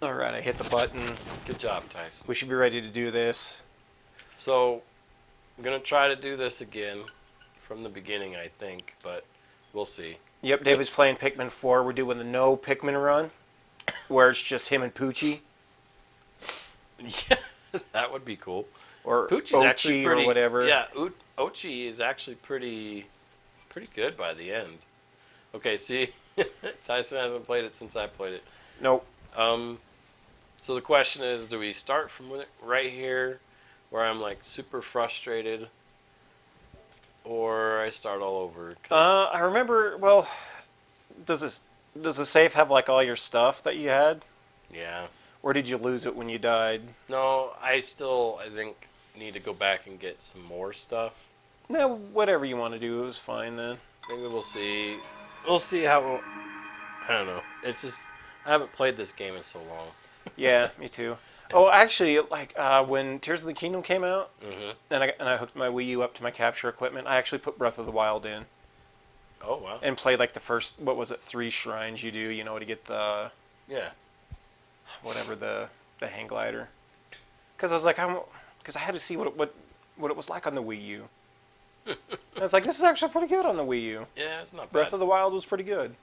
Alright, I hit the button. Good job, Tyson. We should be ready to do this. So, I'm going to try to do this again from the beginning, I think, but we'll see. Yep, David's playing Pikmin 4. We're doing the no Pikmin run, where it's just him and Poochie. Yeah, that would be cool. Or Poochie's Ochi actually pretty, or whatever. Yeah, Ochi is actually pretty good by the end. Okay, see, Tyson hasn't played it since I played it. Nope. So the question is, do we start from right here, where I'm like super frustrated, or I start all over? I remember. Well, does the save have like all your stuff that you had, Yeah. or did you lose it when you died? No, I think need to go back and get some more stuff. No, whatever you want to do, it was fine then. Maybe we'll see. We'll see how. I don't know. It's just I haven't played this game in so long. Yeah, me too. Oh, actually, like when Tears of the Kingdom came out, and I hooked my Wii U up to my capture equipment, I actually put Breath of the Wild in. Oh wow! And played like the first, what was it, 3 shrines you do, you know, to get the whatever the hang glider. Because I was like, because I had to see what it was like on the Wii U. I was like, this is actually pretty good on the Wii U. Yeah, it's not bad. Breath of the Wild was pretty good.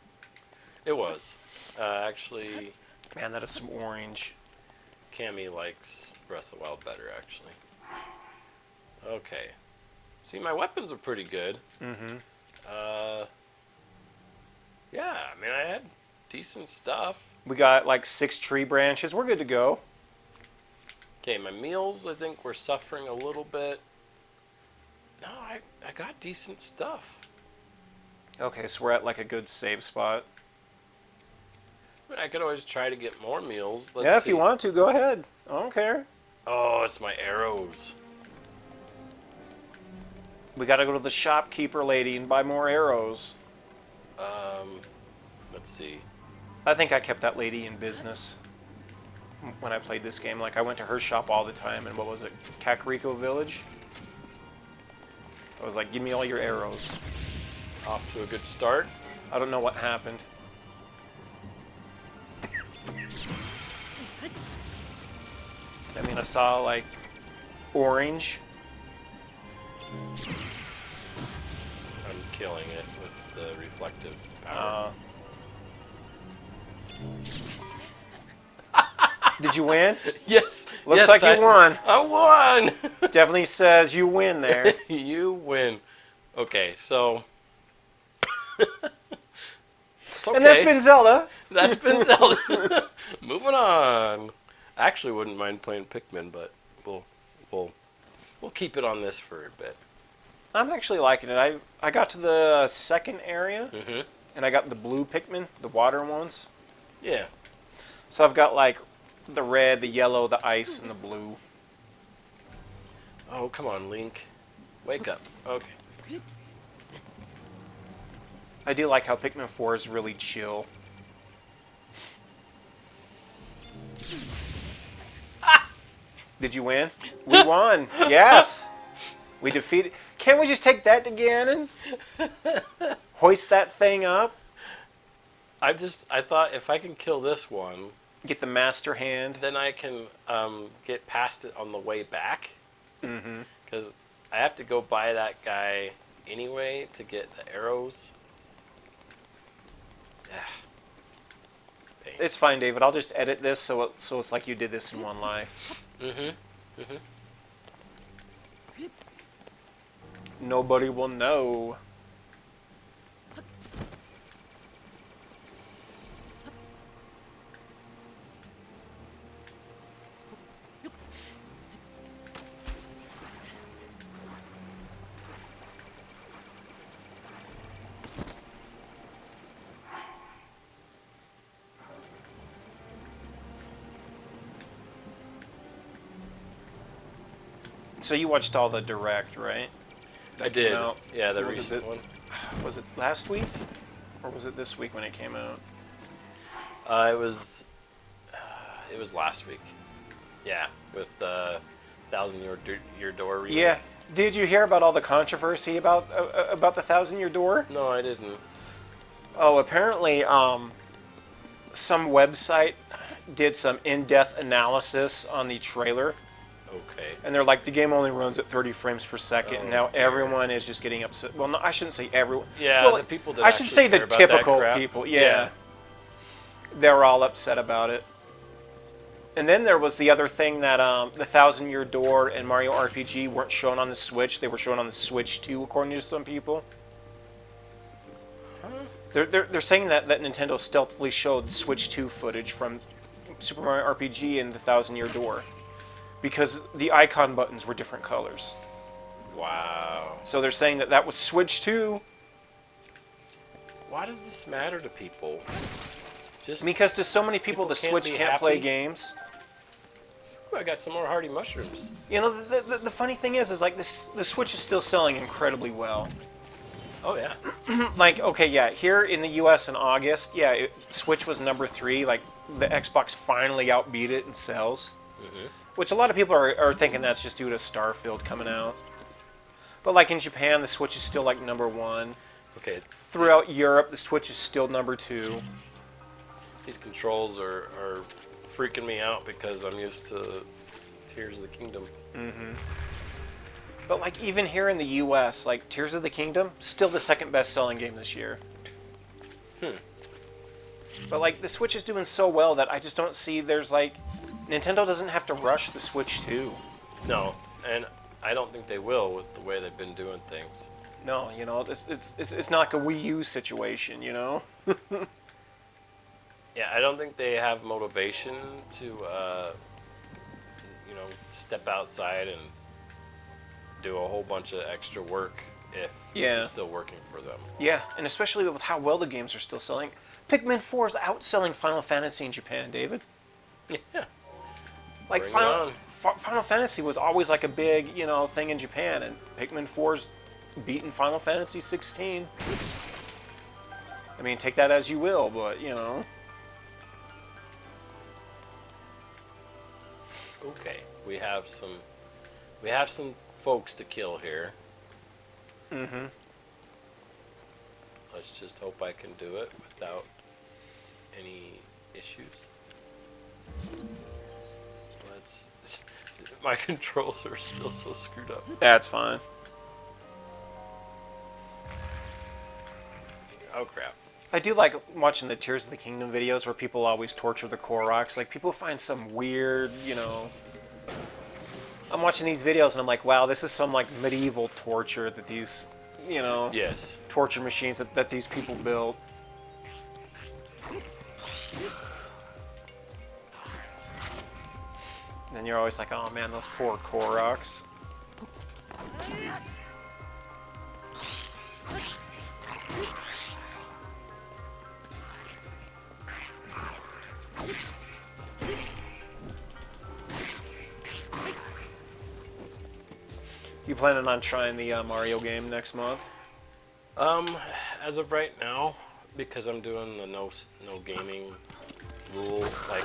It was. Actually, Man, that is some orange. Cammy likes Breath of the Wild better, actually. Okay. See, my weapons are pretty good. Yeah, I mean, I had decent stuff. We got like 6 tree branches. We're good to go. Okay, my meals, I think, were suffering a little bit. No, I got decent stuff. Okay, so we're at like a good save spot. I mean, I could always try to get more meals. Yeah, if you want to, go ahead. I don't care. Oh, it's my arrows. We gotta go to the shopkeeper lady and buy more arrows. Let's see. I think I kept that lady in business when I played this game. Like, I went to her shop all the time, and what was it, Kakariko Village? I was like, give me all your arrows. Off to a good start. I don't know what happened. I mean, I saw, like, orange. I'm killing it with the reflective power. Did you win? Yes. Looks yes, like Tyson. you won. I won. Definitely says you win there. You win. Okay, so. It's okay. And that's been Zelda. That's been Zelda. Moving on. I actually wouldn't mind playing Pikmin, but we'll keep it on this for a bit. I'm actually liking it. I got to the second area, and I got the blue Pikmin, the water ones. Yeah. So I've got like the red, the yellow, the ice, and the blue. Oh, come on, Link. Wake up. Okay. I do like how Pikmin 4 is really chill. Did you win? We won. Yes. We defeated. Can't we just take that to Ganon? Hoist that thing up. I thought if I can kill this one, Get the master hand. then I can get past it on the way back. Because I have to go by that guy anyway to get the arrows. It's fine, David. I'll just edit this so it's like you did this in one life. Nobody will know. So you watched all the direct, right? I did. out. Yeah, the Was it recent one. Was it last week? Or was it this week when it came out? It was last week. Yeah, with 1,000-Year Door remake. Yeah. Did you hear about all the controversy about the 1,000-Year Door? No, I didn't. Oh, apparently, some website did some in-depth analysis on the trailer, Okay. and they're like, the game only runs at 30 frames per second, and now dear. everyone is just getting upset. Well, no, I shouldn't say everyone. Yeah, well, the people that I should say actually the care about that typical crap. people. Yeah. They're all upset about it. And then there was the other thing that the Thousand Year Door and Mario RPG weren't shown on the Switch. They were shown on the Switch 2, according to some people. Huh? They're saying that Nintendo stealthily showed Switch 2 footage from Super Mario RPG and the Thousand Year Door, because the icon buttons were different colors. Wow. So they're saying that was Switch 2. Why does this matter to people? Just Because to so many people the can't Switch be can't play happy? games. Ooh, I got some more hardy mushrooms. You know, the funny thing is like the Switch is still selling incredibly well. Oh yeah. Like, okay, yeah, here in the U.S. in August, yeah, Switch was number 3. Like, the Xbox finally outbeat it in sales. Mm-hmm. Which a lot of people are thinking that's just due to Starfield coming out. But, like, in Japan, the Switch is still, like, number 1. Okay. Throughout Europe, the Switch is still number 2. These controls are freaking me out because I'm used to Tears of the Kingdom. Mm-hmm. But, like, even here in the U.S., like, Tears of the Kingdom, still the second best-selling game this year. But, like, the Switch is doing so well that I just don't see there's, like... Nintendo doesn't have to rush the Switch 2. No, and I don't think they will with the way they've been doing things. No, you know, it's not like a Wii U situation, you know? Yeah, I don't think they have motivation to, step outside and do a whole bunch of extra work if this is still working for them. Yeah, and especially with how well the games are still selling. Pikmin 4 is outselling Final Fantasy in Japan, David. Yeah. Like, Bring it on. Final Fantasy was always like a big, thing in Japan, and Pikmin 4's beaten Final Fantasy 16. I mean, take that as you will, but, Okay, we have some folks to kill here. Mm-hmm. Let's just hope I can do it without any issues. My controls are still so screwed up. That's fine. Oh crap. I do like watching the Tears of the Kingdom videos where people always torture the Koroks. Like, people find some weird, I'm watching these videos and I'm like, wow, this is some, like, medieval torture that these, Yes. torture machines that these people built. And you're always like, oh man, those poor Koroks. You planning on trying the Mario game next month? As of right now, because I'm doing the no gaming rule, like,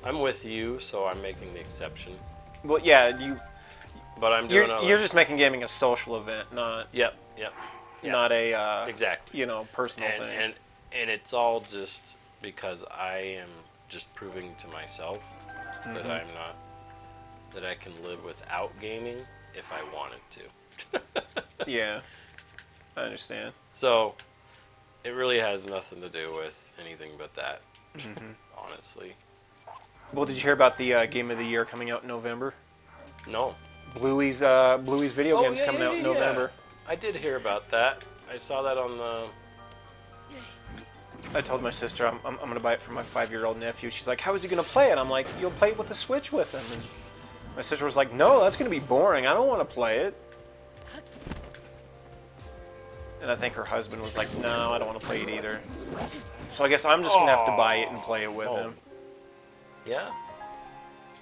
I'm with you, so I'm making the exception. Well, yeah, But I'm doing you're just making gaming a social event, not Yep. not a Exactly. personal thing. And it's all just because I am just proving to myself that I'm not that I can live without gaming if I wanted to. Yeah, I understand. So it really has nothing to do with anything but that, honestly. Well, did you hear about the Game of the Year coming out in November? No. Bluey's video game's coming out in November. I did hear about that. I saw that on the... I told my sister I'm going to buy it for my 5-year-old nephew. She's like, how is he going to play it? I'm like, you'll play it with the Switch with him. And my sister was like, no, that's going to be boring. I don't want to play it. And I think her husband was like, no, I don't want to play it either. So I guess I'm just going to have to buy it and play it with him. Yeah.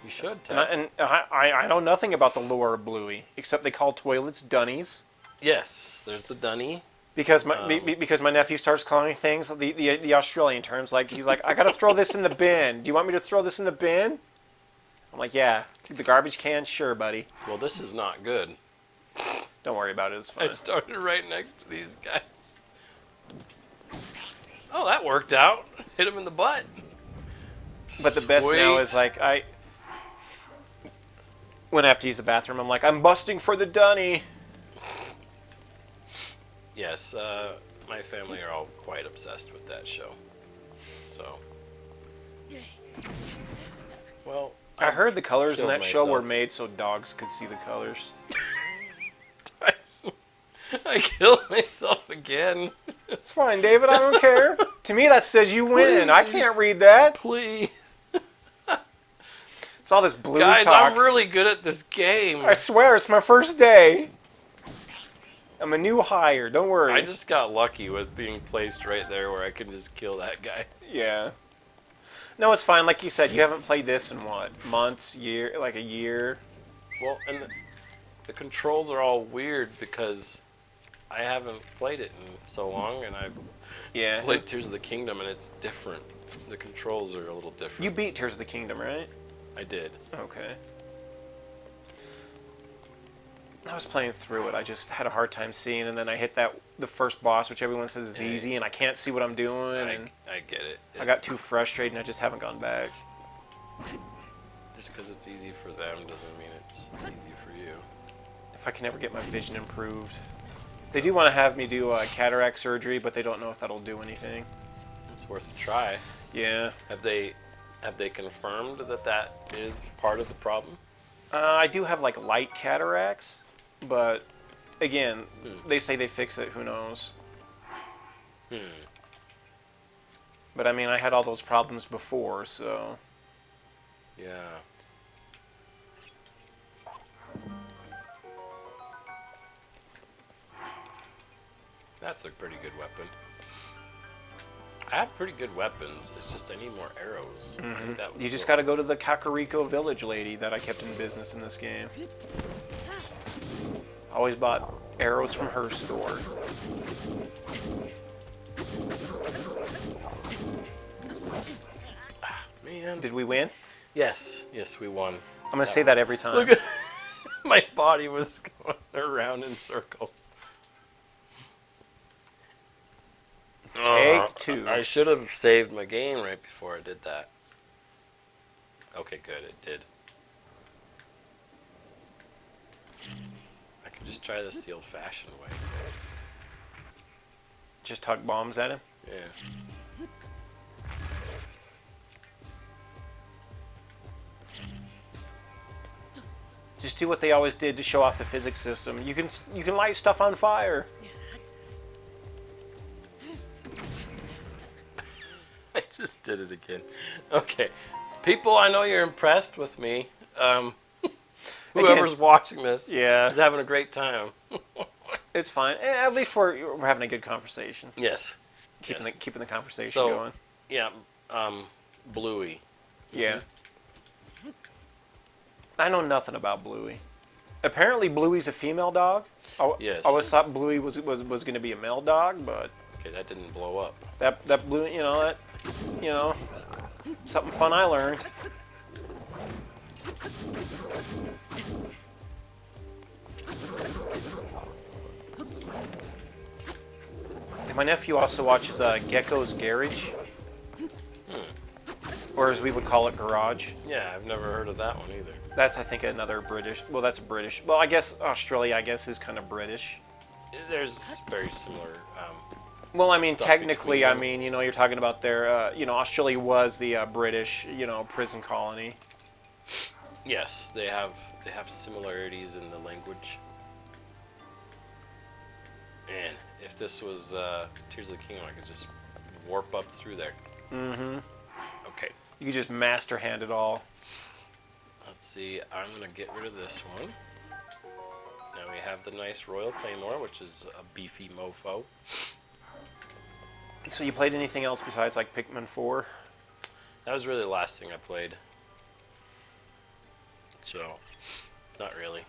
You should, And, Tess. I know nothing about the lore of Bluey, except they call toilets dunnies. Yes, there's the dunny. Because my nephew starts calling things the Australian terms. Like, he's like, I gotta throw this in the bin. Do you want me to throw this in the bin? I'm like, yeah. The garbage can? Sure, buddy. Well, this is not good. Don't worry about it. It's fine. I started right next to these guys. Oh, that worked out. Hit him in the butt. But the best now is like when I have to use the bathroom, I'm like, I'm busting for the dunny. Yes, my family are all quite obsessed with that show. So, well, I heard the colors in killed that show were myself. made so dogs could see the colors. Tyson, I killed myself again. It's fine, David. I don't care. To me, that says you win. I can't read that. Please. It's all this blue Guys, talk. I'm really good at this game. I swear, it's my first day. I'm a new hire. Don't worry. I just got lucky with being placed right there where I can just kill that guy. Yeah. No, it's fine. Like you said, you haven't played this in what? Months? Like a year? Well, and the controls are all weird because I haven't played it in so long, and I've Yeah. played Tears of the Kingdom, and it's different. The controls are a little different. You beat Tears of the Kingdom, right? I did. Okay. I was playing through it. I just had a hard time seeing, and then I hit the first boss, which everyone says is easy, and I can't see what I'm doing, and I get it. I got too frustrated, and I just haven't gone back. Just because it's easy for them doesn't mean it's easy for you. If I can ever get my vision improved. They do want to have me do cataract surgery, but they don't know if that'll do anything. It's worth a try. Yeah. Have they confirmed that is part of the problem? I do have like light cataracts, but again, they say they fix it. Who knows? But I mean, I had all those problems before, so. Yeah. That's a pretty good weapon. I have pretty good weapons. It's just I need more arrows. I think that was You just cool. got to go to the Kakariko village lady that I kept in business in this game. Always bought arrows from her store. Man. Did we win? Yes, we won. I'm going to say that every time. Look at my body was going around in circles. Take two. I should have saved my game right before I did that. Okay, good, it did. I could just try this the old-fashioned way. Just tuck bombs at him? Yeah. Just do what they always did to show off the physics system. You can light stuff on fire. I just did it again. Okay. People, I know you're impressed with me. Whoever's watching this Yeah. is having a great time. It's fine. At least we're having a good conversation. Yes. Keeping the conversation So, going. yeah, Bluey. Yeah. I know nothing about Bluey. Apparently Bluey's a female dog. Yes. I always thought Bluey was going to be a male dog, but Okay, that didn't blow up. that Bluey, something fun I learned. And my nephew also watches Gecko's Garage, or as we would call it, Garage. Yeah, I've never heard of that one either. That's, I think, another British. Well, that's British. Well, I guess Australia, is kind of British. There's very similar. Well, I mean, Stuff technically, between I them. mean, you're talking about their, Australia was the British, prison colony. Yes, they have similarities in the language. And if this was Tears of the Kingdom, I could just warp up through there. Mm-hmm. Okay, You just master hand it all. let's see. I'm gonna get rid of this one. Now we have the nice Royal Claymore, which is a beefy mofo. So you played anything else besides like Pikmin 4? That was really the last thing I played. So, not really.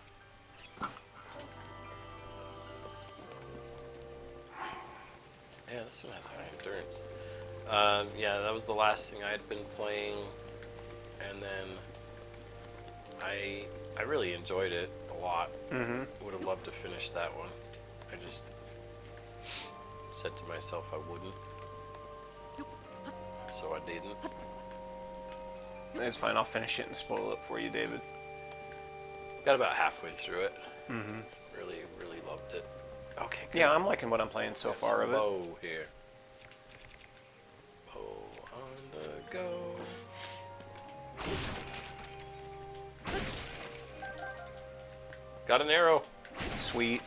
Yeah, this one has high endurance. Yeah, that was the last thing I had been playing, and then I really enjoyed it a lot. Mm-hmm. Would have loved to finish that one. I just said to myself I wouldn't, so I didn't. It's fine. I'll finish it and spoil it for you, David. Got about halfway through it. Mm-hmm. Really, really loved it. Okay, good. Yeah, I'm liking what I'm playing so far of it. Bow here. Bow on the go. Got an arrow. Sweet.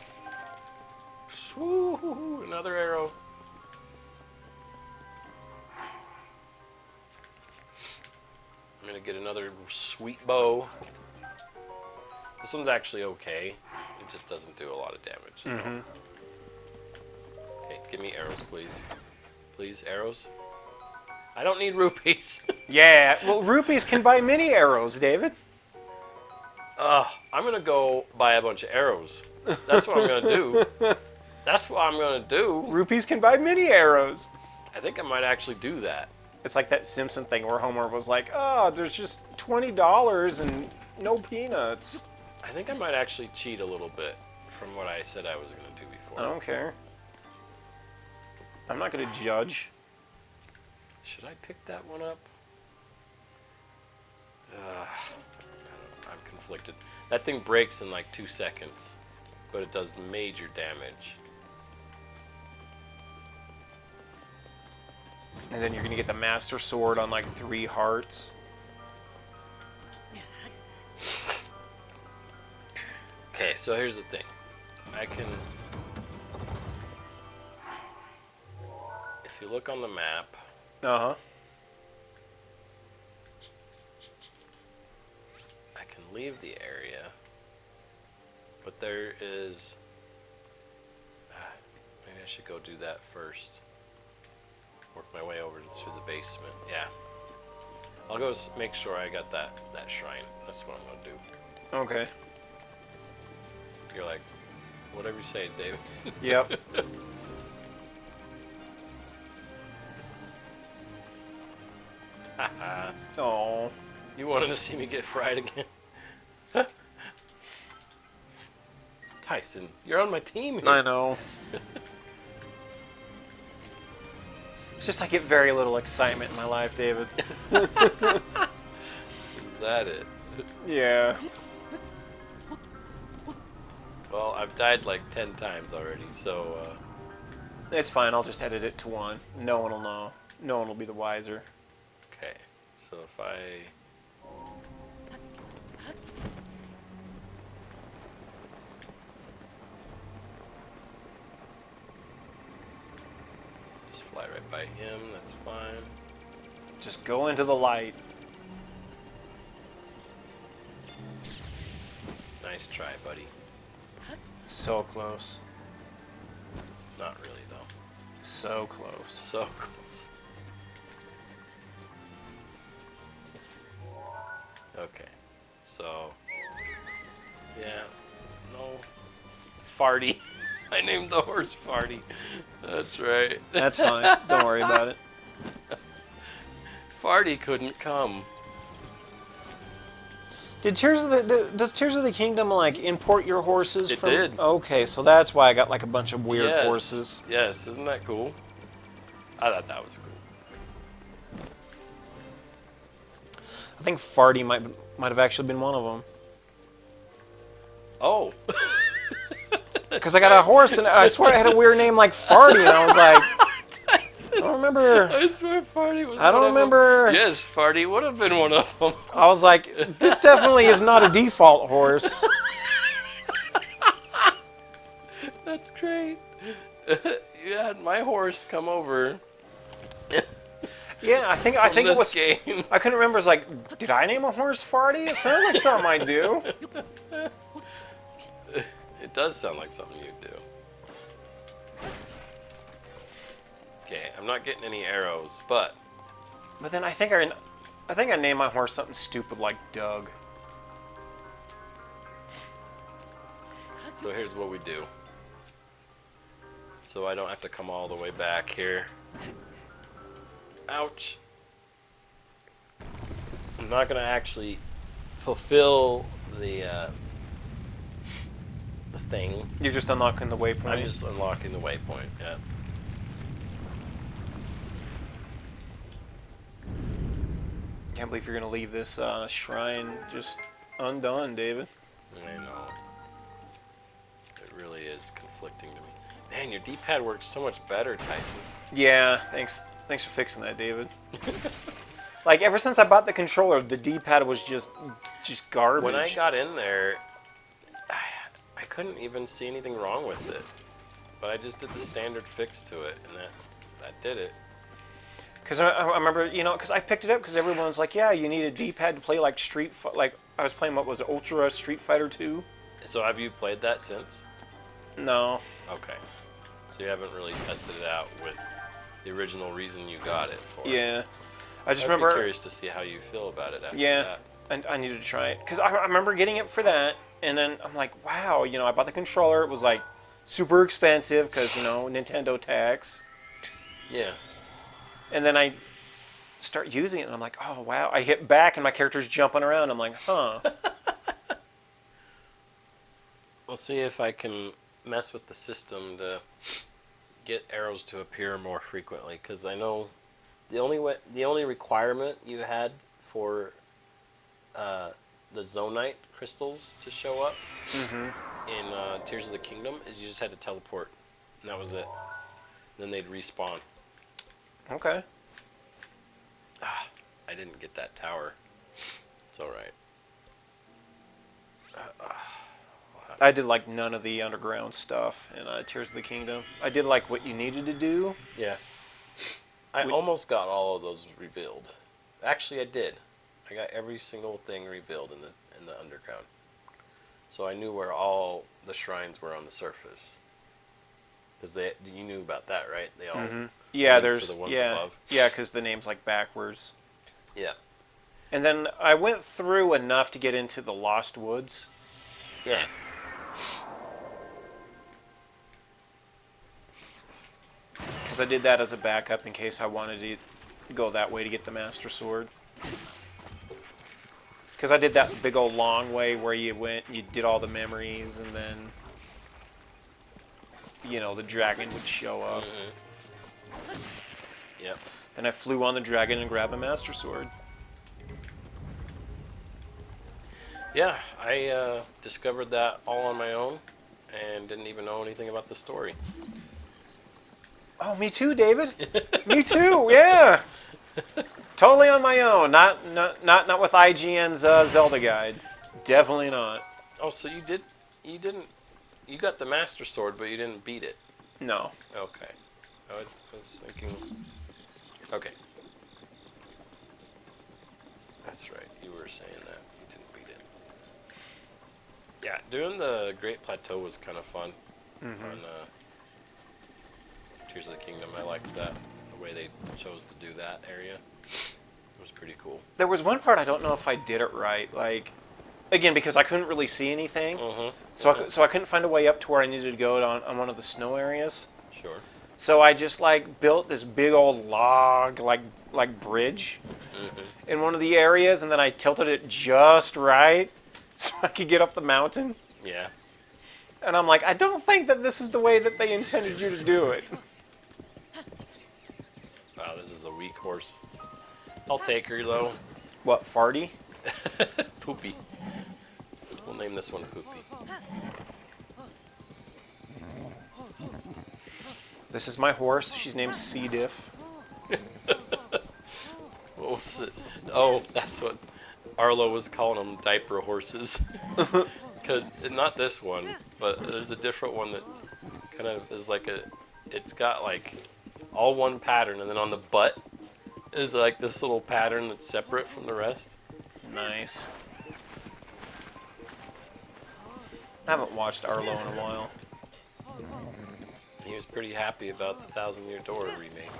Swoo, another arrow. I'm gonna get another sweet bow. This one's actually okay. It just doesn't do a lot of damage. Mm-hmm. Okay, give me arrows, please. Please, arrows. I don't need rupees. Yeah, well, rupees can buy mini arrows, David. I'm gonna go buy a bunch of arrows. That's what I'm gonna do. That's what I'm gonna do. Rupees can buy mini arrows. I think I might actually do that. It's like that Simpson thing where Homer was like, "Oh, there's just $20 and no peanuts." I think I might actually cheat a little bit from what I said I was gonna do before. I don't care. I'm not gonna judge. Should I pick that one up? I'm conflicted. That thing breaks in like 2 seconds, but it does major damage. And then you're gonna get the Master Sword on like 3 hearts. Okay, so here's the thing. I can... If you look on the map... Uh-huh. I can leave the area, but there is... maybe I should go do that first. Work my way over to the basement. Yeah. I'll go make sure I got that shrine. That's what I'm going to do. Okay. You're like, whatever you say, David. Yep. Oh. You wanted to see me get fried again? Tyson, you're on my team here. I know. It's just I get very little excitement in my life, David. Is that it? Yeah. Well, I've died like 10 times already, so... It's fine. I'll just edit it to 1. No one will know. No one will be the wiser. Okay, so if I... just fly right by him, that's fine. Just go into the light. Nice try, buddy. So close. Not really, though. So close. So close. Okay, so... yeah, no... Farty. I named the horse Farty. That's right. That's fine. Don't worry about it. Farty couldn't come. Does Tears of the Kingdom like import your horses? It did. Okay, so that's why I got like a bunch of weird Yes. horses. Yes, isn't that cool? I thought that was cool. I think Farty might have actually been one of them. Oh. Because I got a horse and I swear I had a weird name like Farty, and I was like, I don't remember. I swear Farty was I don't one of them. remember. Yes, Farty would have been one of them. I was like, this definitely is not a default horse. That's great. You had my horse come over. Yeah, I think it this was. game. I couldn't remember. It's like, did I name a horse Farty? It sounds like something I do. It does sound like something you do. Okay, I'm not getting any arrows, but But then I think I named my horse something stupid like Doug. so here's what we do. So I don't have to come all the way back here. Ouch. I'm not gonna actually fulfill the thing. You're just unlocking the waypoint. I'm just unlocking the waypoint, yeah. can't believe you're gonna leave this shrine just undone, David. I know. It really is conflicting to me. Man, your D-pad works so much better, Tyson. Yeah, thanks for fixing that, David. Like, ever since I bought the controller, the D-pad was just garbage. When I got in there, I couldn't even see anything wrong with it. But I just did the standard fix to it, and that did it. Because I remember, because I picked it up because everyone was like, yeah, you need a D-pad to play like like I was playing, what was it, Ultra Street Fighter 2? So have you played that since? No. Okay. So you haven't really tested it out with the original reason you got it for. Yeah. I just I'd remember... be curious to see how you feel about it after yeah, that. I needed to try it. Because I remember getting it for that, and then I'm like, wow, I bought the controller. It was like super expensive because, Nintendo tax. Yeah. And then I start using it, and I'm like, oh, wow. I hit back, and my character's jumping around. I'm like, huh. We'll see if I can mess with the system to get arrows to appear more frequently, because I know the only requirement you had for the Zonite crystals to show up in Tears of the Kingdom is you just had to teleport, and that was it. Then they'd respawn. Okay. I didn't get that tower. It's alright. I did like none of the underground stuff in Tears of the Kingdom. I did like what you needed to do. Yeah. I almost got all of those revealed. Actually, I did. I got every single thing revealed in the underground. So I knew where all the shrines were on the surface. Because you knew about that, right? They all Yeah, link there's to the ones yeah, above. yeah, because the name's like backwards. Yeah. And then I went through enough to get into the Lost Woods. Yeah. Because I did that as a backup in case I wanted to go that way to get the Master Sword. Because I did that big old long way where you went, you did all the memories, and then, the dragon would show up. Yep. Then I flew on the dragon and grabbed a Master Sword. Yeah, I discovered that all on my own and didn't even know anything about the story. Oh, me too, David. Me too. Yeah. Totally on my own. Not with IGN's Zelda guide. Definitely not. Oh, so you got the Master Sword, but you didn't beat it. No. Okay. I was thinking. Okay. That's right. You were saying that you didn't beat it. Yeah, doing the Great Plateau was kind of fun. On Tears of the Kingdom, I liked that. The way they chose to do that area. It was pretty cool. There was one part I don't know if I did it right. Like, again, because I couldn't really see anything. So I couldn't find a way up to where I needed to go on one of the snow areas. Sure. So I just built this big old log like bridge in one of the areas, and then I tilted it just right so I could get up the mountain. Yeah. And I'm like, I don't think that this is the way that they intended you to do it. Wow, this is a weak horse. I'll take her though. What, Farty? Poopy. We'll name this one Poopy. This is my horse. She's named C. Diff. What was it? Oh, that's what Arlo was calling them, diaper horses. Because, not this one, but there's a different one that kind of is like it's got like all one pattern, and then on the butt is like this little pattern that's separate from the rest. Nice. I haven't watched Arlo in a while. He was pretty happy about the Thousand Year Door remake.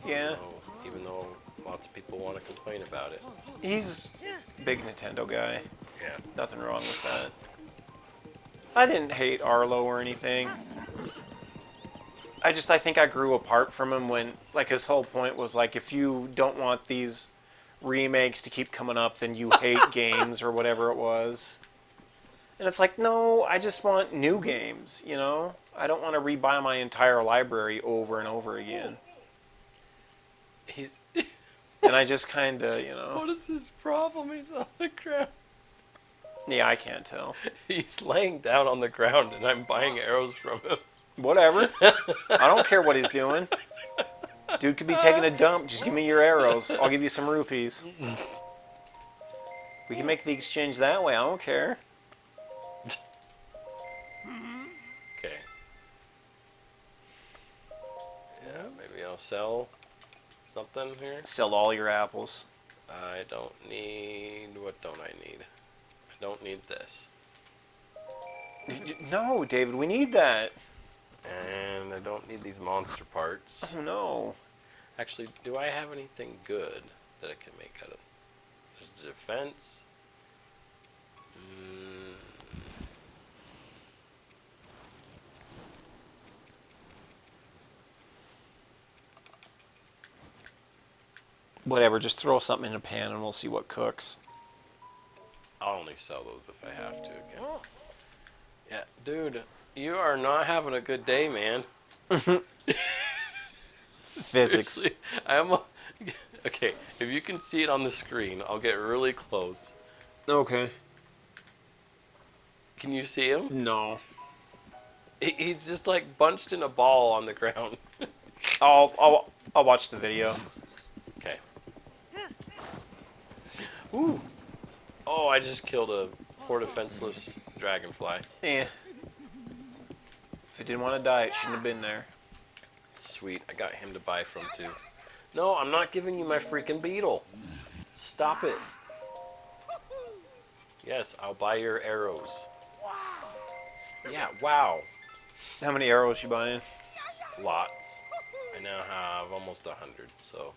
Yeah. Even though lots of people want to complain about it. He's a big Nintendo guy. Yeah. Nothing wrong with that. I didn't hate Arlo or anything. I think I grew apart from him when, his whole point was, if you don't want these remakes to keep coming up, then you hate games or whatever it was. And it's like, no, I just want new games, I don't want to rebuy my entire library over and over again. And I just kind of, What is his problem? He's on the ground. Yeah, I can't tell. He's laying down on the ground, and I'm buying arrows from him. Whatever. I don't care what he's doing. Dude could be taking a dump. Just give me your arrows. I'll give you some rupees. We can make the exchange that way. I don't care. Okay. Yeah, maybe I'll sell something here. Sell all your apples. I don't need... What don't I need? I don't need this. No, David, we need that. And I don't need these monster parts. Oh, no. Actually, do I have anything good that I can make out of? There's the defense. Whatever, just throw something in a pan and we'll see what cooks. I'll only sell those if I have to again. Yeah, dude, you are not having a good day, man. Physics. Seriously, okay, if you can see it on the screen, I'll get really close. Okay. Can you see him? No. He's just like bunched in a ball on the ground. I'll watch the video. Okay. Ooh. Oh, I just killed a poor defenseless dragonfly. Eh. If it didn't want to die, it shouldn't have been there. Sweet, I got him to buy from too. No, I'm not giving you my freaking beetle. Stop it. Yes, I'll buy your arrows. Yeah, wow. How many arrows you buying? Lots. I now have almost 100, so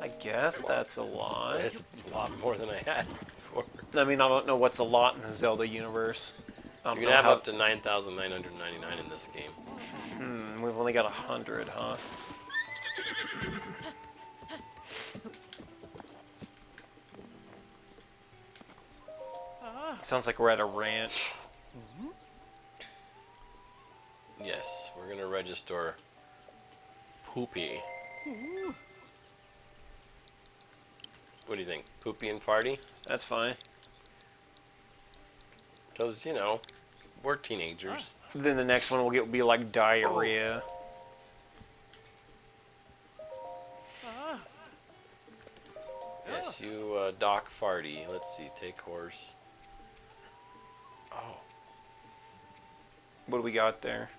I guess that's a lot. it's a lot more than I had before. I mean, I don't know what's a lot in the Zelda universe. I don't You know can have how... up to 9,999 in this game. We've only got 100, huh? Sounds like we're at a ranch. Yes, we're gonna register Poopy. What do you think? Poopy and Farty? That's fine. Because, you know, we're teenagers. Then the next one will be like diarrhea. Yes, you Doc Farty. Let's see, take horse. Oh, What do we got there?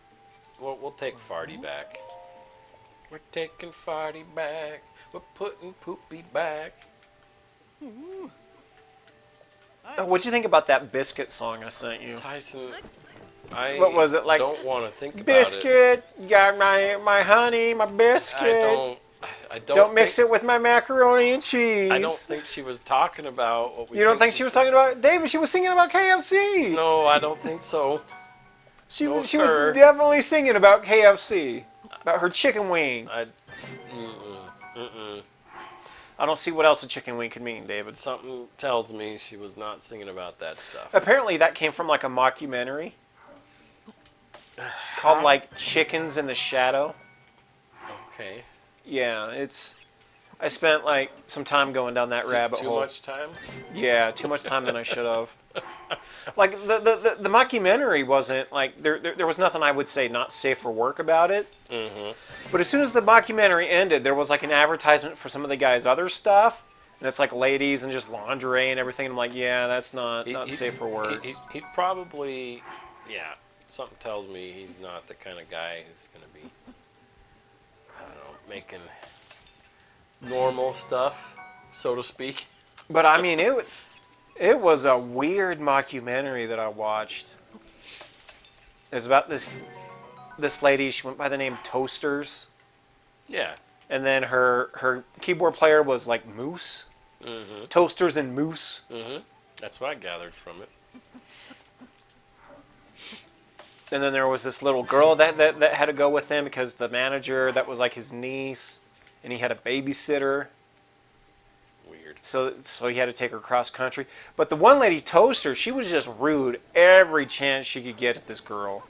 well, we'll take Farty back. We're taking Farty back. We're putting Poopy back. Oh, what'd you think about that biscuit song I sent you? Tyson, I What was it, like, don't want to think about it. Biscuit, you got my honey, my biscuit. I Don't mix it with my macaroni and cheese. I don't think she was talking about what we You don't think she was talking about David? She was singing about KFC. No, I don't think so. She No, was sir. definitely singing about KFC, about her chicken wing. I don't see what else a chicken wing could mean, David. Something tells me she was not singing about that stuff. Apparently, that came from like a mockumentary called like Chickens in the Shadow. Okay. Yeah, I spent like some time going down that rabbit Too hole. much time? Yeah, too much time than I should have. Like the mockumentary wasn't like there was nothing I would say not safe for work about it. But as soon as the mockumentary ended, there was like an advertisement for some of the guys' other stuff, and it's like ladies and just lingerie and everything. I'm like, yeah, that's not safe for work. He'd probably, yeah. Something tells me he's not the kind of guy who's gonna be, I don't know, making normal stuff, so to speak. But I mean, it was a weird mockumentary that I watched. It was about this lady. She went by the name Toasters, Yeah. and then her keyboard player was like Moose. Toasters and Moose. That's what I gathered from it. And then there was this little girl that had to go with him because the manager that was like his niece, and he had a babysitter. Weird. So he had to take her cross country. But the one lady, Toaster, she was just rude every chance she could get at this girl.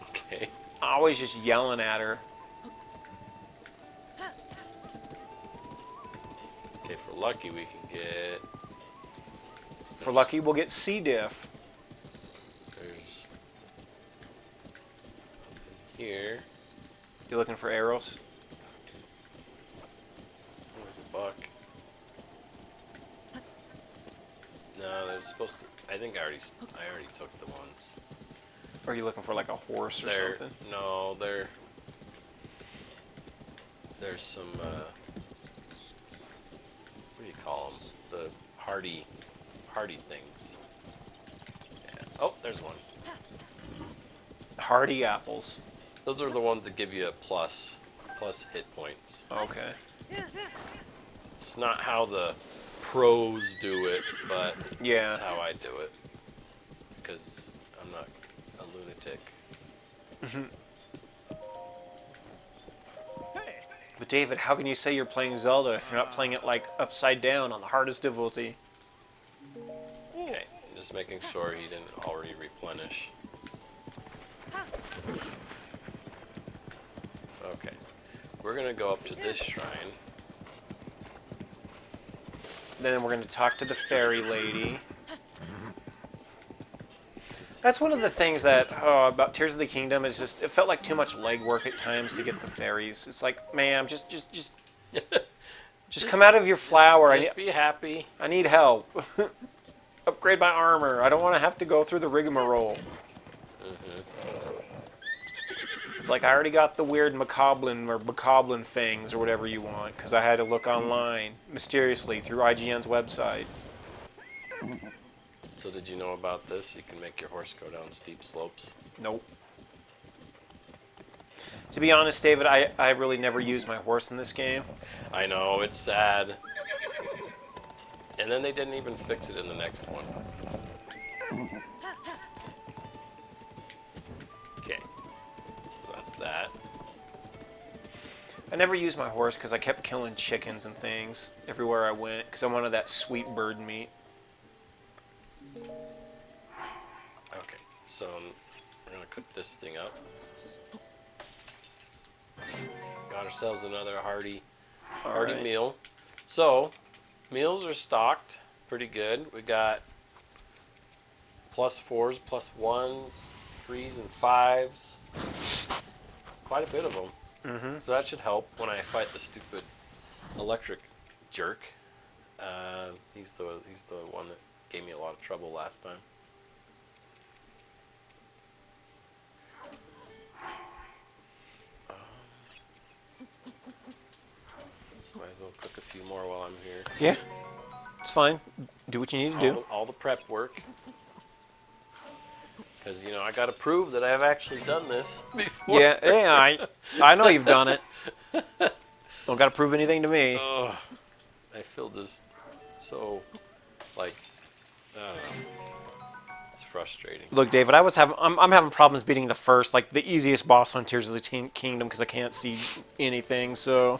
Okay. Always just yelling at her. Okay, for lucky we can get. For lucky, we'll get C diff. There's here. You looking for arrows? There's a buck. No, there's supposed to. I think I already took the ones. Or are you looking for like a horse or There, something? no, there's some. What do you call them? The hardy things. Yeah. Oh, there's one. Hardy apples. Those are the ones that give you a plus hit points. Okay. It's not how the pros do it, but Yeah. it's how I do it. Because I'm not a lunatic. But David, how can you say you're playing Zelda if you're not playing it like upside down on the hardest difficulty? Okay, just making sure he didn't already replenish. Okay, we're gonna go up to this shrine. Then we're going to talk to the fairy lady. That's one of the things that about Tears of the Kingdom is just it felt like too much legwork at times to get the fairies. It's like, ma'am, just come out of your flower. Just be happy. I need help. Upgrade my armor. I don't want to have to go through the rigmarole. It's like I already got the weird macablin things or whatever you want because I had to look online mysteriously through IGN's website. So did you know about this? You can make your horse go down steep slopes. Nope. To be honest, David, I really never used my horse in this game. I know, it's sad. And then they didn't even fix it in the next one. Okay. So that's that. I never used my horse because I kept killing chickens and things everywhere I went because I wanted that sweet bird meat. Okay, so we're gonna cook this thing up. Got ourselves another hearty Alright. meal. So, meals are stocked pretty good. We got +4s, +1s, 3s, and 5s. Quite a bit of them. Mm-hmm. So that should help when I fight the stupid electric jerk. He's the one that gave me a lot of trouble last time. So might as well cook a few more while I'm here. Yeah, it's fine. Do what you need to do. All the prep work. Because, you know, I got to prove that I've actually done this before. Yeah, I know you've done it. Don't got to prove anything to me. Oh, I feel just so, like, I don't know. It's frustrating. Look, David, I'm having problems beating the first, like the easiest boss on Tears of the Kingdom because I can't see anything. So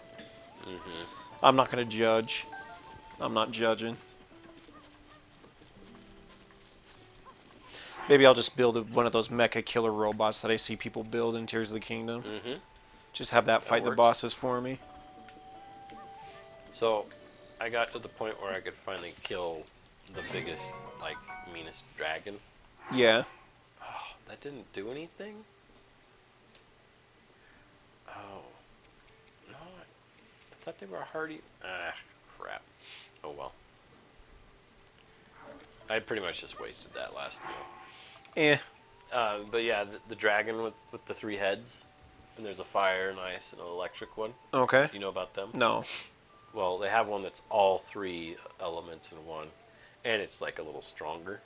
I'm not gonna judge. I'm not judging. Maybe I'll just build one of those mecha killer robots that I see people build in Tears of the Kingdom. Just have that fight the works. bosses for me. So, I got to the point where I could finally kill the biggest, like, meanest dragon. Yeah. Oh, that didn't do anything? Oh. No, I thought they were hardy. Ah, crap. Oh, well. I pretty much just wasted that last meal. Eh. But yeah, the dragon with the 3 heads, and there's a fire, an ice, and an electric one. Okay. You know about them? No. Well, they have one that's all 3 elements in one, and it's like a little stronger.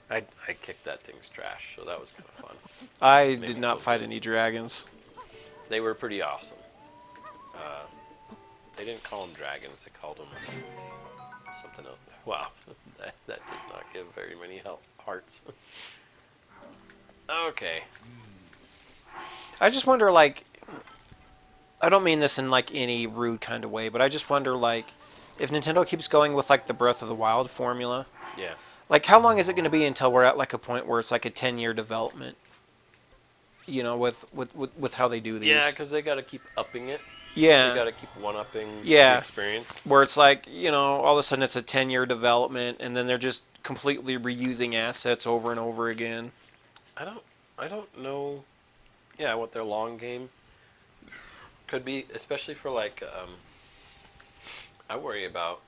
I kicked that thing's trash, so that was kind of fun. I Made did me not feel fight good. any dragons. They were pretty awesome. They didn't call them dragons; they called them something else. Wow, that does not give very many hearts. Okay. I just wonder, like, I don't mean this in, like, any rude kind of way, but I just wonder, like, if Nintendo keeps going with, like, the Breath of the Wild formula, Yeah. like, how long is it going to be until we're at, like, a point where it's, like, a 10-year development? You know, with how they do these. Yeah, because they got to keep upping it. They Yeah. got to keep one-upping the Yeah. experience. Where it's like, all of a sudden it's a 10-year development and then they're just completely reusing assets over and over again. I don't I don't know. Yeah, what their long game could be, especially for like I worry about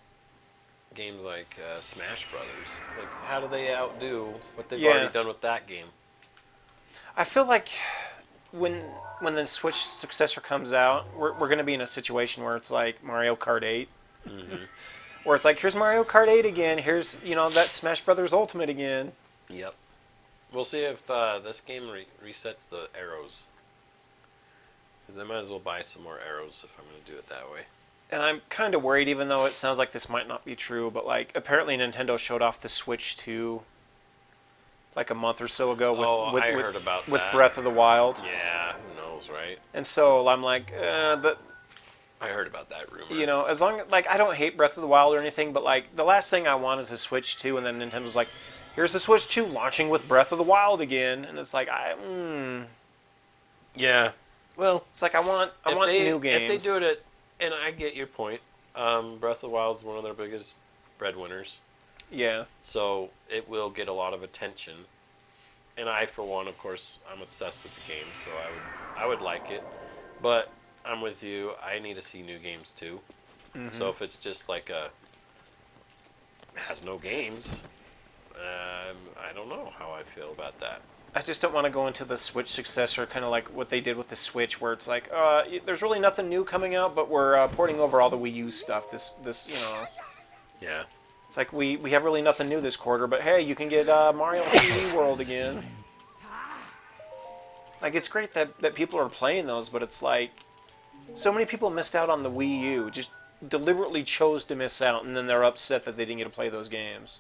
games like Smash Brothers. Like, how do they outdo what they've already Yeah. done with that game? I feel like when when the Switch successor comes out, we're going to be in a situation where it's like Mario Kart 8, Hmm. where it's like here's Mario Kart 8 again, here's that Smash Brothers Ultimate again. Yep. We'll see if this game resets the arrows. Because I might as well buy some more arrows if I'm going to do it that way. And I'm kind of worried, even though it sounds like this might not be true, but like apparently Nintendo showed off the Switch 2 like a month or so ago Oh, I heard about with that. Breath of the Wild. Yeah, who knows, right? And so I'm like, I heard about that rumor. as long like I don't hate Breath of the Wild or anything, but like the last thing I want is a Switch 2, and then Nintendo's like, here's the Switch 2 launching with Breath of the Wild again, and it's like Yeah. Well, it's like I want new games. If they do it and I get your point, Breath of the Wild is one of their biggest breadwinners. Yeah. So it will get a lot of attention. And I, for one, of course, I'm obsessed with the game, so I would like it. But I'm with you. I need to see new games too. Mm-hmm. So if it's just like has no games, I don't know how I feel about that. I just don't want to go into the Switch successor, kind of like what they did with the Switch, where it's like, there's really nothing new coming out, but we're porting over all the Wii U stuff. Yeah. It's like we have really nothing new this quarter, but hey, you can get Mario 3D World again. Like, it's great that people are playing those, but it's like, so many people missed out on the Wii U, just deliberately chose to miss out, and then they're upset that they didn't get to play those games.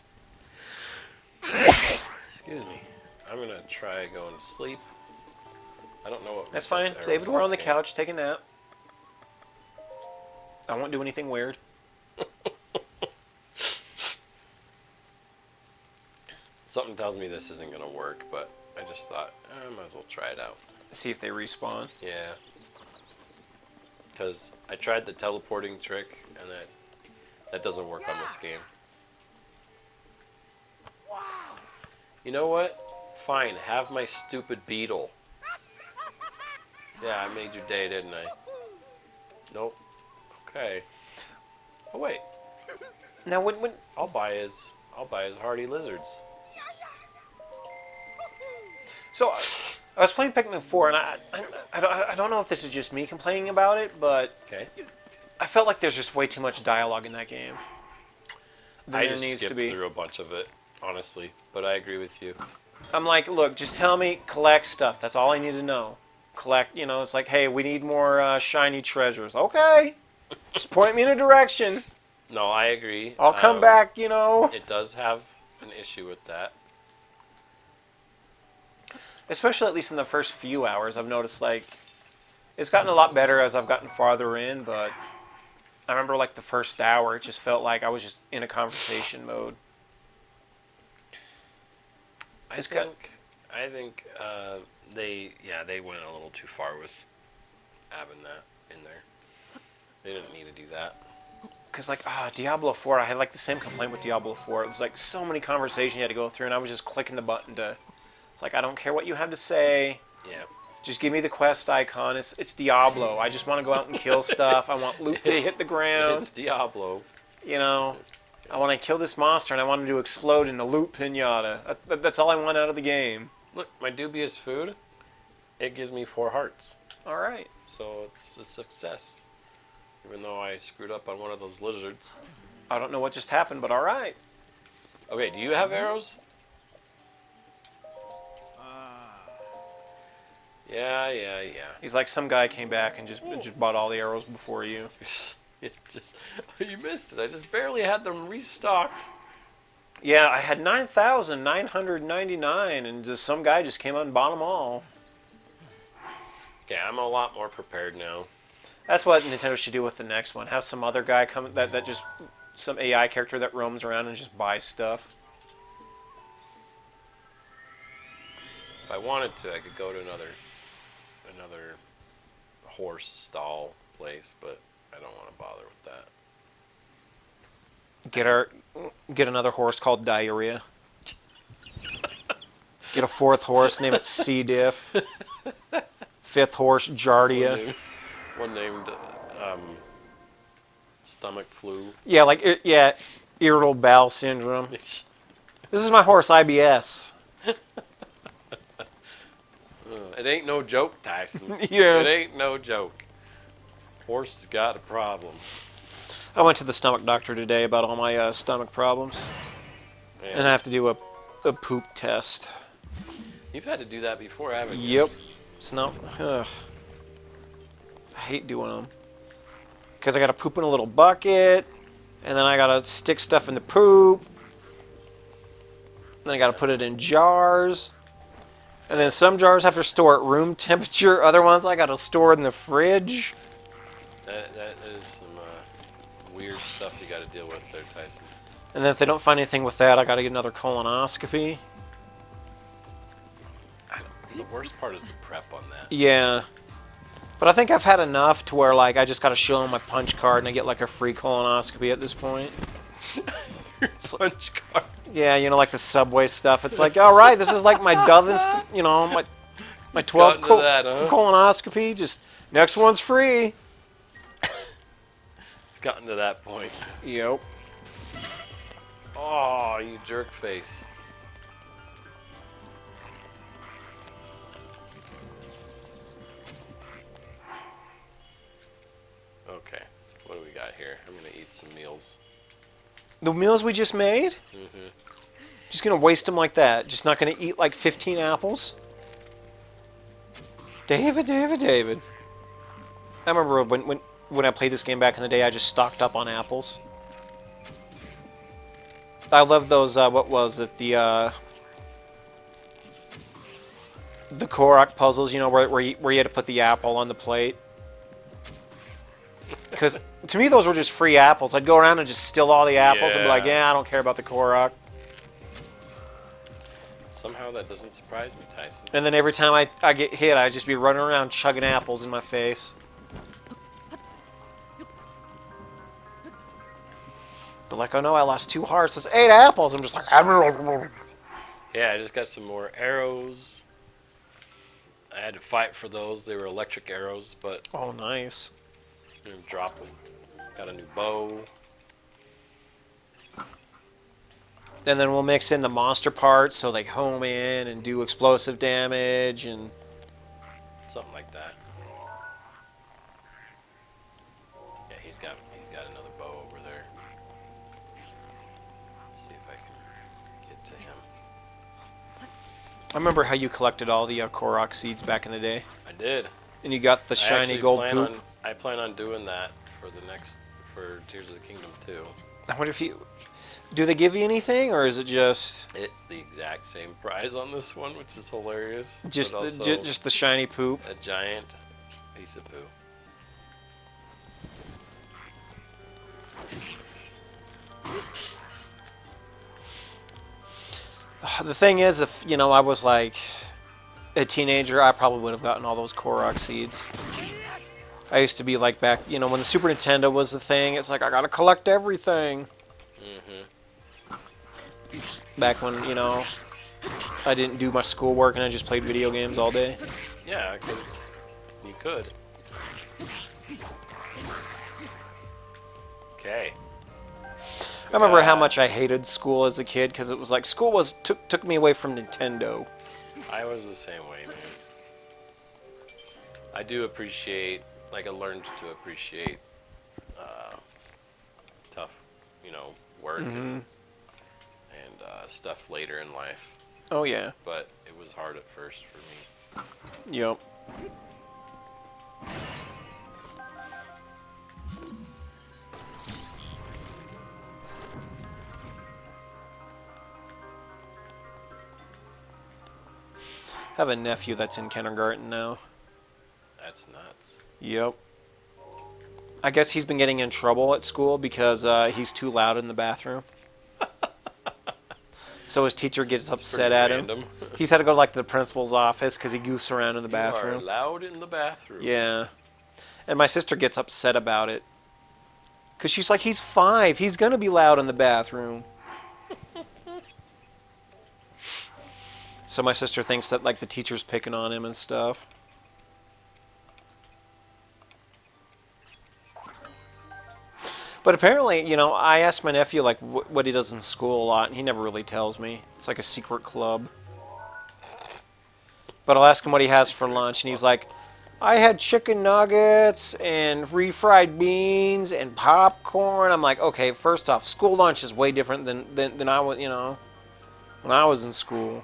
Excuse me. I'm going to try going to sleep. I don't know what. That's fine. David, we're on the couch, take a nap. I won't do anything weird. Something tells me this isn't going to work, but I just thought, I might as well try it out. See if they respawn. Yeah. Because I tried the teleporting trick, and that doesn't work on this game. You know what? Fine, have my stupid beetle. Yeah, I made your day, didn't I? Nope. Okay. Oh wait. Now, when I'll buy his hardy lizards. so I was playing Pikmin 4, and I don't know if this is just me complaining about it, but Okay. I felt like there's just way too much dialogue in that game. I just skipped through a bunch of it, honestly, but I agree with you. I'm like, look, just tell me, collect stuff. That's all I need to know. Collect, it's like, hey, we need more shiny treasures. Okay. Just point me in a direction. No, I agree. I'll come back, It does have an issue with that. Especially at least in the first few hours, I've noticed, like, it's gotten a lot better as I've gotten farther in, but I remember, like, the first hour, it just felt like I was just in a conversation mode. I think they went a little too far with having that in there. They didn't need to do that. Because, like, Diablo 4, I had, like, the same complaint with Diablo 4. It was, like, so many conversations you had to go through, and I was just clicking the button to... It's like, I don't care what you have to say. Yeah. Just give me the quest icon. It's Diablo. I just want to go out and kill stuff. I want loot to hit the ground. It's Diablo. I want to kill this monster, and I want him to explode in a loot pinata. That's all I want out of the game. Look, my dubious food, it gives me 4 hearts. All right. So it's a success. Even though I screwed up on one of those lizards. I don't know what just happened, but all right. Okay, do you have arrows? Yeah. He's like, some guy came back and just bought all the arrows before you. You missed it. I just barely had them restocked. Yeah, I had 9,999, and just some guy just came out and bought them all. Yeah, I'm a lot more prepared now. That's what Nintendo should do with the next one. Have some other guy come that just some AI character that roams around and just buys stuff. If I wanted to, I could go to another horse stall place, but I don't want to bother with that. Get another horse called Diarrhea. Get a fourth horse, name it C. diff. Fifth horse, Jardia. One named stomach flu. Yeah, irritable bowel syndrome. This is my horse, IBS. It ain't no joke, Tyson. Yeah. It ain't no joke. Horse has got a problem. I went to the stomach doctor today about all my stomach problems. And I have to do a poop test. You've had to do that before, haven't you? Yep. It's not... I hate doing them. Because I got to poop in a little bucket, and then I got to stick stuff in the poop. Then I got to put it in jars. And then some jars have to store at room temperature. Other ones I got to store in the fridge. That is some weird stuff you got to deal with there, Tyson. And then if they don't find anything with that, I got to get another colonoscopy. The worst part is the prep on that. Yeah. But I think I've had enough to where, like, I just got to show them my punch card and I get, like, a free colonoscopy at this point. Punch card. Yeah, you know, like the Subway stuff. It's like, all right, this is like my dozenth, you know, my 12th colonoscopy. Just, next one's free. It's gotten to that point. Yep. Oh, you jerk face. Okay, what do we got here? I'm gonna eat some meals. The meals we just made? Mm-hmm. Just gonna waste them like that. Just not gonna eat like 15 apples? David. I remember when I played this game back in the day, I just stocked up on apples. I love those, what was it, the Korok puzzles, you know, where you had to put the apple on the plate. Because to me, those were just free apples. I'd go around and just steal all the apples and be like, yeah, I don't care about the Korok. Somehow that doesn't surprise me, Tyson. And then every time I get hit, I'd just be running around chugging apples in my face. But like, oh no, I lost 2 hearts. That's 8 apples. I'm just like... Yeah, I just got some more arrows. I had to fight for those. They were electric arrows, but... Oh, nice. I'm gonna drop them. Got a new bow. And then we'll mix in the monster parts, so like home in and do explosive damage and... Something like that. Yeah, he's got another bow over there. Let's see if I can get to him. I remember how you collected all the Korok seeds back in the day. I did. And you got the shiny gold poop. I plan on doing that for Tears of the Kingdom 2. I wonder if you... Do they give you anything, or is it just... It's the exact same prize on this one, which is hilarious. Just the shiny poop? A giant piece of poo. The thing is, if, you know, I was like a teenager, I probably would have gotten all those Korok seeds. I used to be like back, you know, when the Super Nintendo was the thing, it's like, I gotta collect everything. Mm-hmm. Back when, you know, I didn't do my schoolwork and I just played video games all day. Yeah, because you could. Okay. I remember how much I hated school as a kid, because it was like, school took me away from Nintendo. I was the same way, man. I do appreciate, like, I learned to appreciate tough, you know, work and stuff later in life. Oh, yeah. But it was hard at first for me. Yep. I have a nephew that's in kindergarten now. That's nuts. Yep. I guess he's been getting in trouble at school because he's too loud in the bathroom. So his teacher gets upset at him. He's had to go to like the principal's office because he goofs around in the bathroom. You are loud in the bathroom. Yeah. And my sister gets upset about it. Because she's like, he's 5. He's going to be loud in the bathroom. So my sister thinks that, like, the teacher's picking on him and stuff. But apparently, you know, I asked my nephew, like, what he does in school a lot, and he never really tells me. It's like a secret club. But I'll ask him what he has for lunch, and he's like, I had chicken nuggets and refried beans and popcorn. I'm like, okay, first off, school lunch is way different than I was, you know, when I was in school.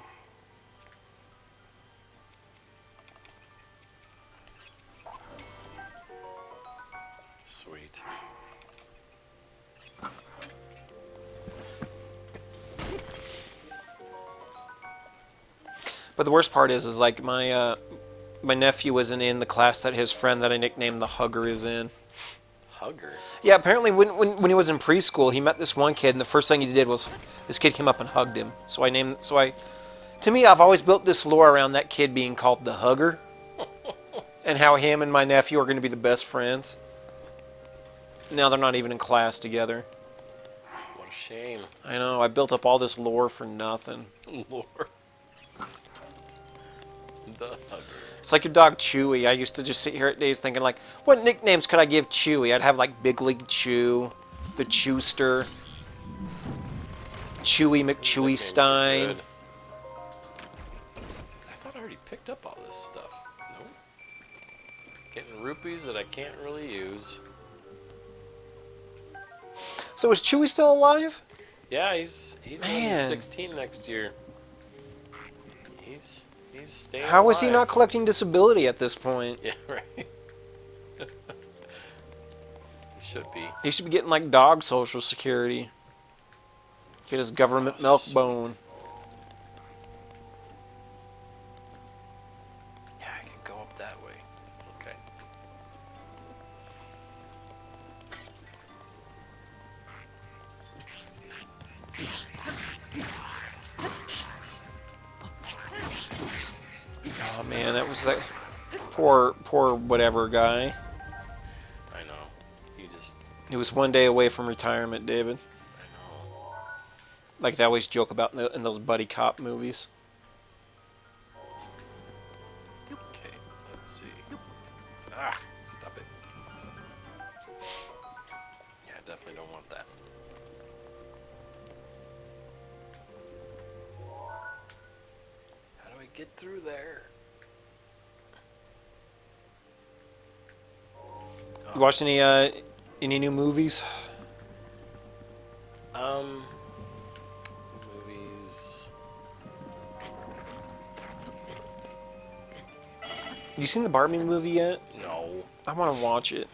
Sweet. But the worst part is like my nephew isn't in the class that his friend that I nicknamed the Hugger is in. Hugger? Yeah, apparently when he was in preschool, he met this one kid, and the first thing he did was this kid came up and hugged him. To me, I've always built this lore around that kid being called the Hugger, and how him and my nephew are going to be the best friends. Now they're not even in class together. What a shame. I know, I built up all this lore for nothing. Lord. The Hugger. It's like your dog Chewy. I used to just sit here at days thinking, like, what nicknames could I give Chewy? I'd have, like, Big League Chew, the Chewster, Chewy McChewy Stein. I thought I already picked up all this stuff. Nope. Getting rupees that I can't really use. So is Chewy still alive? Yeah, he's gonna be Man. 16 next year. He's staying How is he alive. not collecting disability at this point? Yeah, right. Should be. He should be getting, like, dog social security. Get his government milk bone. Yeah, I can go up that way. Okay. Oh man, that was that poor whatever guy. I know. He was one day away from retirement, David. I know. Like they always joke about in those buddy cop movies. Okay, let's see. Ah, stop it. Yeah, I definitely don't want that. How do I get through there? You watched any new movies? Movies. You seen the Barbie movie yet? No. I want to watch it.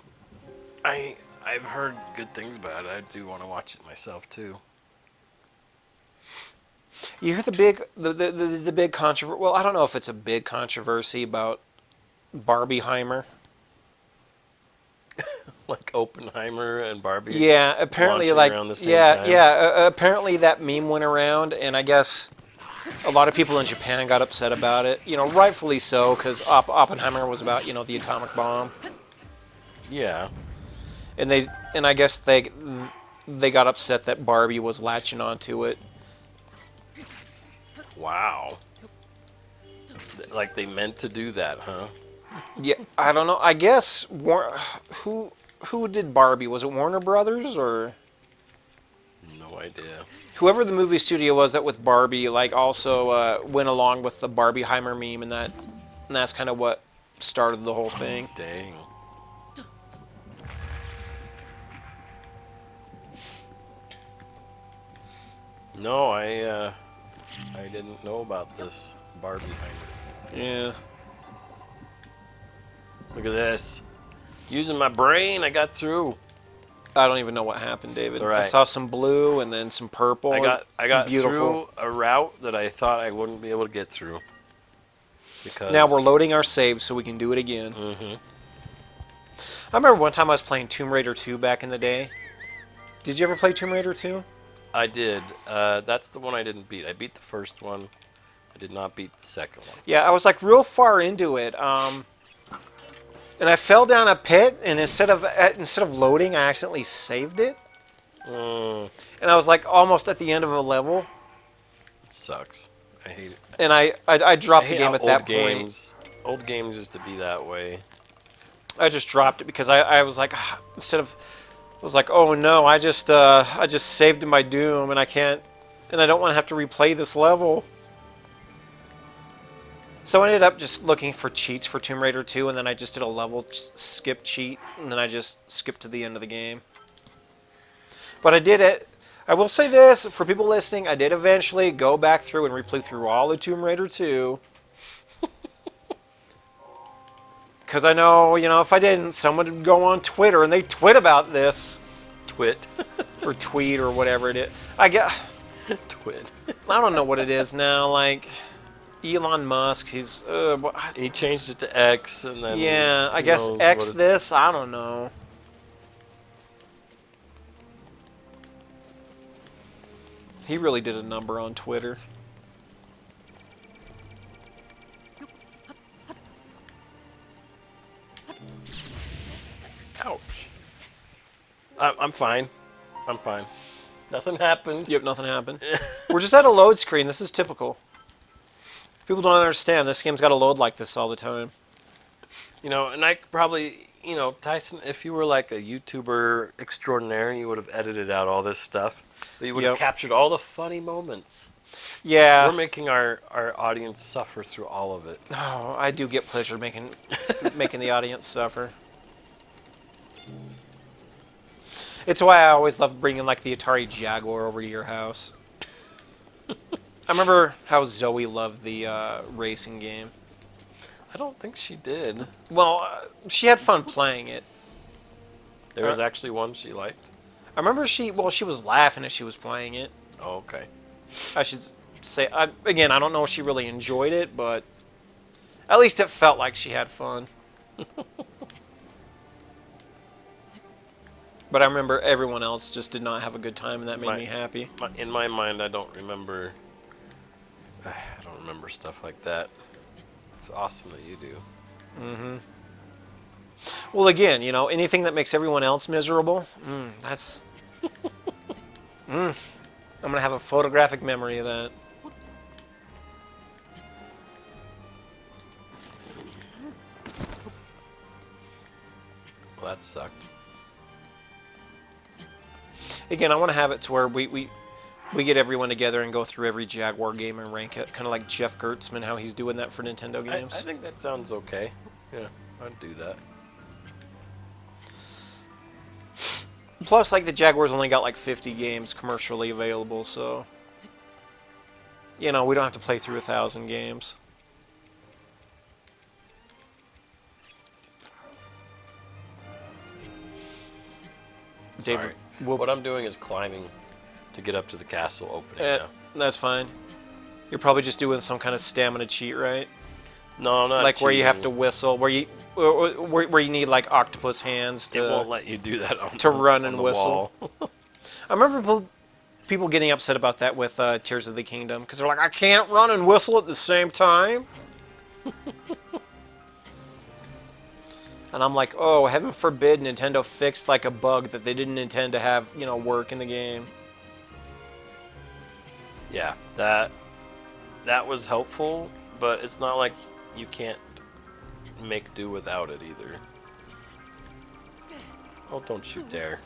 I've heard good things about it. I do want to watch it myself too. You hear the big controversy? Well, I don't know if it's a big controversy about Barbieheimer. Like Oppenheimer and Barbie. Yeah, apparently, launching like, around the same time. apparently that meme went around, and I guess a lot of people in Japan got upset about it. You know, rightfully so, because Oppenheimer was about, you know, the atomic bomb, Yeah. and I guess they got upset that Barbie was latching onto it. Wow. Like they meant to do that, huh? Yeah, I don't know. I guess who did Barbie? Was it Warner Brothers or No idea. whoever the movie studio was that with Barbie? Like also went along with the Barbieheimer meme, and that's kind of what started the whole thing. Dang. No, I didn't know about this Barbieheimer. Yeah. Look at this. Using my brain, I got through. I don't even know what happened, David. It's all right. I saw some blue and then some purple. I got Beautiful. through a route that I thought I wouldn't be able to get through. Because Now we're loading our saves so we can do it again. Mm-hmm. I remember one time I was playing Tomb Raider 2 back in the day. Did you ever play Tomb Raider 2? I did. That's the one I didn't beat. I beat the first one. I did not beat the second one. Yeah, I was like real far into it. And I fell down a pit, and instead of loading, I accidentally saved it. Mm, And I was like almost at the end of a level, it sucks. I hate it. and I I dropped the hate game how at that point. old games used to be that way. I just dropped it because I was like, instead of, I was like, oh no, I just saved my doom, and I can't, and I don't want to have to replay this level. So I ended up just looking for cheats for Tomb Raider 2, and then I just did a level skip cheat, and then I just skipped to the end of the game. But I did it. I will say this, for people listening, I did eventually go back through and replay through all of Tomb Raider 2. Because I know, if I didn't, someone would go on Twitter and they twit about this. Twit. Or tweet or whatever it is. I Twit. don't know what it is now, like... Elon Musk, he's... He changed it to X, and then... yeah, I who guess knows X what this, I don't know. He really did a number on Twitter. Ouch. I'm fine. I'm fine. Nothing happened. Yep, nothing happened. We're just at a load screen. This is typical. People don't understand. This game's got to load like this all the time. And I probably, Tyson, if you were like a YouTuber extraordinaire, you would have edited out all this stuff. But you would have captured all the funny moments. Yeah. We're making our audience suffer through all of it. Oh, I do get pleasure making the audience suffer. It's why I always love bringing like the Atari Jaguar over to your house. I remember how Zoe loved the racing game. I don't think she did. Well, she had fun playing it. There was actually one she liked. I remember she was laughing as she was playing it. Oh, okay. I should say, again, I don't know if she really enjoyed it, but at least it felt like she had fun. But I remember everyone else just did not have a good time, and that made me happy. In my mind, I don't remember stuff like that. It's awesome that you do. Mm-hmm. Well, again, anything that makes everyone else miserable, that's... I'm going to have a photographic memory of that. Well, that sucked. Again, I want to have it to where we get everyone together and go through every Jaguar game and rank it, kind of like Jeff Gertzman, how he's doing that for Nintendo games. I think that sounds okay. Yeah, I'd do that. Plus, like, the Jaguars only got like 50 games commercially available, so... we don't have to play through 1,000 games. David, what I'm doing is climbing to get up to the castle opening now. That's fine. You're probably just doing some kind of stamina cheat, right? No, not like cheating. Where you have to whistle, where you need like octopus hands to. It won't let you do that on to the, run on and the whistle. Wall. I remember people getting upset about that with Tears of the Kingdom because they're like, I can't run and whistle at the same time. And I'm like, oh, heaven forbid Nintendo fixed like a bug that they didn't intend to have, work in the game. Yeah, that was helpful, but it's not like you can't make do without it either. Oh, don't you dare.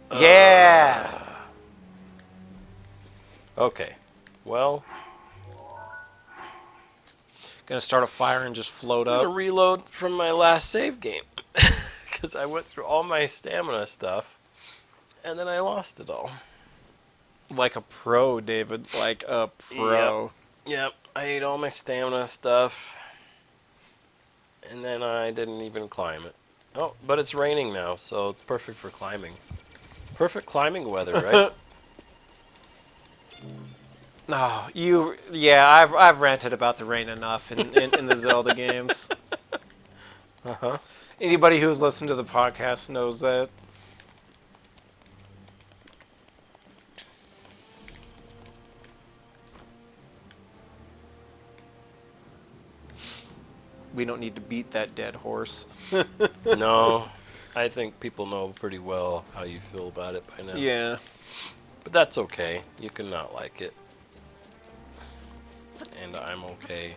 Yeah! Okay, well... Gonna start a fire and just float I'm up. gonna reload from my last save game. Because I went through all my stamina stuff, and then I lost it all. Like a pro, David. Like a pro. Yep. I ate all my stamina stuff, and then I didn't even climb it. Oh, but it's raining now, so it's perfect for climbing. Perfect climbing weather, right? Oh, I've ranted about the rain enough in the Zelda games. Uh-huh. Anybody who's listened to the podcast knows that. we don't need to beat that dead horse. No, I think people know pretty well how you feel about it by now. Yeah. But that's okay. You can not like it. And I'm okay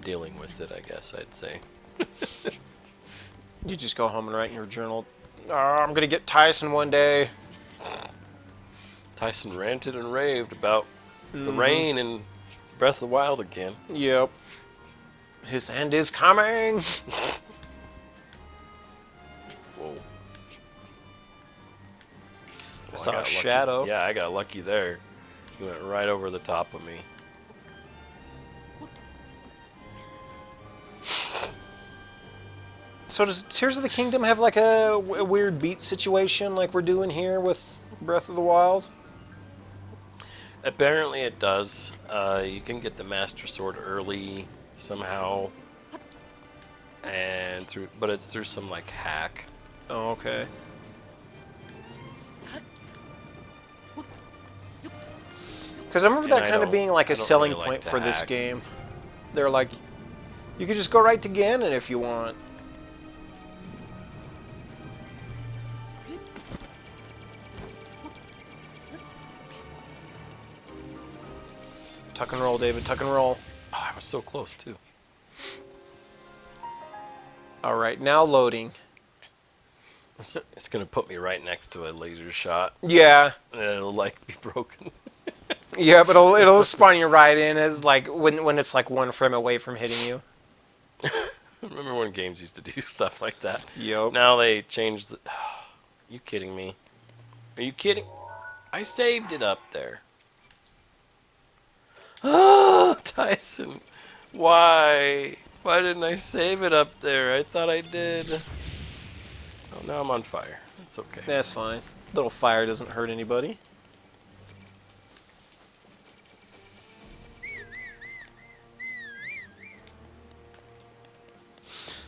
dealing with it, I guess I'd say. You just go home and write in your journal, "Oh, I'm going to get Tyson one day." Tyson ranted and raved about the rain and Breath of the Wild again. Yep. His end is coming. Whoa. I saw a got lucky. shadow. Yeah, I got lucky there. He went right over the top of me. So does Tears of the Kingdom have like a weird beat situation like we're doing here with Breath of the Wild? Apparently it does. You can get the Master Sword early somehow, but it's through some like hack. Oh, okay. Because I remember that kind of being like a selling really point like for the this hack. game. They're like, you could just go right to Ganon if you want. Tuck and roll, David. Tuck and roll. Oh, I was so close too. All right, now loading. It's gonna put me right next to a laser shot, Yeah, and it'll like be broken. yeah, but it'll spawn you right in as like when it's like one frame away from hitting you. Remember when games used to do stuff like that? Yep. Now they changed. You kidding me? Are you kidding? I saved it up there. Oh, Tyson, why? Why didn't I save it up there? I thought I did. Oh, now I'm on fire. That's okay. That's fine. Little fire doesn't hurt anybody.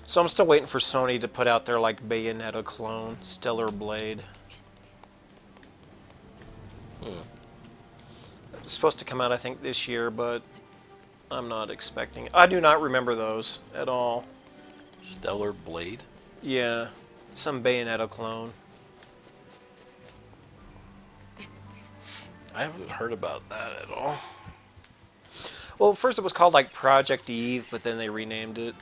So I'm still waiting for Sony to put out their like Bayonetta clone, Stellar Blade. It's supposed to come out I think this year, but I'm not expecting it. I do not remember those at all. Stellar Blade? Yeah, some Bayonetta clone. I haven't heard about that at all. Well, first it was called like Project Eve, but then they renamed it.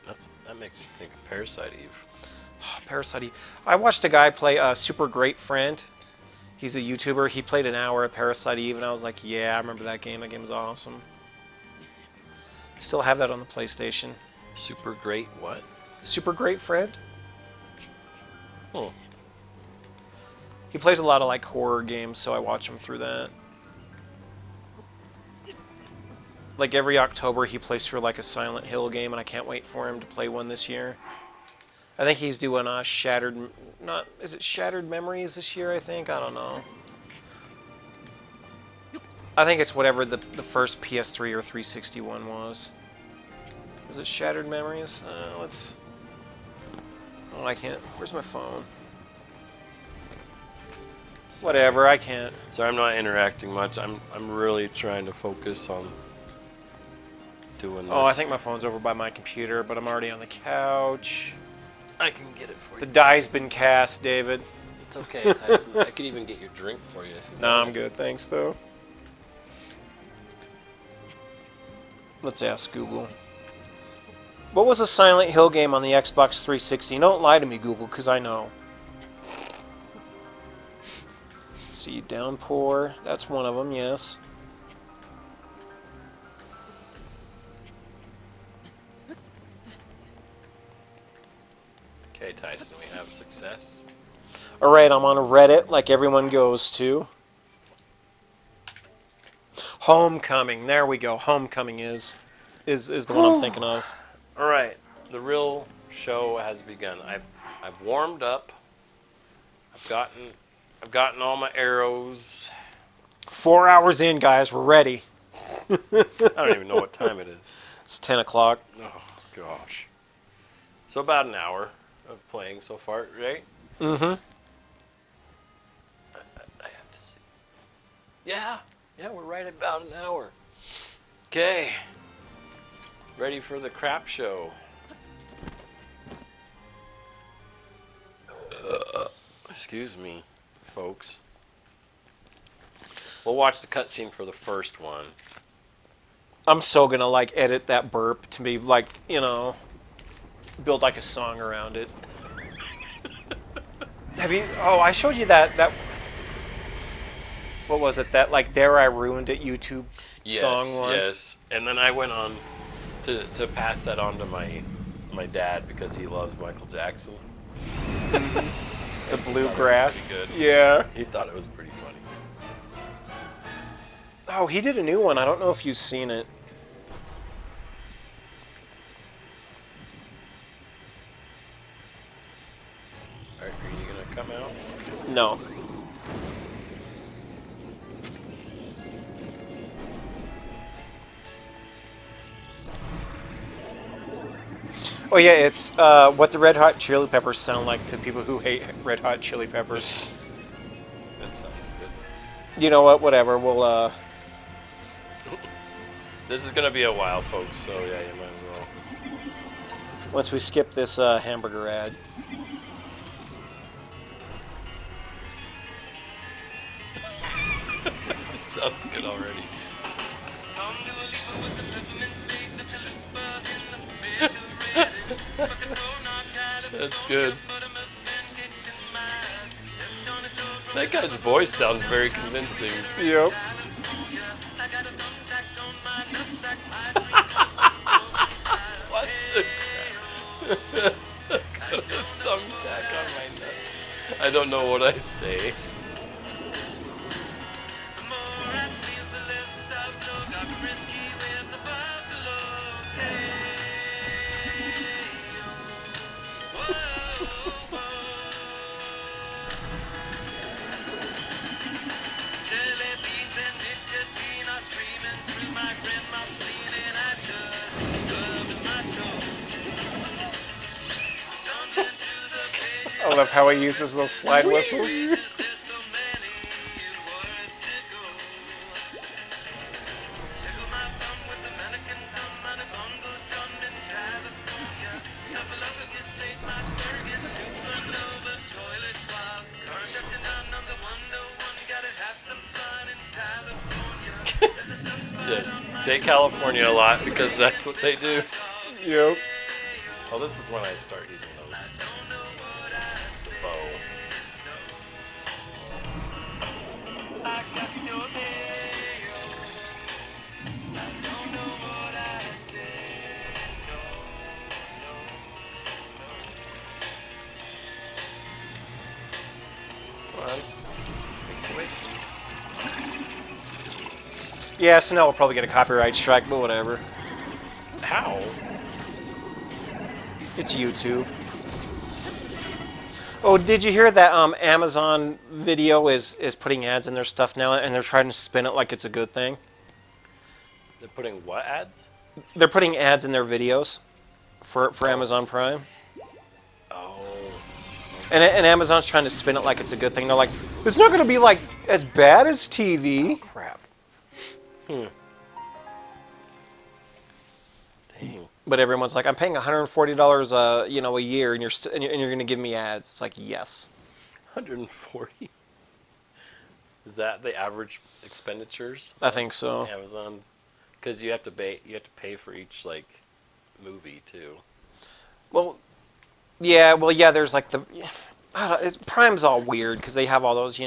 That makes you think of Parasite Eve. Parasite Eve. I watched a guy play Super Great Friend. He's a YouTuber. He played an hour at Parasite Eve, and I was like, yeah, I remember that game. That game was awesome. Still have that on the PlayStation. Super Great what? Super Great Friend. Oh. He plays a lot of like horror games, so I watch him through that. Like every October, he plays through like a Silent Hill game, and I can't wait for him to play one this year. I think he's doing is it Shattered Memories this year, I think? I don't know. I think it's whatever the first PS3 or 360 one was. Is it Shattered Memories? Let's... Oh, I can't. Where's my phone? Sorry. Whatever, I can't. Sorry, I'm not interacting much. I'm really trying to focus on doing this. Oh, I think my phone's over by my computer, but I'm already on the couch. I can get it for you. The die's been cast, David. It's okay, Tyson. I could even get your drink for you if you Nah, want. I'm good, thanks, though. Let's ask Google. What was a Silent Hill game on the Xbox 360? Don't lie to me, Google, because I know. See, Downpour. That's one of them, yes. Okay, Tyson, we have success. Alright, I'm on Reddit, like everyone goes to. Homecoming. There we go. Homecoming is the one I'm thinking of. All right, the real show has begun. I've warmed up. I've gotten all my arrows. 4 hours in, guys. We're ready. I don't even know what time it is. It's 10 o'clock. Oh gosh. So about an hour of playing so far, right? Mm-hmm. I have to see. Yeah, we're right about an hour. Okay. Ready for the crap show. Excuse me, folks. We'll watch the cutscene for the first one. I'm so gonna like edit that burp to be like, you know, build like a song around it. Have you? Oh, I showed you that. What was it? That like "There I Ruined It" YouTube song one. Yes. And then I went on to pass that on to my dad because he loves Michael Jackson. The bluegrass. Pretty good. Yeah. He thought it was pretty funny. Oh, he did a new one. I don't know if you've seen it. Are you gonna come out? No. Oh yeah, it's what the Red Hot Chili Peppers sound like to people who hate Red Hot Chili Peppers. That sounds good. You know what? Whatever. We'll This is gonna be a while, folks. So yeah, you might as well. once we skip this hamburger ad. It sounds good already. That's good. That guy's voice sounds very convincing. Yep. What the crap? Got a thumbtack on my nuts. I don't know what I say. I love how he uses those slide whistles. Yes. Say California a lot because that's what they do. Yep. Oh, this is when I start using those. The bow. Come on. Wait. Yeah, SNL will probably get a copyright strike, but whatever. How? It's YouTube. Oh, did you hear that Amazon Video is putting ads in their stuff now, and they're trying to spin it like it's a good thing? They're putting what ads? They're putting ads in their videos for Amazon Prime. Oh. And Amazon's trying to spin it like it's a good thing. They're like, it's not going to be like as bad as TV. Crap. Hmm. Dang. But everyone's like, I'm paying $140 a year, and you're going to give me ads. It's like, yes. 140. Is that the average expenditures? I think so. Amazon, because you have to pay for each like movie too. Well, yeah. There's like Prime's all weird because they have all those,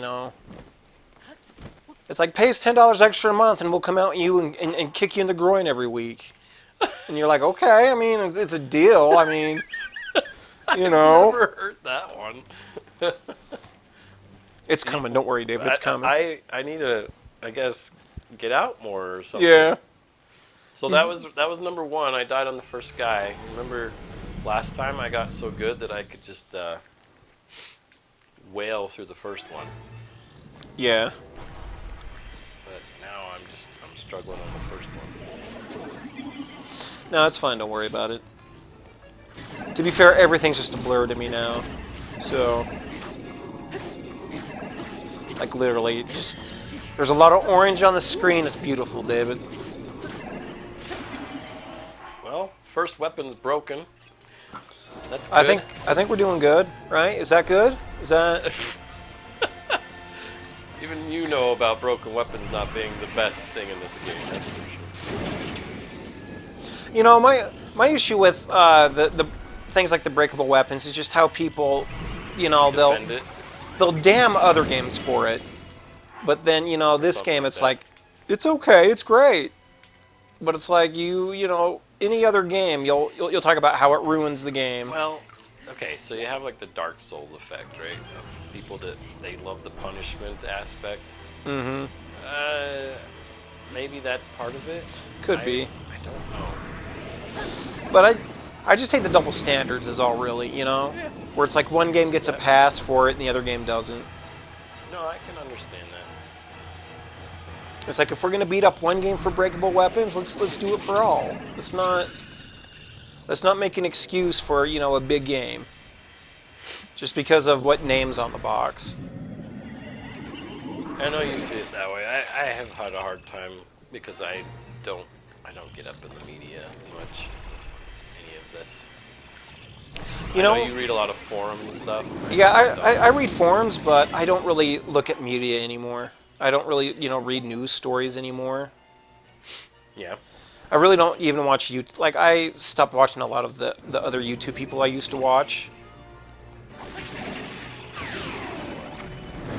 It's like, pay us $10 extra a month, and we'll come out and kick you in the groin every week. And you're like, okay. I mean, it's a deal. I mean, I've never heard that one. It's coming. Don't worry, Dave. It's coming. I need to, I guess, get out more or something. Yeah. So that was number one. I died on the first guy. Remember last time I got so good that I could just wail through the first one. Yeah. But now I'm struggling on the first one. No, it's fine. Don't worry about it. To be fair, everything's just a blur to me now. So, like, literally, just there's a lot of orange on the screen. It's beautiful, David. Well, first weapon's broken. That's good. I think we're doing good, right? Is that good? Is that? Even you know about broken weapons not being the best thing in this game. That's for sure. You know, my issue with the things like the breakable weapons is just how people, you know, Defend it. they'll damn other games for it, but then you know this something game like it's that. like it's okay, it's great, but it's like you know any other game you'll talk about how it ruins the game. Well, okay, so you have like the Dark Souls effect, right? Of people that they love the punishment aspect. Mm-hmm. Maybe that's part of it. Could be, I don't know. but I just hate the double standards is all really, you know, Yeah. where it's like one game gets a pass for it and the other game doesn't. No, I can understand that. It's like if we're gonna beat up one game for breakable weapons, let's do it for all. Let's not make an excuse for, you know, a big game just because of what name's on the box. I know you see it that way. I have had a hard time because I don't get up in the media much with any of this. You I know, know you read a lot of forums and stuff. yeah, I read forums, but I don't really look at media anymore. I don't really, you know, read news stories anymore. Yeah. I really don't even watch YouTube. Like, I stopped watching a lot of the other YouTube people I used to watch.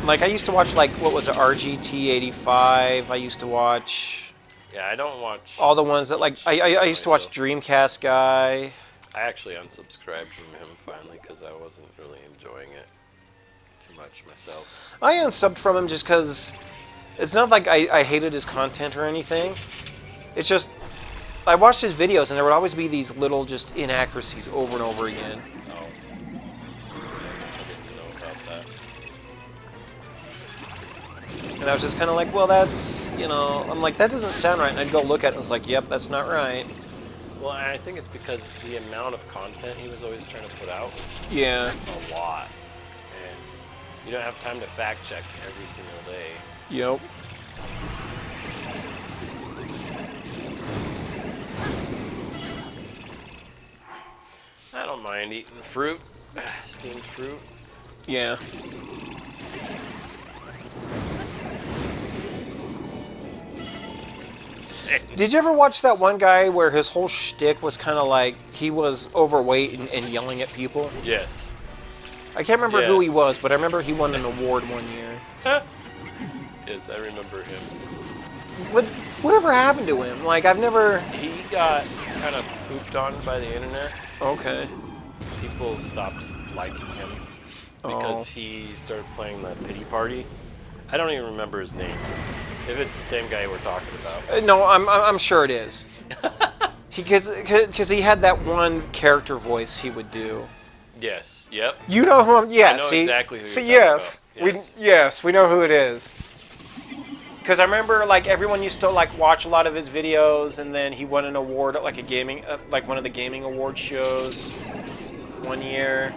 Like, I used to watch, like, what was it, RGT85. I used to watch Yeah, I don't watch all the ones that, like, I used to watch Dreamcast Guy. I actually unsubscribed from him finally because I wasn't really enjoying it too much myself. I unsubbed from him just because it's not like I hated his content or anything. It's just, I watched his videos and there would always be these little just inaccuracies over and over again. Oh. I guess I didn't know about that. And I was just kind of like, well, that's, you know, I'm like, that doesn't sound right. And I'd go look at it and it's like, yep, that's not right. Well, I think it's because the amount of content he was always trying to put out was Yeah. a lot. And you don't have time to fact check every single day. Yep. I don't mind eating fruit, steamed fruit. Yeah. Did you ever watch that one guy where his whole shtick was kind of like he was overweight and yelling at people? Yes. I can't remember Yeah. who he was, but I remember he won an award one year. Yes, I remember him. Whatever happened to him? Like, I've never... He got kind of pooped on by the internet. Okay. People stopped liking him because he started playing the pity party. I don't even remember his name. If it's the same guy we're talking about. No, I'm sure it is. Because he had that one character voice he would do. Yes. Yep. You know who I'm... Yeah, I know see? exactly who you're See, talking yes. about. Yes, we know who it is. Because I remember, like, everyone used to, like, watch a lot of his videos, and then he won an award at, like, a gaming... like, one of the gaming award shows one year.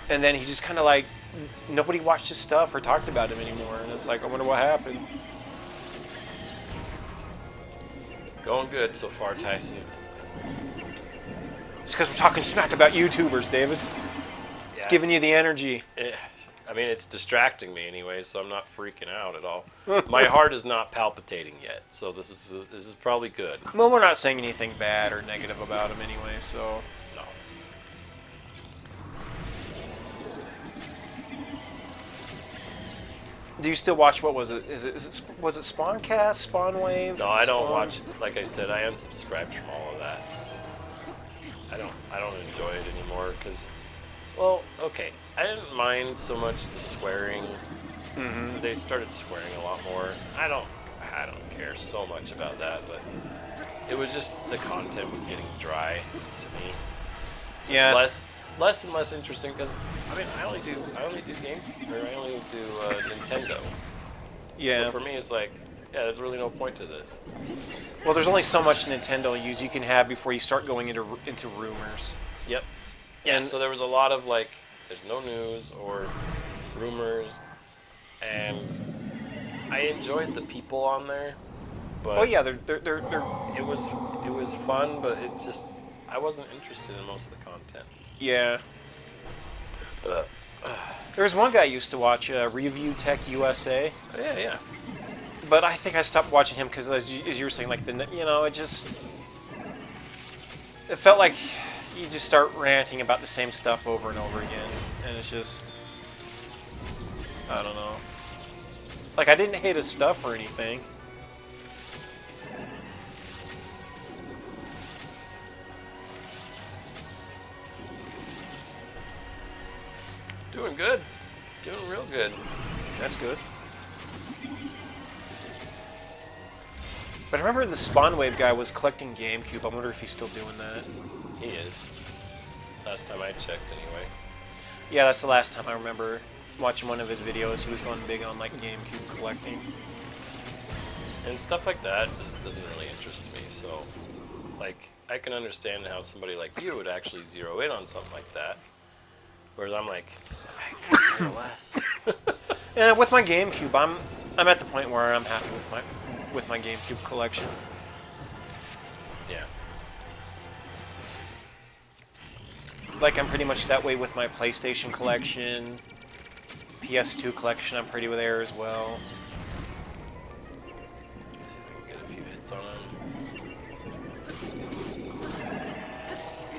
And then he just kind of, like... Nobody watched his stuff or talked about him anymore, and it's like, I wonder what happened. Going good so far, Tyson. It's because we're talking smack about YouTubers, David. It's Yeah. giving you the energy. I mean, it's distracting me anyway, so I'm not freaking out at all. My heart is not palpitating yet, so this is probably good. Well, we're not saying anything bad or negative about him anyway, so... No. Do you still watch, what was it? Was it Spawncast, Spawnwave? No, I don't Spawn? watch. Like I said, I unsubscribed from all of that. I don't enjoy it anymore because, well, okay, I didn't mind so much the swearing. Mm-hmm. They started swearing a lot more. I don't care so much about that, but it was just the content was getting dry to me. Yeah. Less and less interesting because I mean I only do Nintendo. Yeah. So for me, it's like, yeah, there's really no point to this. Well, there's only so much Nintendo use you can have before you start going into rumors. Yep. Yeah. And- So there was a lot of like, there's no news or rumors, and I enjoyed the people on there, but Oh yeah, they're it was fun, but it just I wasn't interested in most of the content. yeah. There was one guy I used to watch, Review Tech USA, Yeah, yeah. but I think I stopped watching him because, as you were saying, like it felt like you just start ranting about the same stuff over and over again, and it's just, I don't know. Like, I didn't hate his stuff or anything. Doing good. Doing real good. That's good. But I remember the Spawn Wave guy was collecting GameCube. I wonder if he's still doing that. He is. Last time I checked, anyway. Yeah, that's the last time I remember watching one of his videos. He was going big on, like, GameCube collecting. And stuff like that just doesn't really interest me, so... Like, I can understand how somebody like you would actually zero in on something like that. Whereas I'm like, I could care less. Yeah, with my GameCube, I'm at the point where I'm happy with my GameCube collection. Yeah. Like, I'm pretty much that way with my PlayStation collection, PS2 collection. I'm pretty there as well. Let's see if I can get a few hits on him.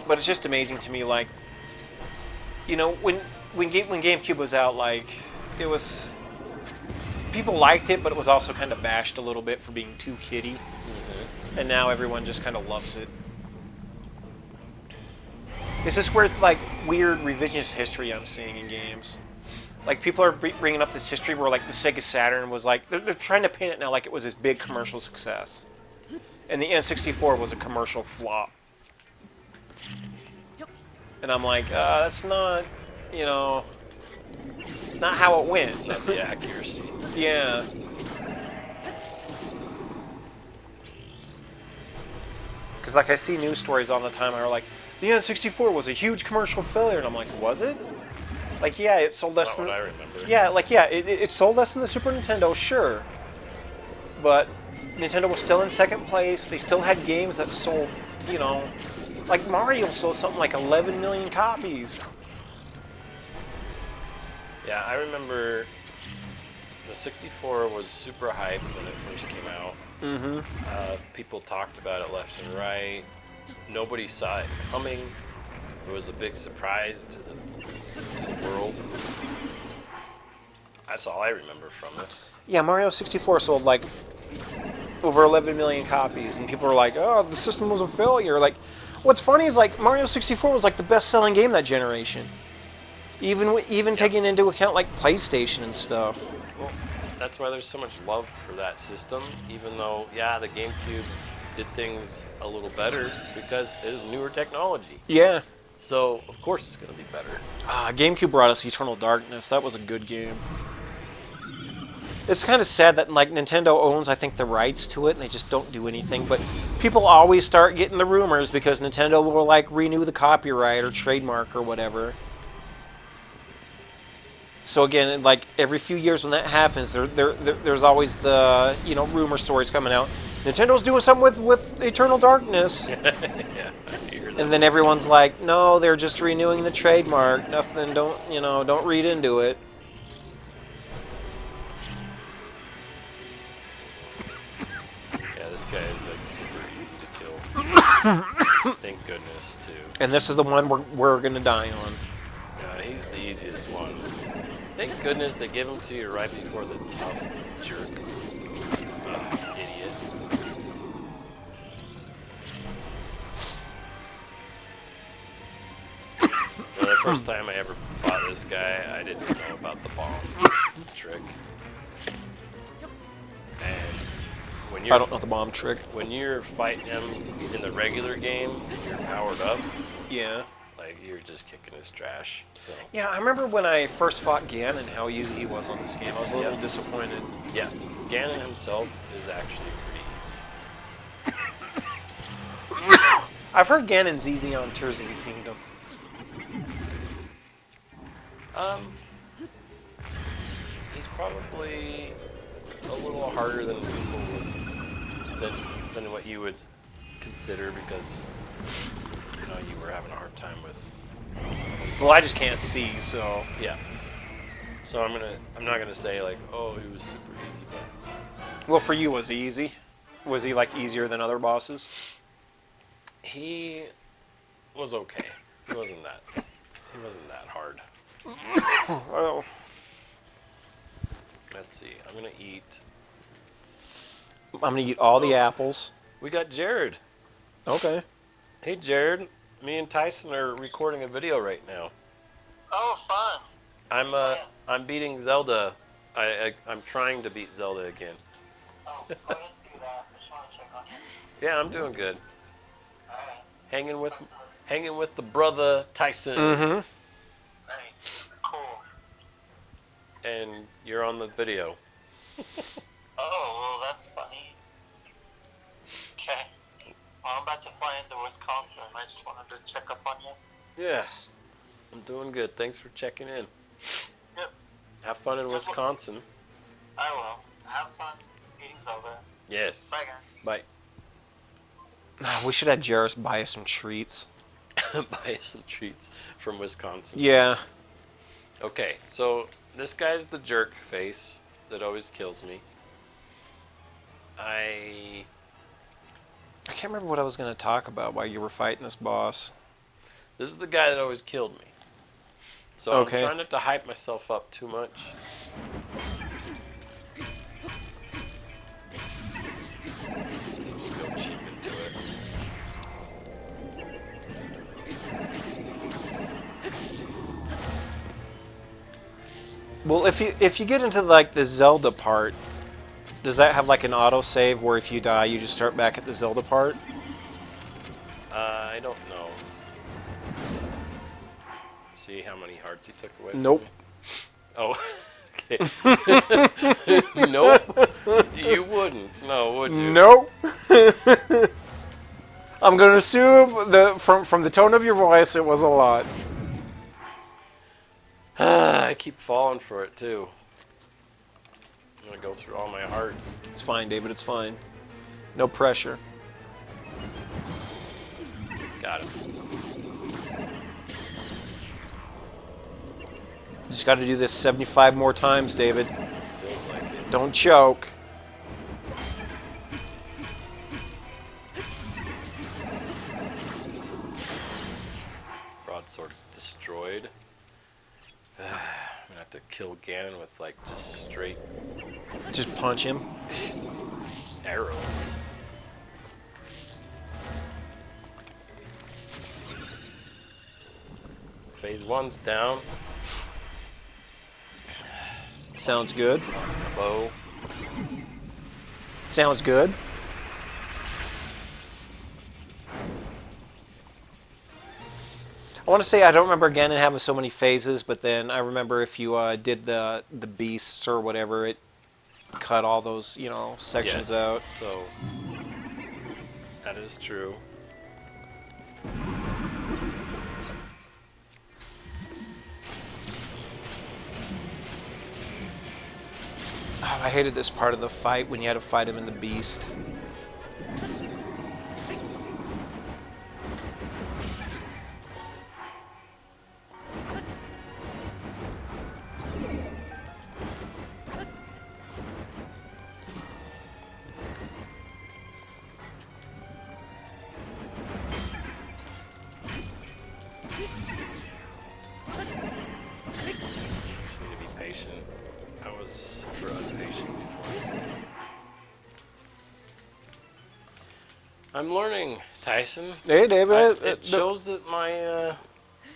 But it's just amazing to me, like, you know, when GameCube was out, like, it was, people liked it, but it was also kind of bashed a little bit for being too kiddie. Mm-hmm. And now everyone just kind of loves it. Is this where it's like weird revisionist history I'm seeing in games? Like, people are bringing up this history where, like, the Sega Saturn was like, they're trying to paint it now like it was this big commercial success. And the N64 was a commercial flop. And I'm like, that's not, you know, it's not how it went. Not the accuracy. Yeah. Because, like, I see news stories all the time that are like, the N64 was a huge commercial failure. And I'm like, was it? Like, yeah, it sold less Not than... what I remember. Yeah, like, yeah, it sold less than the Super Nintendo, sure. But Nintendo was still in second place. They still had games that sold, you know... Like, Mario sold something like 11 million copies. Yeah, I remember the 64 was super hyped when it first came out. Mm-hmm. People talked about it left and right. Nobody saw it coming. It was a big surprise to the world. That's all I remember from it. Yeah, Mario 64 sold, like, over 11 million copies. And people were like, oh, the system was a failure. Like, what's funny is, like, Mario 64 was, like, the best-selling game that generation. Even taking into account, like, PlayStation and stuff. Well, that's why there's so much love for that system, even though, yeah, the GameCube did things a little better because it is newer technology. Yeah. So, of course it's going to be better. GameCube brought us Eternal Darkness. That was a good game. It's kind of sad that, like, Nintendo owns, I think, the rights to it, and they just don't do anything. But people always start getting the rumors because Nintendo will, like, renew the copyright or trademark or whatever. So again, like, every few years when that happens, there's always the, you know, rumor stories coming out. Nintendo's doing something with Eternal Darkness. Yeah, I hear that. And then everyone's like, no, they're just renewing the trademark. Nothing, don't read into it. Yeah, this guy is like super easy to kill. Thank goodness, too. And this is the one we're going to die on. Yeah, he's the easiest one. Thank goodness they give him to you right before the tough jerk. Idiot. The first time I ever fought this guy, I didn't know about the bomb trick. And when you're I don't know the bomb trick. when you're fighting him in the regular game, you're powered up. Yeah. Like, you're just kicking his trash. So. Yeah, I remember when I first fought Ganon, how easy he was on this game. I was a little disappointed. Yeah, Ganon himself is actually pretty easy. I've heard Ganon's easy on Tears of the Kingdom. He's probably a little harder than people would than what you would consider because you were having a hard time with some of those. Well, I just can't see, so Yeah. So I'm not gonna say like, oh, he was super easy, but well, for you, was he easy? Was he like easier than other bosses? he was okay. He wasn't that hard. Well, Let's see. I'm gonna eat. I'm gonna eat all the apples. We got Jared. Okay. Hey, Jared. Me and Tyson are recording a video right now. Oh, fun. I'm beating Zelda. I'm trying to beat Zelda again. Oh, I didn't do that. Just want to check on you. Yeah, I'm doing good. Alright. Hanging with the brother Tyson. Mm-hmm. Nice. Cool. And you're on the video. Oh, well, that's funny. Okay. Well, I'm about to fly into Wisconsin. I just wanted to check up on you. Yeah. I'm doing good. Thanks for checking in. Yep. Have fun in Wisconsin. I will. Have fun eating Zelda. Yes. Bye, guys. Bye. We should have Jarrus buy us some treats. Buy some treats from Wisconsin. Yeah. Okay, so this guy's the jerk face that always kills me. I can't remember what I was going to talk about while you were fighting this boss. This is the guy that always killed me. So Okay. I'm trying not to hype myself up too much. Just go cheap into it. Well, if you get into like the Zelda part, does that have like an auto save where if you die you just start back at the Zelda part? I don't know. See how many hearts he took away from Nope. me? Oh, okay. Nope. You wouldn't. No, would you? Nope. I'm going to assume from the tone of your voice it was a lot. I keep falling for it too. I'm gonna go through all my hearts. It's fine, David, it's fine. No pressure. Got him. Just got to do this 75 more times, David. Feels like it. Don't choke. Broadsword's destroyed. I'm gonna have to kill Ganon with like just straight Just punch him. arrows. Phase 1's down. Sounds good. Lost my bow. Sounds good. I want to say I don't remember Ganon having so many phases, but then I remember if you did the beasts or whatever, it cut all those sections Yes, out. so that is true. Oh, I hated this part of the fight when you had to fight him in the beast. Just need to be patient. I was super impatient before. I'm learning, Tyson. Hey, David. It shows that my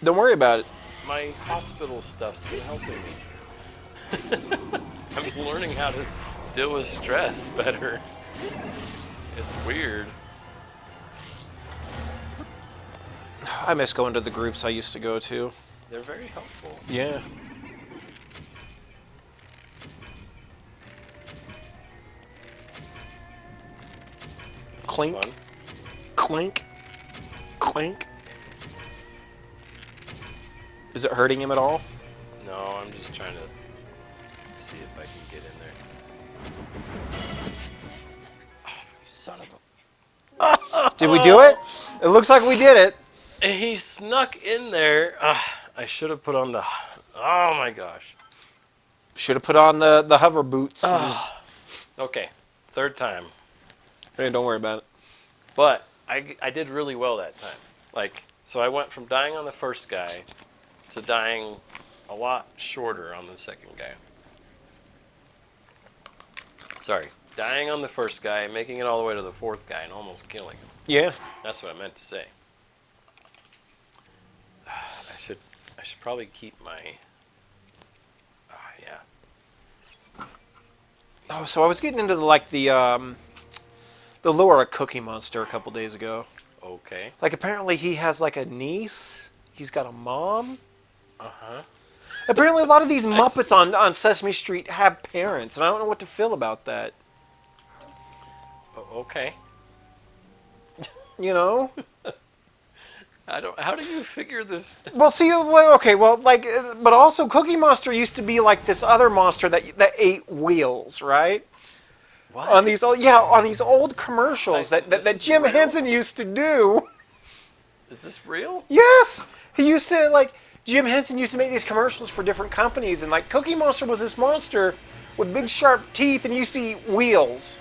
don't worry about it. my hospital stuff's been helping me. I'm learning how to deal with stress better. It's weird. I miss going to the groups I used to go to. They're very helpful. Yeah. This is Clink. fun. Clink. Clink. Is it hurting him at all? No, I'm just trying to see if I can get in there. Oh, Son of a... Did we do it? It looks like we did it. He snuck in there. I should have put on the... Oh my gosh. Should have put on the hover boots. Okay, third time. Hey, don't worry about it. But I did really well that time. Like, so I went from dying on the first guy to dying a lot shorter on the second guy. Sorry, dying on the first guy, making it all the way to the fourth guy, and almost killing him. Yeah. That's what I meant to say. I should probably keep my... yeah. Oh, so I was getting into the lure of Cookie Monster a couple days ago. Okay. Like, apparently he has like a niece. He's got a mom. Uh-huh. Apparently a lot of these Muppets on Sesame Street have parents, and I don't know what to feel about that. Okay. You know? How do you figure this? Well, see, okay, well, like, but also Cookie Monster used to be like this other monster that ate wheels, right? What? On these old commercials Tyson, that Jim real? Henson used to do. Is this real? Yes, he used to like Jim Henson used to make these commercials for different companies, and like Cookie Monster was this monster with big sharp teeth and used to eat wheels.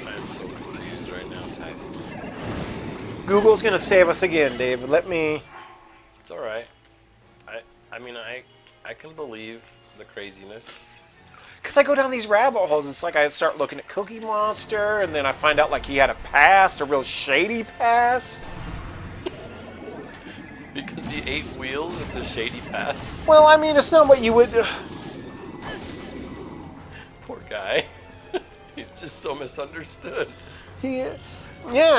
I'm so confused right now, Tyson. Google's gonna save us again, David. Let me. It's all right. I mean, I can believe the craziness. Because I go down these rabbit holes, it's like I start looking at Cookie Monster, and then I find out like he had a past, a real shady past. Because he ate wheels, it's a shady past. Well, I mean, it's not what you would. Poor guy. He's just so misunderstood. Yeah,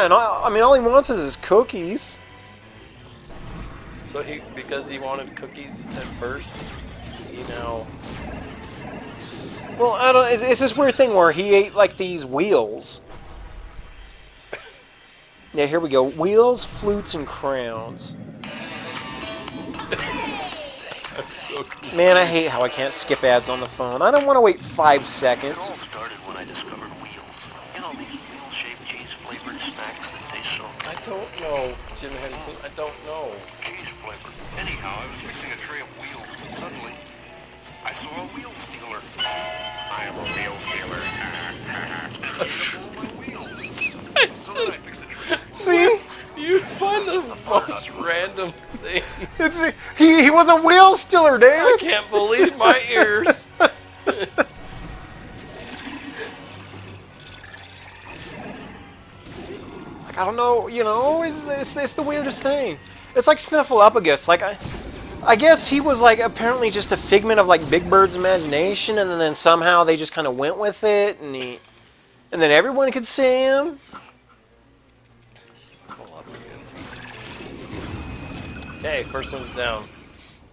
and I mean, all he wants is his cookies. So because he wanted cookies at first, he now... Well, I don't. It's this weird thing where he ate like these wheels. Yeah, here we go. Wheels, flutes, and crowns. I'm so confused. Man, I hate how I can't skip ads on the phone. I don't want to wait 5 seconds. It all started when I discovered wheels. You know, these wheel-shaped cheese-flavored snacks that taste so I don't know, Jim Henson. I don't know. cheese-flavored. Anyhow, I was mixing a tray of wheels when suddenly I saw a wheel stealer. I am a wheel stealer. My wheels. So then I mixed a tray of See? You find the most random thing. He was a wheel stealer, I David. can't believe my ears. Like, I don't know, you know, it's the weirdest thing. It's like Snuffleupagus. Like, I guess he was like apparently just a figment of like Big Bird's imagination, and then somehow they just kind of went with it, and then everyone could see him. Okay, first one's down.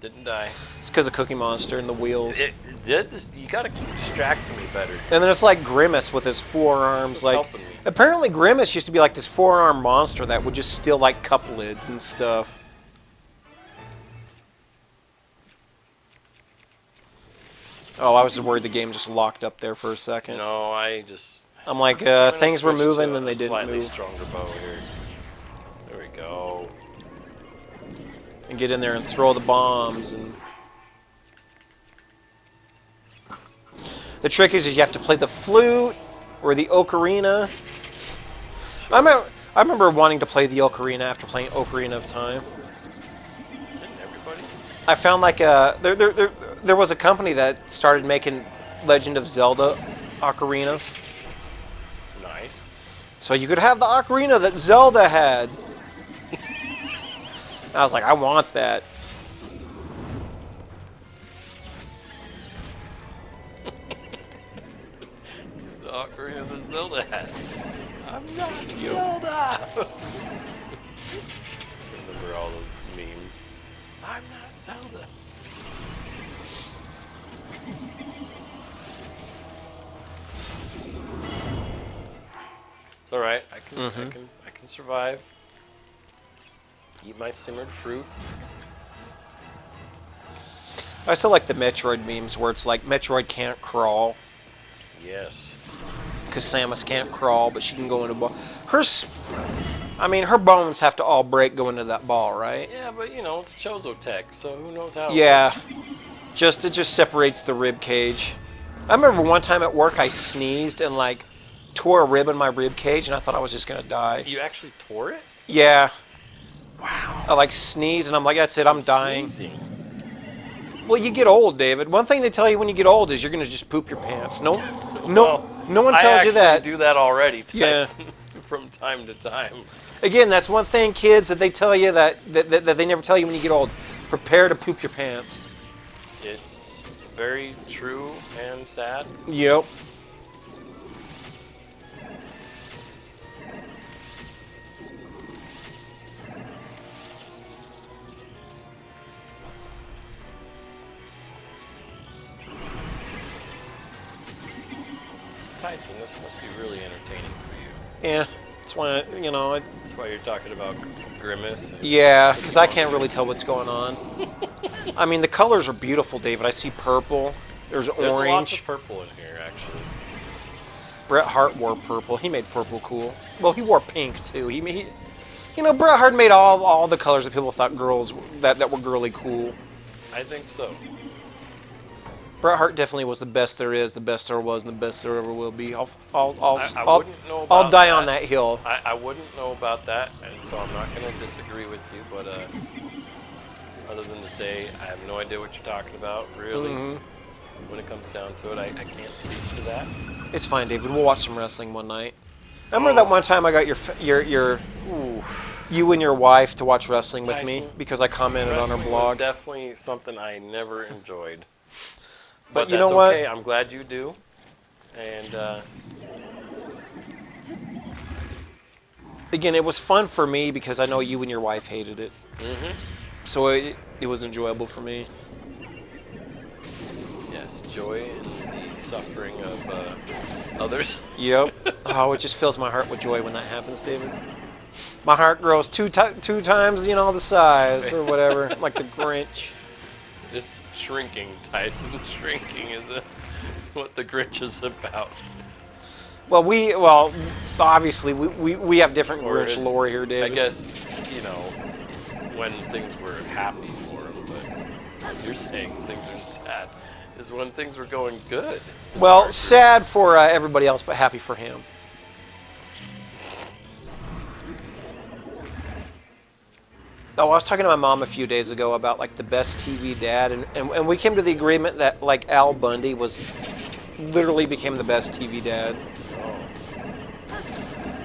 Didn't die. It's because of Cookie Monster and the wheels. It did this. You gotta keep distracting me better. And then it's like Grimace with his forearms. This is Like, helping me. apparently Grimace used to be like this 4-arm monster that would just steal like cup lids and stuff. Oh, I was just worried the game just locked up there for a second. No, I'm like, I'm gonna things were switch moving, to then they a didn't slightly move. stronger bow here. There we go. And get in there and throw the bombs. And the trick is you have to play the flute or the ocarina. I remember wanting to play the ocarina after playing Ocarina of Time. Didn't everybody? I found like there was a company that started making Legend of Zelda ocarinas. Nice. So you could have the ocarina that Zelda had. I was like, I want that. The ocarina that Zelda had. I'm not Zelda! Remember all those memes. I'm not Zelda. It's alright, I can survive. Eat my simmered fruit. I still like the Metroid memes where it's like Metroid can't crawl. Yes. because Samus can't crawl, but she can go in a ball. Her bones have to all break going into that ball, right? Yeah, but you know, it's Chozotech, so who knows how it Yeah. works. It just separates the rib cage. I remember one time at work I sneezed and like tore a rib in my rib cage, and I thought I was just gonna die. You actually tore it? Yeah. Wow. I like sneezed, and I'm like, that's it, I'm dying. Sneezing. Well, you get old, David. One thing they tell you when you get old is you're gonna just poop your pants. No Well, one tells I you that. actually do that already, Yeah. Tyson, from time to time. Again, that's one thing, kids, that they tell you that they never tell you when you get old. Prepare to poop your pants. It's very true and sad. Yep. Tyson, this must be really entertaining for you. Yeah. That's why, That's why you're talking about Grimace. And yeah, because I can't really tell what's going on. I mean, the colors are beautiful, David. I see purple. There's There's orange. lots of purple in here, actually. Bret Hart wore purple. He made purple cool. Well, he wore pink too. Bret Hart made all the colors that people thought girls that were girly cool. I think so. Bret Hart definitely was the best there is, the best there was, and the best there ever will be. I wouldn't know I'll about die that. on that hill. I wouldn't know about that, and so I'm not going to disagree with you, but other than to say I have no idea what you're talking about, really. Mm-hmm. When it comes down to it, I can't speak to that. It's fine, David. We'll watch some wrestling one night. I remember that one time I got you and your wife to watch wrestling with me Tyson, because I commented on Wrestling her blog. was definitely something I never enjoyed. But But you that's know what? okay. I'm glad you do. And Again, it was fun for me because I know you and your wife hated it. So it was enjoyable for me. yes, joy in the suffering of others. Yep. Oh, it just fills my heart with joy when that happens, David. My heart grows two times, the size or whatever, like the Grinch. It's shrinking, Tyson. Shrinking is what the Grinch is about. Well, obviously we have different Or Grinch is- lore here, David. I guess, when things were happy for him, but you're saying things are sad, is when things were going good. Well, sad for everybody else, but happy for him. Oh, I was talking to my mom a few days ago about like the best TV dad, and we came to the agreement that like Al Bundy literally became the best TV dad.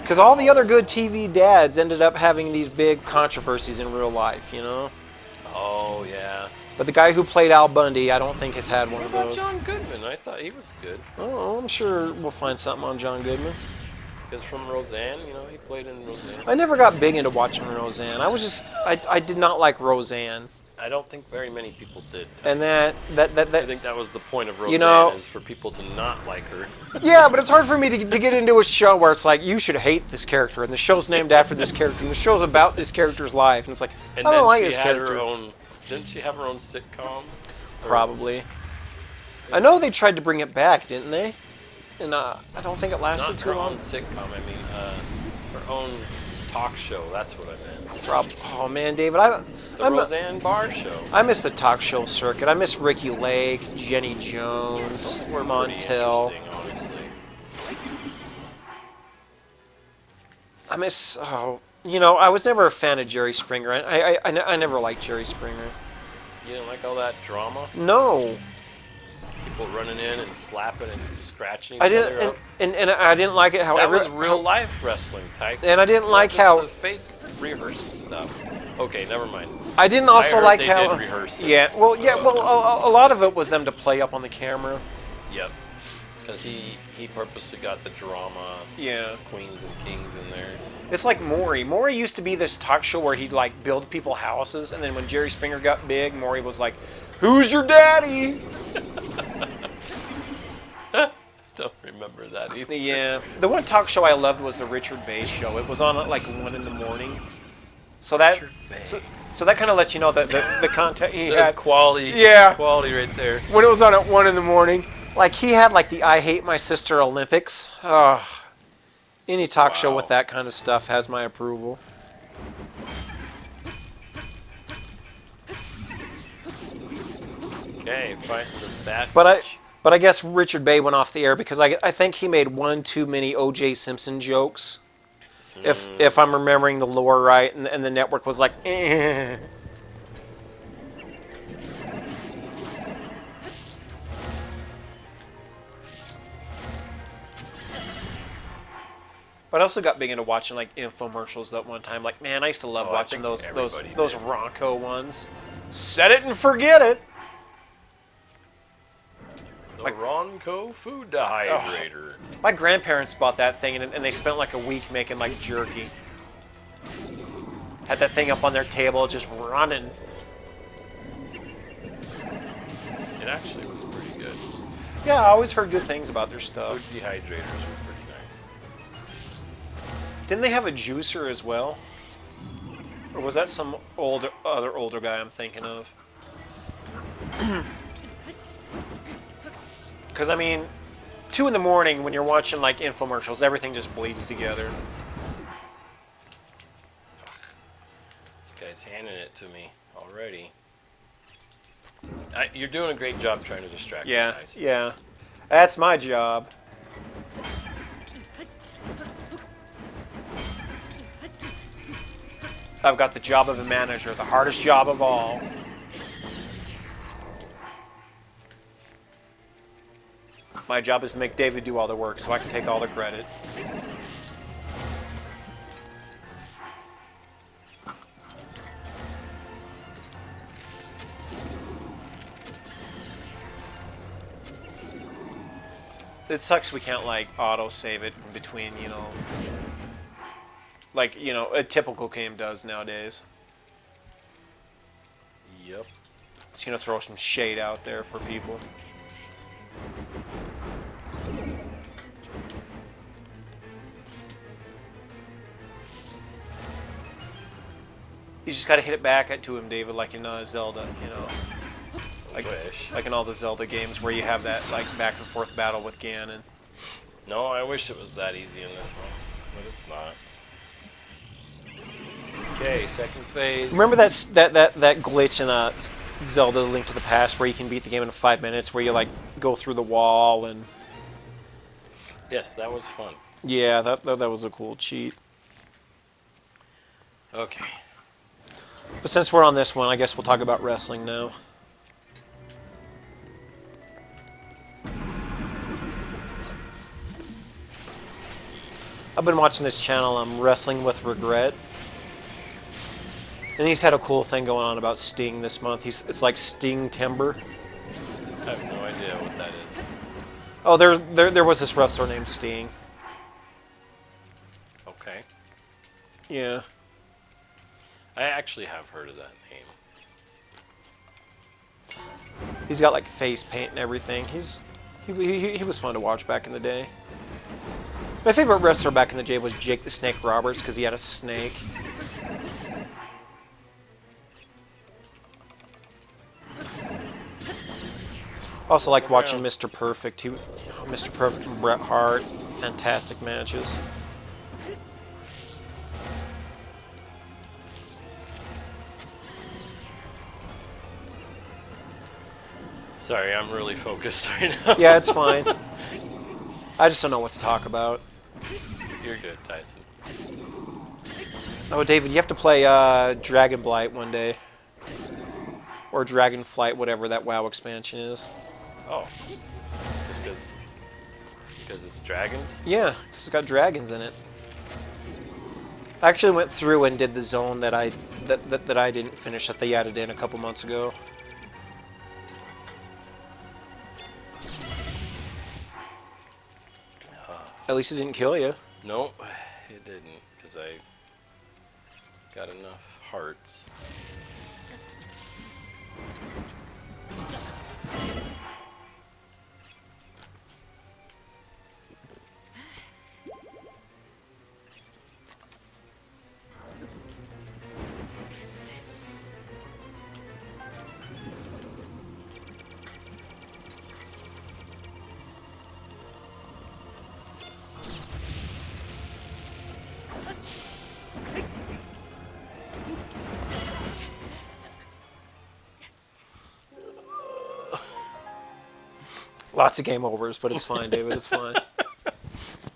Because all the other good TV dads ended up having these big controversies in real life, Oh, yeah. But the guy who played Al Bundy, I don't think has had one What of about those. John Goodman? I thought he was good. Oh, I'm sure we'll find something on John Goodman. Because from Roseanne, he played in Roseanne. I never got big into watching Roseanne. I did not like Roseanne. I don't think very many people did. And Tyson. that I think that was the point of Roseanne, is for people to not like her. yeah, but it's hard for me to get into a show where it's like, you should hate this character, and the show's named after this character, and the show's about this character's life, and it's like, And I then don't like she this had character. her own. Didn't she have her own sitcom? Probably. I know they tried to bring it back, didn't they? And I don't think it lasted Not too her long. own sitcom. I mean, her own talk show. That's what I meant. Oh man, David, The Roseanne Barr show. I miss the talk show circuit. I miss Ricky Lake, Jenny Jones, Those were pretty Montel. interesting, honestly. I miss. I was never a fan of Jerry Springer. I never liked Jerry Springer. You didn't like all that drama? No, People running in and slapping and scratching each I other didn't, up. and I didn't like it. How That was real life wrestling, Tyson. And I didn't Not like just how- the fake rehearsed stuff. Okay, never mind. I didn't also heard like they how. did rehearse it. Yeah, well, a lot of it was them to play up on the camera. Yep. Because he purposely got the drama, Yeah. queens and kings in there. It's like Maury. Maury used to be this talk show where he'd like build people houses, and then when Jerry Springer got big, Maury was like, "Who's your daddy?" Don't remember that either. Yeah. The one talk show I loved was the Richard Bay show. It was on at like 1 in the morning. So that Richard Bay. so that kind of lets you know that the content he That's had quality. Yeah. Quality right there. when it was on at 1 in the morning. Like, he had, like, the I Hate My Sister Olympics. Ugh. Any talk show with Wow. that kind of stuff has my approval. Okay, fight the But basket. but I guess Richard Bay went off the air because I think he made one too many O.J. Simpson jokes. If I'm remembering the lore right, and the network was like, eh. But I also got big into watching like infomercials that one time. Like, man, I used to love Oh, I watching think those everybody those did. Ronco ones. Set it and forget it. The Ronco food dehydrator. My grandparents bought that thing, and they spent like a week making like jerky. Had that thing up on their table, just running. It actually was pretty good. Yeah, I always heard good things about their Food stuff. dehydrators were pretty nice. Didn't they have a juicer as well? Or was that some other older guy I'm thinking of? Because, I mean, 2 in the morning when you're watching, like, infomercials, everything just bleeds together. This guy's handing it to me already. You're doing a great job trying to distract me, Yeah, Tyson. yeah. That's my job. I've got the job of a manager, the hardest job of all. My job is to make David do all the work so I can take all the credit. It sucks we can't, like, auto-save it in between, you know, like, you know, a typical game does nowadays. Yep. It's gonna throw some shade out there for people. You just gotta hit it back to him, David, like in Zelda, you know. Like in all the Zelda games where you have that, like, back and forth battle with Ganon. No, I wish it was that easy in this one, but it's not. Okay, second phase. Remember that glitch in Zelda: Link to the Past where you can beat the game in 5 minutes, where you like go through the wall and Yes, that was fun. yeah, that was a cool cheat. Okay. But since we're on this one, I guess we'll talk about wrestling now. I've been watching this channel, Wrestling with Regret. And he's had a cool thing going on about Sting this month. It's like Sting Timber. I have no idea what that is. Oh, there was this wrestler named Sting. Okay. Yeah. I actually have heard of that name. He's got like face paint and everything. He was fun to watch back in the day. My favorite wrestler back in the day was Jake the Snake Roberts because he had a snake. Also liked watching Mr. Perfect. Mr. Perfect and Bret Hart, fantastic matches. Sorry, I'm really focused right now. Yeah, it's fine. I just don't know what to talk about. You're good, Tyson. Oh, David, you have to play Dragon Blight one day. Or Dragon Flight, whatever that WoW expansion is. Oh. Just because it's dragons? Yeah, because it's got dragons in it. I actually went through and did the zone that I didn't finish that they added in a couple months ago. At least it didn't kill you. Nope, it didn't, because I got enough hearts. Lots of game overs, but it's fine, David. It's fine.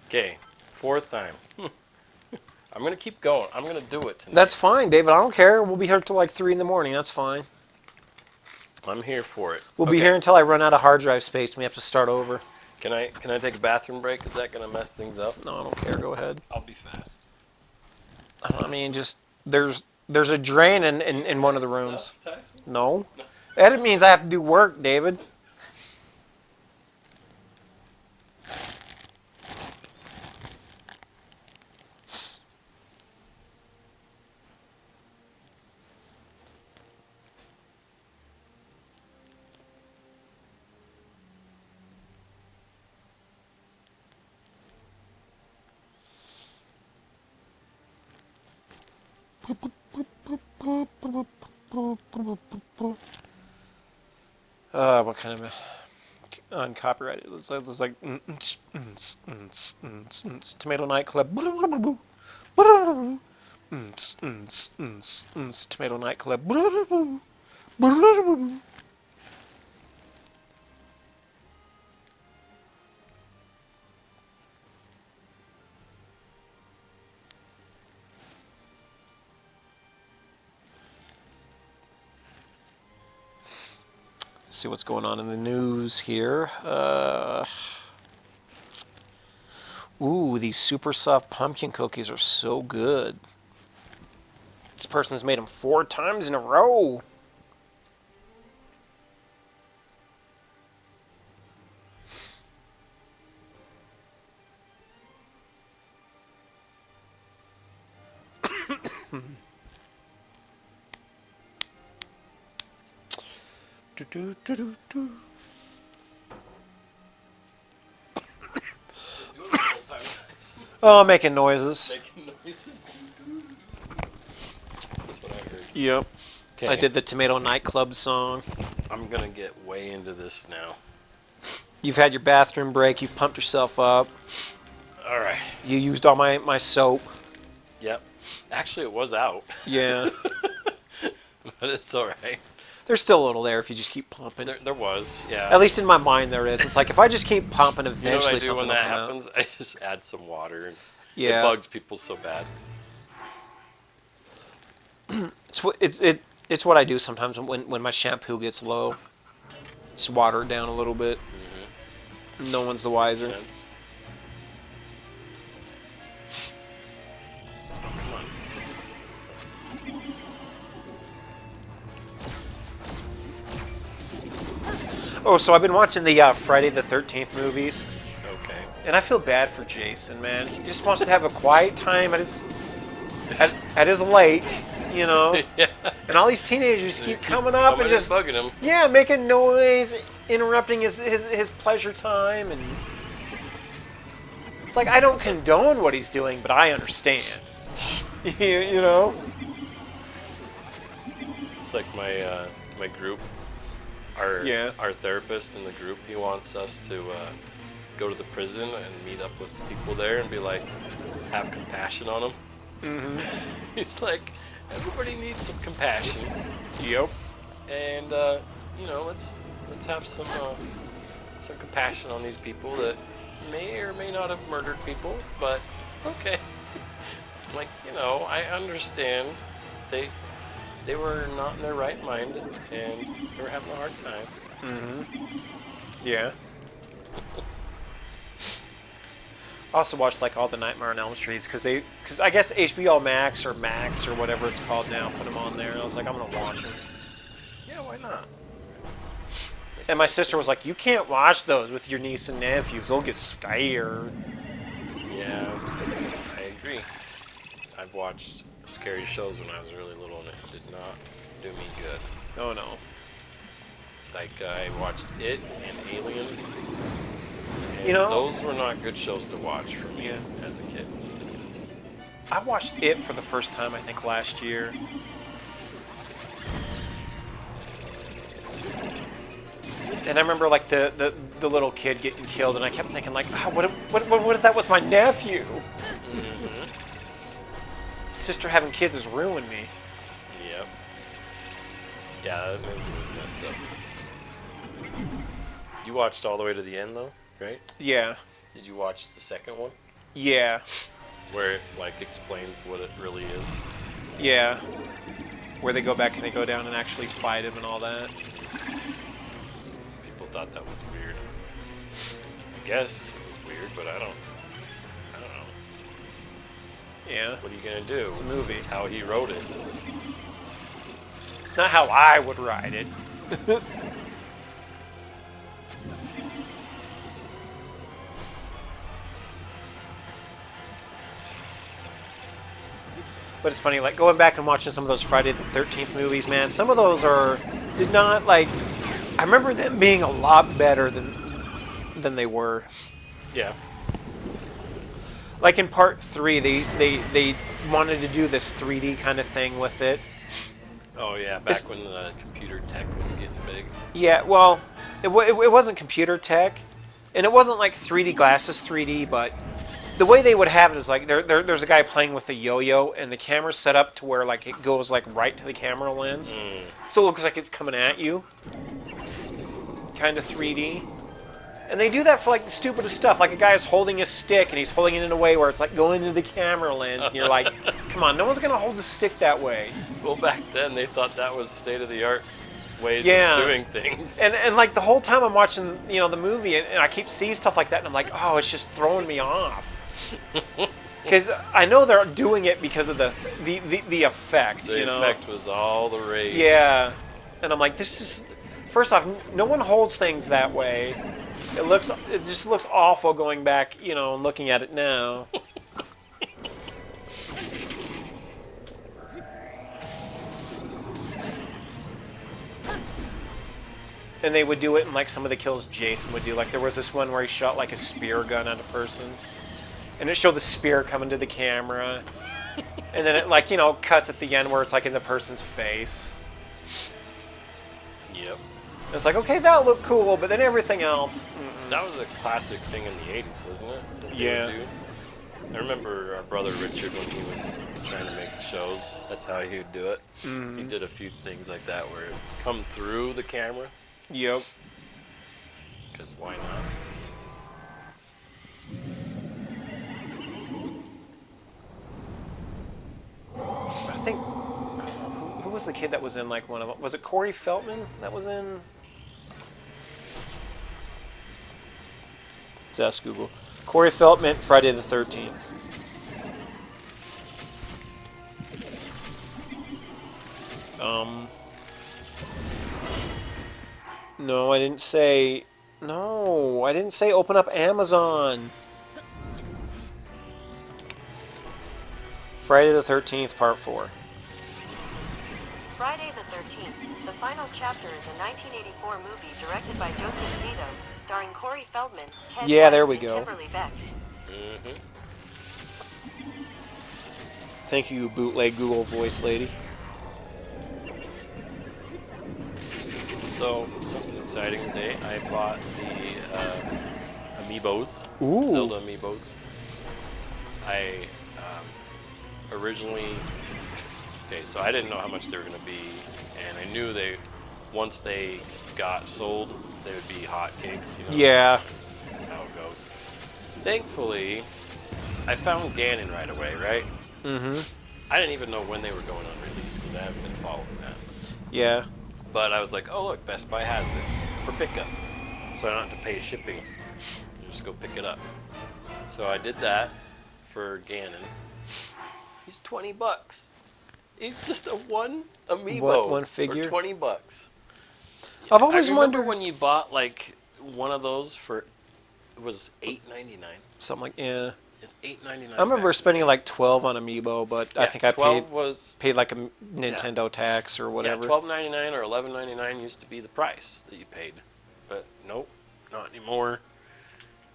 Okay, 4th time. I'm gonna keep going. I'm gonna do it tonight. That's fine, David. I don't care. We'll be here till like 3 in the morning. That's fine. I'm here for it. We'll be here until I run out of hard drive space and we have to start over. Can I take a bathroom break? Is that gonna mess things up? No, I don't care. Go ahead. I'll be fast. I mean, just there's a drain in one of the rooms. Stuff, Tyson? No. That means I have to do work, David. What kind of uncopyrighted? It's like Tomato Nightclub. Tomato Nightclub. See what's going on in the news here. Ooh, these super soft pumpkin cookies are so good. This person has made them 4 times in a row. Do, do, do, do, do. Oh, making noises. Making noises. That's what I heard. Yep. Okay. I did the Tomato Nightclub song. I'm gonna get way into this now. You've had your bathroom break. You've pumped yourself up. All right. You used all my soap. Yep. Actually, it was out, Yeah. but it's all right. There's still a little there if you just keep pumping. There was, yeah. At least in my mind there is. It's like if I just keep pumping, You know eventually what I do something when will that come out. happens? I just add some water. And Yeah. It bugs people so bad. It's what I do sometimes when my shampoo gets low. Just water it down a little bit. No one's the wiser. Sense. Oh, come on. Oh, so I've been watching the Friday the 13th movies, Okay. and I feel bad for Jason, man. He just wants to have a quiet time at his lake, you know. Yeah. And all these teenagers keep coming up and just bugging him. yeah, making noise, interrupting his pleasure time, and it's like I don't condone what he's doing, but I understand. you know. It's like my my group. Our therapist in the group, he wants us to go to the prison and meet up with the people there and be like, have compassion on them. Mm-hmm. He's like, everybody needs some compassion. Yep. And you know, let's have some compassion on these people that may or may not have murdered people, but it's okay. Like, you know, I understand they were not in their right mind and they were having a hard time. Mm-hmm. Yeah. I also watched like all the Nightmare on Elm Streets because I guess HBO Max or Max or whatever it's called now put them on there, and I was like, I'm gonna watch them. Yeah, why not? And my sister was like, you can't watch those with your niece and nephews; they'll get scared. Yeah, I agree. I've watched scary shows when I was really little and it did not do me good. Oh no. Like I watched It and Alien. And You know- those were not good shows to watch for me Yeah. as a kid. I watched It for the first time I think last year. And I remember like the little kid getting killed, and I kept thinking like, oh, what if that was my nephew? Mm-hmm. Sister having kids has ruined me. Yep. Yeah, that movie was messed up. You watched all the way to the end, though, right? Yeah. Did you watch the second one? Yeah. Where it, like, explains what it really is? Yeah. Where they go back and they go down and actually fight him and all that. People thought that was weird. I guess it was weird, but I don't know. Yeah. What are you gonna do? It's a movie. It's how he wrote it. It's not how I would write it. But it's funny, like going back and watching some of those Friday the 13th movies, man, some of those did not like, I remember them being a lot better than they were. Yeah. Like in part 3, they wanted to do this 3D kind of thing with it. Oh yeah, back when the computer tech was getting big. Yeah, well, it wasn't computer tech, and it wasn't like 3D glasses 3D, but the way they would have it is like there's a guy playing with a yo-yo, and the camera's set up to where like it goes like right to the camera lens, so it looks like it's coming at you, kind of 3D. And they do that for like the stupidest stuff. Like a guy is holding a stick and he's holding it in a way where it's like going into the camera lens, and you're like, come on, no one's gonna hold the stick that way. Well, back then they thought that was state-of-the-art ways Yeah. of doing things. And like the whole time I'm watching, the movie, and I keep seeing stuff like that, and I'm like, oh, it's just throwing me off. Because I know they're doing it because of the effect. The effect was all the rage. Yeah, and I'm like, this is. First off, no one holds things that way. It just looks awful going back, and looking at it now. And they would do it in like some of the kills Jason would do. Like there was this one where he shot like a spear gun at a person, and it showed the spear coming to the camera, and then it cuts at the end where it's like in the person's face. Yep. And it's like, okay, that looked cool, but then everything else. That was a classic thing in the 80s, wasn't it? That they Yeah. would do? I remember our brother Richard, when he was trying to make shows, that's how he would do it. He did a few things like that where it would come through the camera, Yep. because why not? I think who was the kid that was in like one of them? Was it Corey Feldman that was in? Let's ask Google. Corey Feldman, Friday the 13th. No, I didn't say. No, I didn't say open up Amazon. Friday the 13th, Part 4. Friday the 13th, the final chapter is a 1984 movie directed by Joseph Zito, starring Corey Feldman, Ted Yeah, White, there we and go. Kimberly Beck. Thank you, bootleg Google voice lady. So, something exciting today, I bought the Amiibos, Ooh. Zelda Amiibos. I originally, so I didn't know how much they were going to be, and I knew once they got sold, they would be hotcakes, Yeah. That's how it goes. Thankfully, I found Ganon right away, right? Mm-hmm. I didn't even know when they were going on release, because I haven't been following that. Yeah. But I was like, oh look, Best Buy has it for pickup. So I don't have to pay shipping. You just go pick it up. So I did that for Ganon. He's $20. He's just a one amiibo. One figure? For $20. I've always I remember wondered when you bought like one of those for, it was $8.99. something like It's $8.99. I remember spending like 12 on Amiibo, but I think I 12 was paid like a Nintendo tax or whatever. Yeah, $12.99 or $11.99 used to be the price that you paid, but nope, not anymore.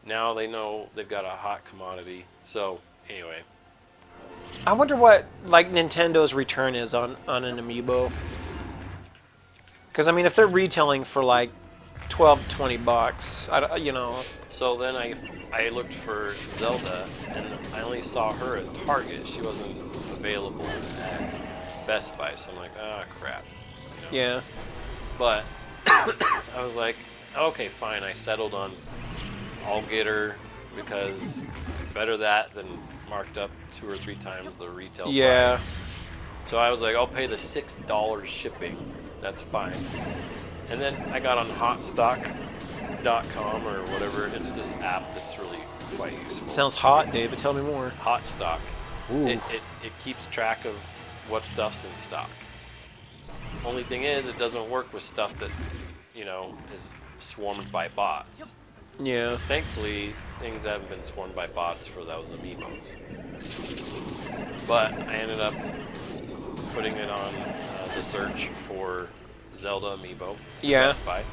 Now they know they've got a hot commodity. So anyway, I wonder what like Nintendo's return is on an Amiibo. Because I mean, if they're retailing for like $12-20, So then I looked for Zelda, and I only saw her at Target. She wasn't available at Best Buy, so I'm like, ah, crap. Yeah. But I was like, okay, fine. I settled on I'll get her because better that than marked up 2 or 3 times the retail Yeah. price. So I was like, I'll pay the $6 shipping. That's fine. And then I got on hotstock.com or whatever. It's this app that's really quite useful. Sounds hot, David. Tell me more. Hot stock. Ooh. It keeps track of what stuff's in stock. Only thing is, it doesn't work with stuff that, is swarmed by bots. Yeah. Thankfully, things haven't been swarmed by bots for those amiibos. But I ended up putting it on the search for Zelda amiibo. Yeah. Best Buy.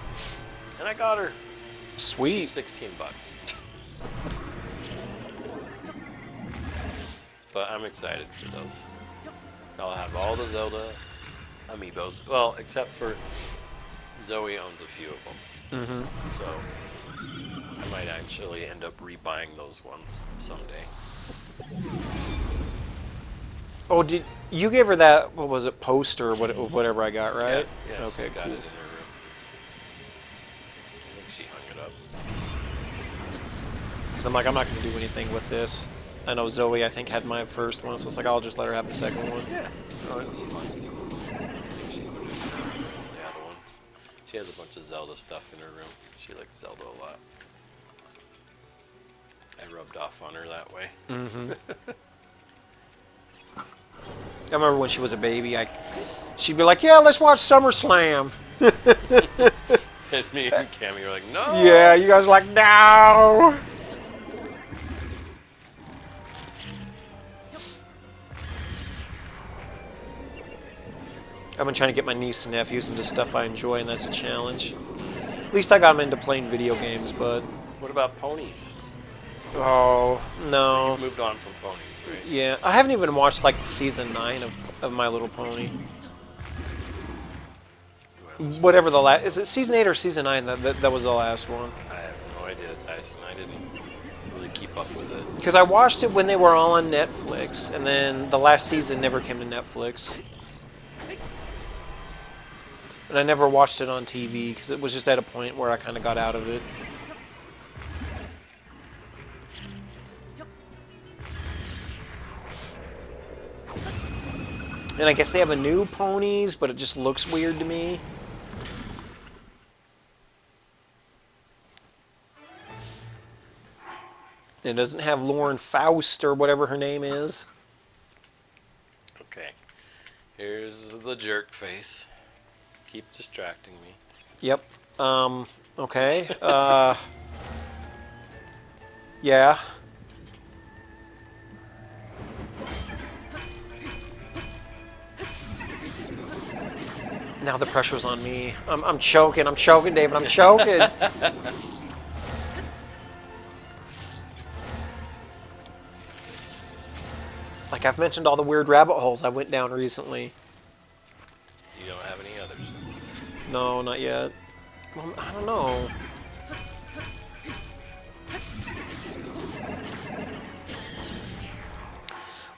And I got her. Sweet. She's $16. But I'm excited for those. I'll have all the Zelda amiibos. Well, except for Zoe owns a few of them. Mm-hmm. So I might actually end up rebuying those ones someday. Oh, did you gave her that? What was it? Poster or whatever I got, right? Yeah, Okay. she's got Cool. it in her room. I think she hung it up. Because I'm like, I'm not going to do anything with this. I know Zoe, I think, had my first one, so it's like, I'll just let her have the second one. Yeah. Oh, it was fun. I think she put it in the other ones. She has a bunch of Zelda stuff in her room. She likes Zelda a lot. I rubbed off on her that way. Mm-hmm. I remember when she was a baby, she'd be like, yeah, let's watch SummerSlam. And me and Cammy were like, no! Yeah, you guys are like, no! I've been trying to get my niece and nephews into stuff I enjoy, and that's a challenge. At least I got them into playing video games, but... What about ponies? Oh, no. You've moved on from ponies, right? Yeah, I haven't even watched, like, season 9 of My Little Pony. Whatever the last... Is it season 8 or season 9? That was the last one. I have no idea, Tyson. I didn't really keep up with it. Because I watched it when they were all on Netflix, and then the last season never came to Netflix. And I never watched it on TV, because it was just at a point where I kind of got out of it. And I guess they have a new ponies, but it just looks weird to me. It doesn't have Lauren Faust or whatever her name is. Okay. Here's the jerk face. Keep distracting me. Yep. Okay. Yeah. Now the pressure's on me. I'm choking, David, I'm choking. Like I've mentioned all the weird rabbit holes I went down recently. You don't have any others. No, not yet. Well, I don't know.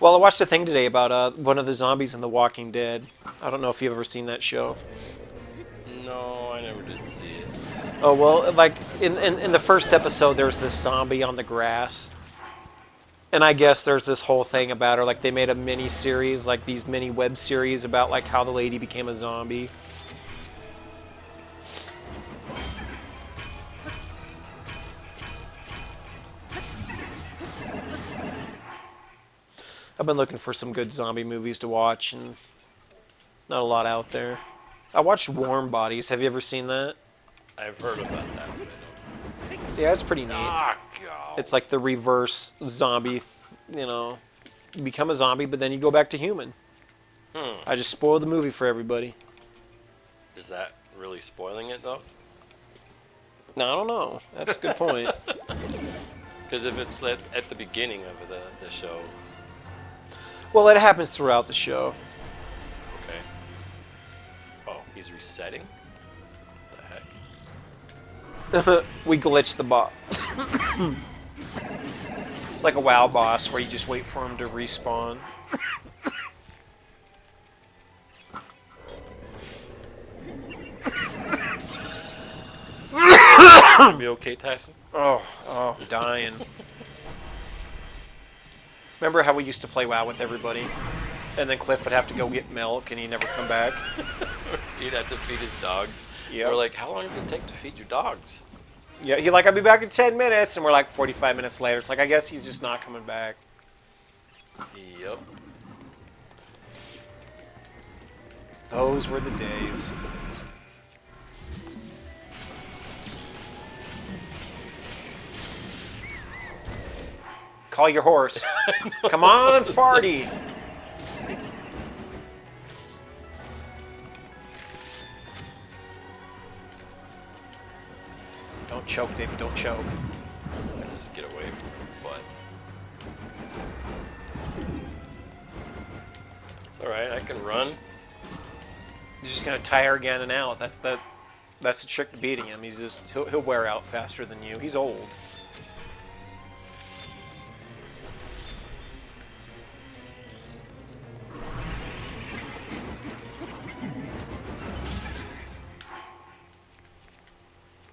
Well, I watched a thing today about one of the zombies in The Walking Dead. I don't know if you've ever seen that show. No, I never did see it. Oh, well, like, in the first episode, there's this zombie on the grass. And I guess there's this whole thing about her. Like, they made a mini-series, like, these mini web series about, like, how the lady became a zombie. I've been looking for some good zombie movies to watch, and not a lot out there. I watched Warm Bodies. Have you ever seen that? I've heard about that, but I don't. Yeah, it's pretty neat. Ah, God. It's like the reverse zombie, you know. You become a zombie, but then you go back to human. I just spoiled the movie for everybody. Is that really spoiling it, though? No, I don't know. That's a good point. Because if it's at the beginning of the show... Well, it happens throughout the show. Okay. Oh, he's resetting? What the heck? We glitched the boss. It's like a WoW boss where you just wait for him to respawn. be okay, Tyson? Oh, I'm dying. Remember how we used to play WoW with everybody? And then Cliff would have to go get milk and he'd never come back? He'd have to feed his dogs. Yep. We're like, how long does it take to feed your dogs? Yeah, he's like, I'll be back in 10 minutes. And we're like 45 minutes later. It's like, I guess he's just not coming back. Yep. Those were the days. Call your horse. Come on, Farty. Don't choke, David. Don't choke. Just get away from her butt. It's alright, I can run. He's just gonna tire Ganon out. That's the trick to beating him. He'll wear out faster than you. He's old.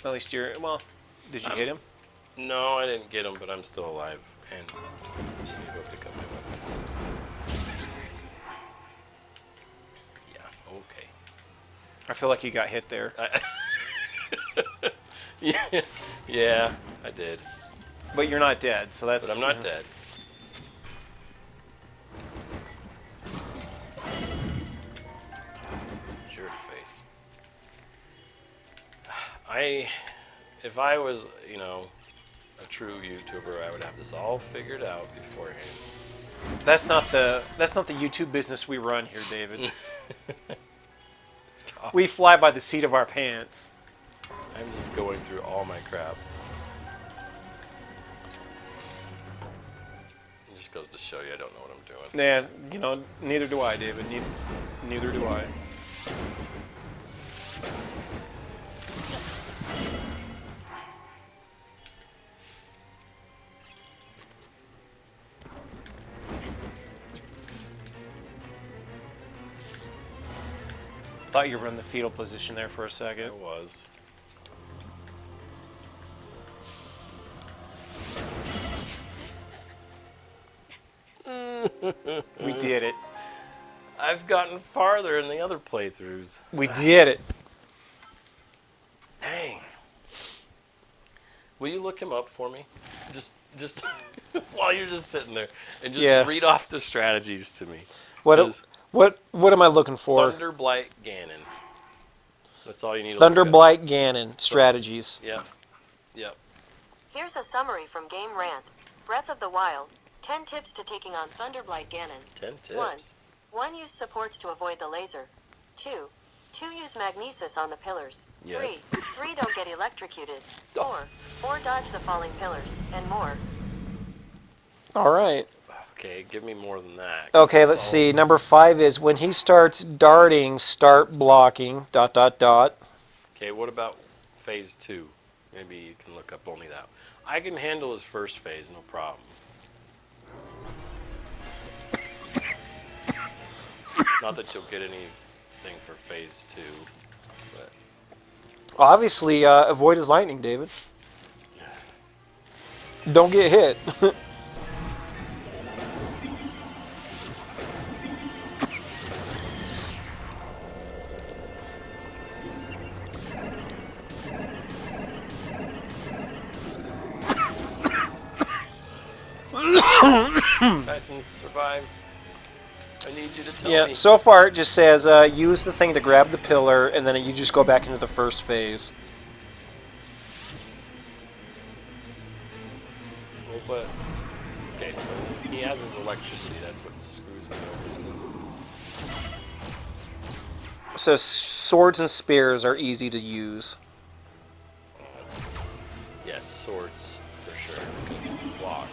At least well, did you hit him? No, I didn't get him, but I'm still alive. And just need to go pick up my weapons. Yeah, okay. I feel like you got hit there. Yeah, I did. But you're not dead, so that's... But I'm not dead. Jerky face. If I was, a true YouTuber, I would have this all figured out beforehand. That's not the YouTube business we run here, David. We fly by the seat of our pants. I'm just going through all my crap. It just goes to show you I don't know what I'm doing. Yeah, neither do I, David. Neither do I. Thought you were in the fetal position there for a second. It was. We did it. I've gotten farther in the other playthroughs. We did it. Dang. Will you look him up for me? Just while you're just sitting there and just read off the strategies to me. What am I looking for? Thunderblight Ganon. That's all you need. Thunderblight Ganon strategies. Yep. Yep. Here's a summary from Game Rant. Breath of the Wild. 10 tips to taking on Thunderblight Ganon. 10 tips. 1. Use supports to avoid the laser. 2. Use magnesis on the pillars. Yes. 3. Don't get electrocuted. 4. Dodge the falling pillars. And more. All right. Okay, give me more than that. Okay, let's see. Number 5 is when he starts darting, start blocking, ... Okay, what about phase 2? Maybe you can look up only that. I can handle his first phase, no problem. Not that you'll get anything for phase 2, but... Obviously, avoid his lightning, David. Don't get hit. Tyson, survive. I need you to tell me. So far it just says use the thing to grab the pillar, and then you just go back into the first phase. Well, but... Okay, so he has his electricity. That's what screws me over. So swords and spears are easy to use. Yes, swords, for sure. Because you block.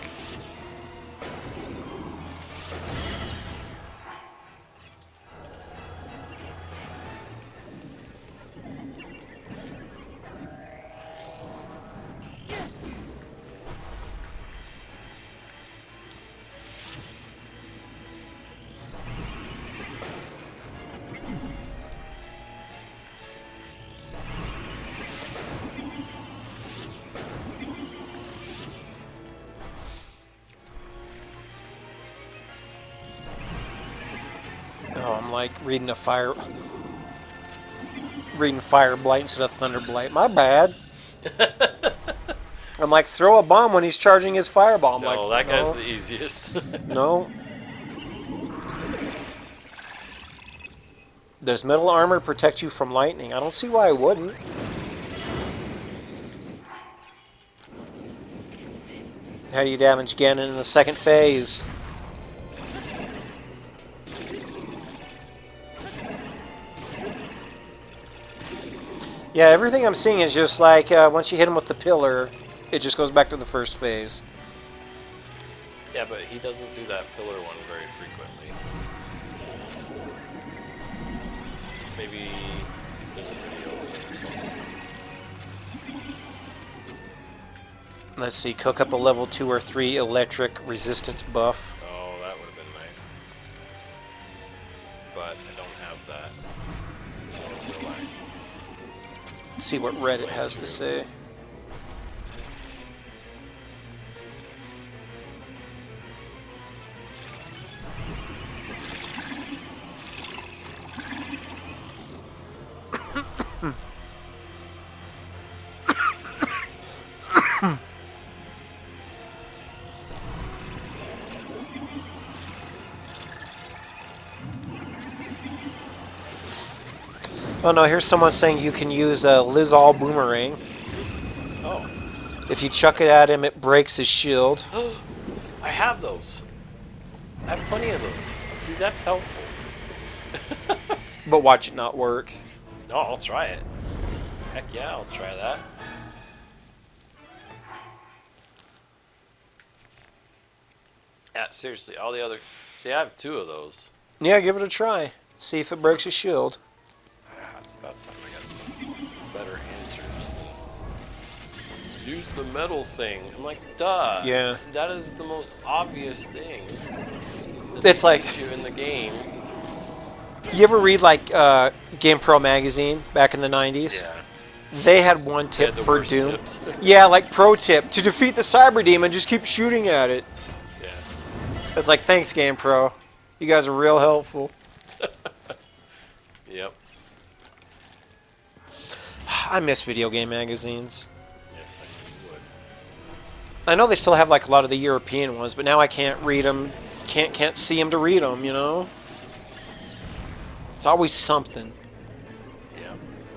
like reading Fire Blight instead of Thunder Blight. My bad. I'm like, throw a bomb when he's charging his fireball. I'm No, like, that guy's the easiest. no. Does metal armor protect you from lightning? I don't see why it wouldn't. How do you damage Ganon in the second phase? Yeah, everything I'm seeing is just like, once you hit him with the pillar, it just goes back to the first phase. Yeah, but he doesn't do that pillar one very frequently. Maybe there's a video or something. Let's see, cook up a level 2 or 3 electric resistance buff. Oh, that would have been nice. But I don't have that. Nor will I. Let's see what Reddit has to say. Oh no, here's someone saying you can use a Lizal boomerang. Oh. If you chuck it at him, it breaks his shield. I have those. I have plenty of those. See, that's helpful. But watch it not work. No, I'll try it. Heck yeah, I'll try that. Yeah, seriously, all the other... See, I have 2 of those. Yeah, give it a try. See if it breaks his shield. It's about time I got some better answers. Use the metal thing. I'm like, duh. Yeah. That is the most obvious thing. It's like... You in the game. You ever read like GamePro magazine back in the 90s? Yeah. They had one tip the for worst Doom. tips. Yeah, like pro tip. To defeat the Cyber Demon, just keep shooting at it. Yeah. It's like, thanks GamePro. You guys are real helpful. Yep. I miss video game magazines. Yes, I would. I know they still have like a lot of the European ones, but now I can't read them. Can't see them to read them, you know? It's always something. Yeah.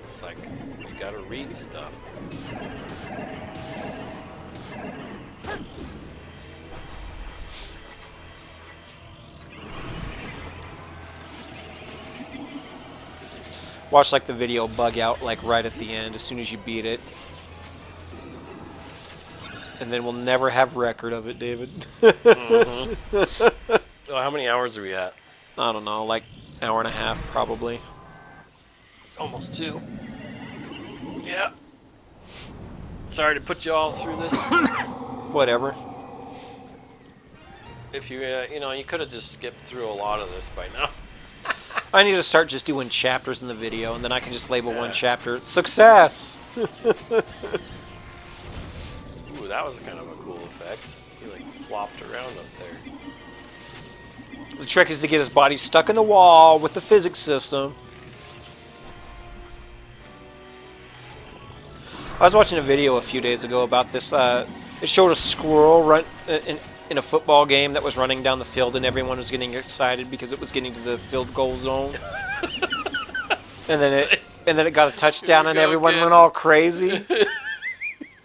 It's like, you gotta read stuff. Watch like the video bug out like right at the end as soon as you beat it. And then we'll never have record of it, David. Oh, how many hours are we at? I don't know, like hour and a half probably. Almost 2. Yeah. Sorry to put you all through this. Whatever. If you, you know, you could have just skipped through a lot of this by now. I need to start just doing chapters in the video, and then I can just label Yeah. one chapter success. Ooh, that was kind of a cool effect. He like flopped around up there. The trick is to get his body stuck in the wall with the physics system. I was watching a video a few days ago about this. It showed a squirrel run in a football game that was running down the field, and everyone was getting excited because it was getting to the field goal zone. and then it got a touchdown, and everyone went all crazy.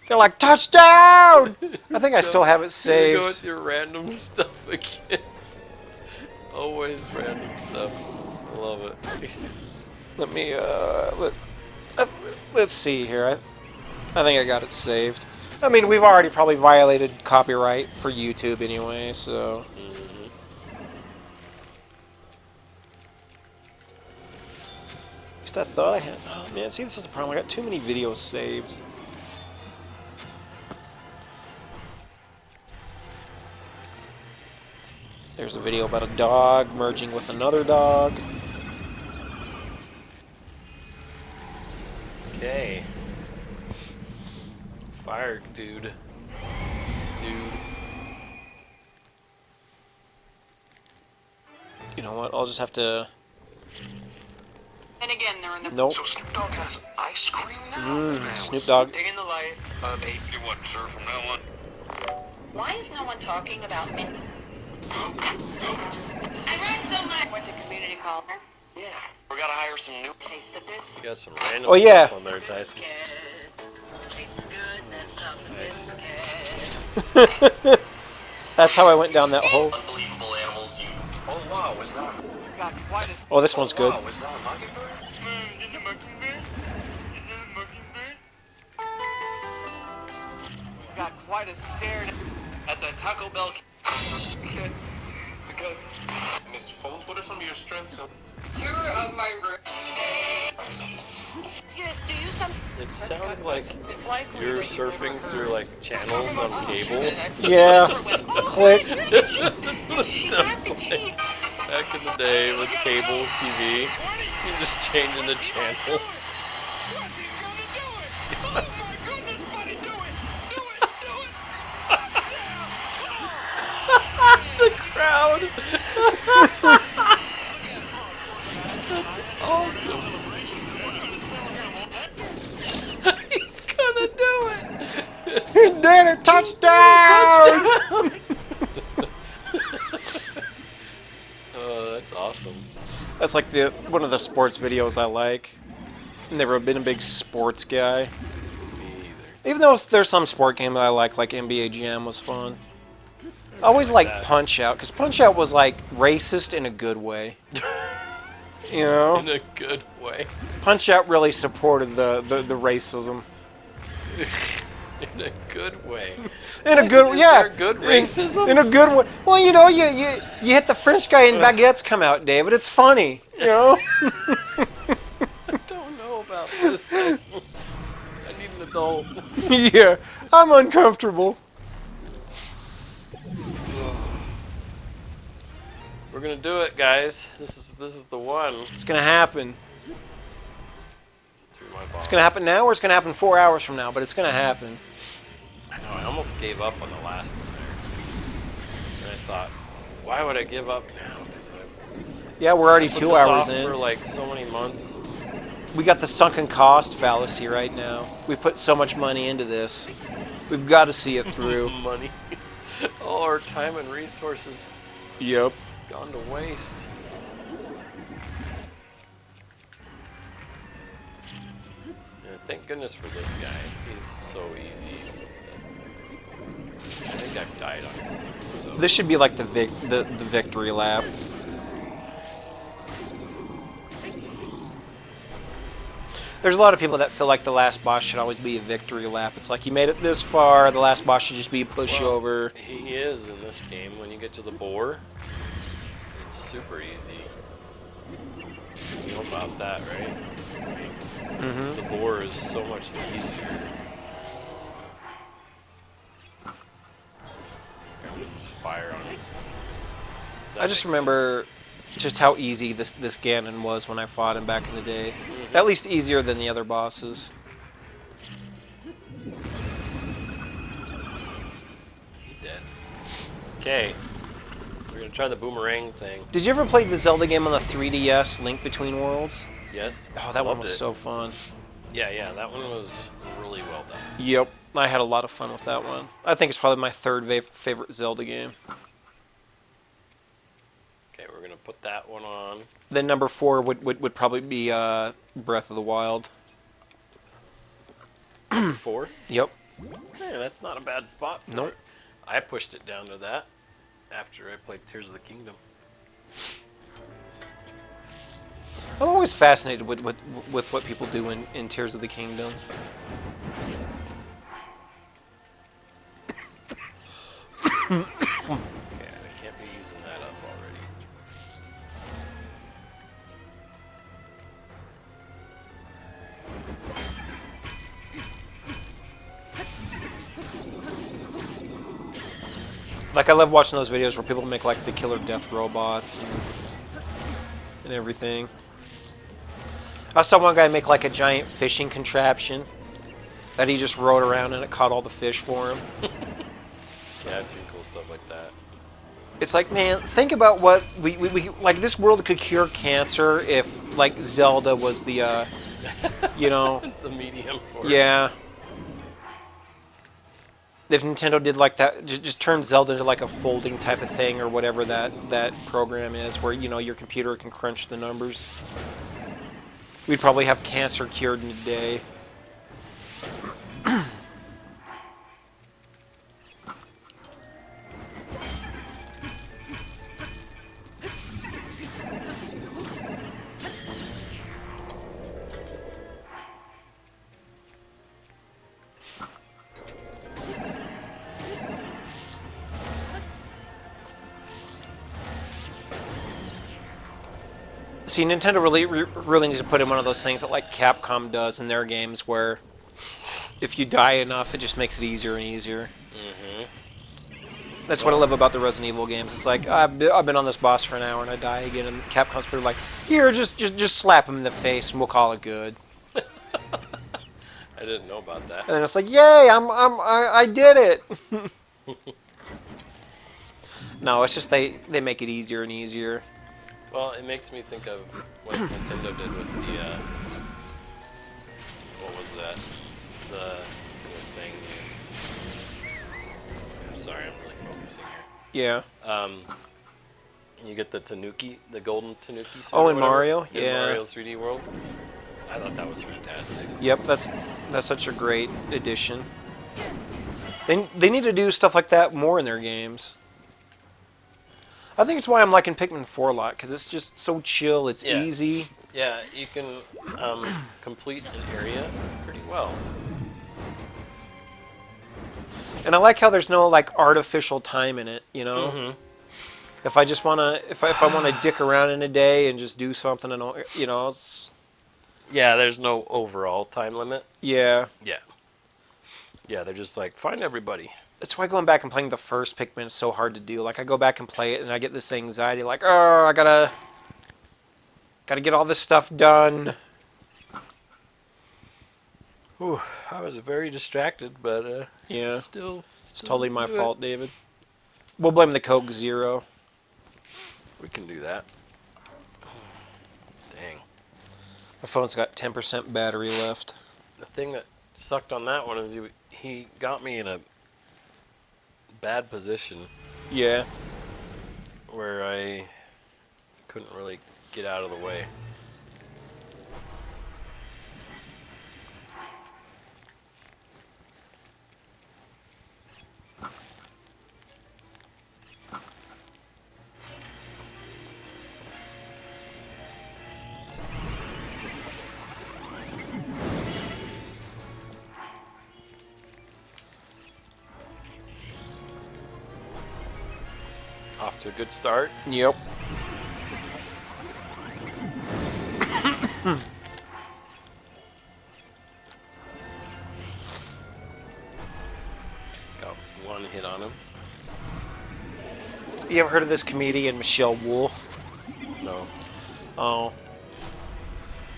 They're like, touchdown! I think I still have it Here you go saved. with your random stuff again. Always random stuff. I love it. Let me let's see here. I think I got it saved. I mean, we've already probably violated copyright for YouTube anyway, so. At least I thought I had. Oh man, see, this is the problem. I got too many videos saved. There's a video about a dog merging with another dog. Okay. Fire dude. You know what? I'll just have to again. They're in the. Nope. So Snoop Dogg has ice cream now? Snoop Dogg. Day in the life of a. You what, sir, from now on? Why is no one talking about me? I read so much. Went to community college. Yeah. We gotta hire some new. Taste the biscuit. You got some random Oh, yeah. stuff on there, Tyson. Taste the goodness of the biscuit. That's how I went down that hole. Unbelievable animals you. Oh wow, was that? Got quite a. Oh, this one's good. Wow, was that a mockingbird? Got quite a stare at that Taco Bell. Because. Mr. Foles, what are some of your strengths? Tour of my room. Yes, do you some? It sounds like It's like you're surfing through like channels on cable. Yeah. Click. That's what it She got sounds the like. cheese. Back in the day with cable TV, you're just changing the channels. He's gonna do it! Oh my goodness, buddy, do it! Do it! Do it! The crowd. That's awesome. He's gonna do it. He did it! Touchdown! Oh, that's awesome. That's like one of the sports videos I like. Never been a big sports guy. Me either. Even though there's some sport game that I like NBA Jam was fun. I always liked that. Punch Out, because Punch Out was like racist in a good way. You know? In a good way. Punch Out really supported the racism. In a good way. In a Is good, yeah. there good racism? In a good way. Well, you know, you hit the French guy and baguettes come out, David. It's funny, you know. I don't know about this, Tyson. I need an adult. Yeah, I'm uncomfortable. We're gonna do it, guys. This is the one. It's gonna happen. Through my bomb. It's gonna happen now, or it's gonna happen 4 hours from now. But it's gonna happen. I know. I almost gave up on the last one there, and I thought, why would I give up now? Because Yeah, we're already put 2 this hours off in. for like so many months. We got the sunken cost fallacy right now. We put so much money into this. We've got to see it through. Money, all our time and resources Yep. gone to waste. Yeah, thank goodness for this guy. He's so easy. I think I've died on him. So. This should be like the victory lap. There's a lot of people that feel like the last boss should always be a victory lap. It's like you made it this far, the last boss should just be a pushover. He is in this game. When you get to the boar, it's super easy. You know about that, right? The boar is so much easier. Just fire on it. Does that I just make remember just how easy this Ganon was when I fought him back in the day. At least easier than the other bosses. sense? He dead. Okay. We're gonna try the boomerang thing. Did you ever play the Zelda game on the 3DS, Link Between Worlds? Yes. Oh, that one Loved was it. so fun. Yeah, that one was really well done. Yep, I had a lot of fun with that one. I think it's probably my third favorite Zelda game. Okay, we're gonna put that one on. Then number 4 would probably be Breath of the Wild. 4. Yep. Hey, that's not a bad spot for Nope. it. I pushed it down to that after I played Tears of the Kingdom. I'm always fascinated with what people do in Tears of the Kingdom. Okay, I can't be using that up already. Like, I love watching those videos where people make like the killer death robots and everything. I saw one guy make like a giant fishing contraption that he just rode around and it caught all the fish for him. Yeah, I've seen cool stuff like that. It's like, man, think about what we like. This world could cure cancer if like Zelda was the, you know, The medium for it. yeah. If Nintendo did like that, just turn Zelda into like a folding type of thing or whatever that program is, where you know your computer can crunch the numbers. We'd probably have cancer cured in a day. See, Nintendo really needs to put in one of those things that like Capcom does in their games, where if you die enough, it just makes it easier and easier. That's what I love about the Resident Evil games. It's like I've been on this boss for an hour and I die again, and Capcom's pretty like, here, just slap him in the face and we'll call it good. I didn't know about that. And then it's like, yay, I did it. No, it's just they make it easier and easier. Well, it makes me think of what Nintendo did with the, what was that? The thing. I'm sorry, I'm really focusing here. Yeah. You get the Tanuki, the golden Tanuki suit. Oh, or in whatever, Mario? in Yeah. Mario 3D World. I thought that was fantastic. Yep, that's such a great addition. They need to do stuff like that more in their games. I think it's why I'm liking Pikmin 4 a lot, because it's just so chill, it's Yeah. easy. Yeah, you can complete an area pretty well. And I like how there's no like artificial time in it, you know? If I just wanna if I wanna dick around in a day and just do something and you know, it's, Yeah, there's no overall time limit. yeah. Yeah. Yeah, they're just like, find everybody. That's why going back and playing the first Pikmin is so hard to do. Like I go back and play it and I get this anxiety like, oh, I gotta get all this stuff done. Whew, I was very distracted, but Yeah. still It's totally my do it. fault, David. We'll blame the Coke Zero. We can do that. Dang. My phone's got 10% battery left. The thing that sucked on that one is he got me in a bad position Yeah. where I couldn't really get out of the way. Off to a good start. Yep. Got one hit on him. You ever heard of this comedian, Michelle Wolf? No. Oh.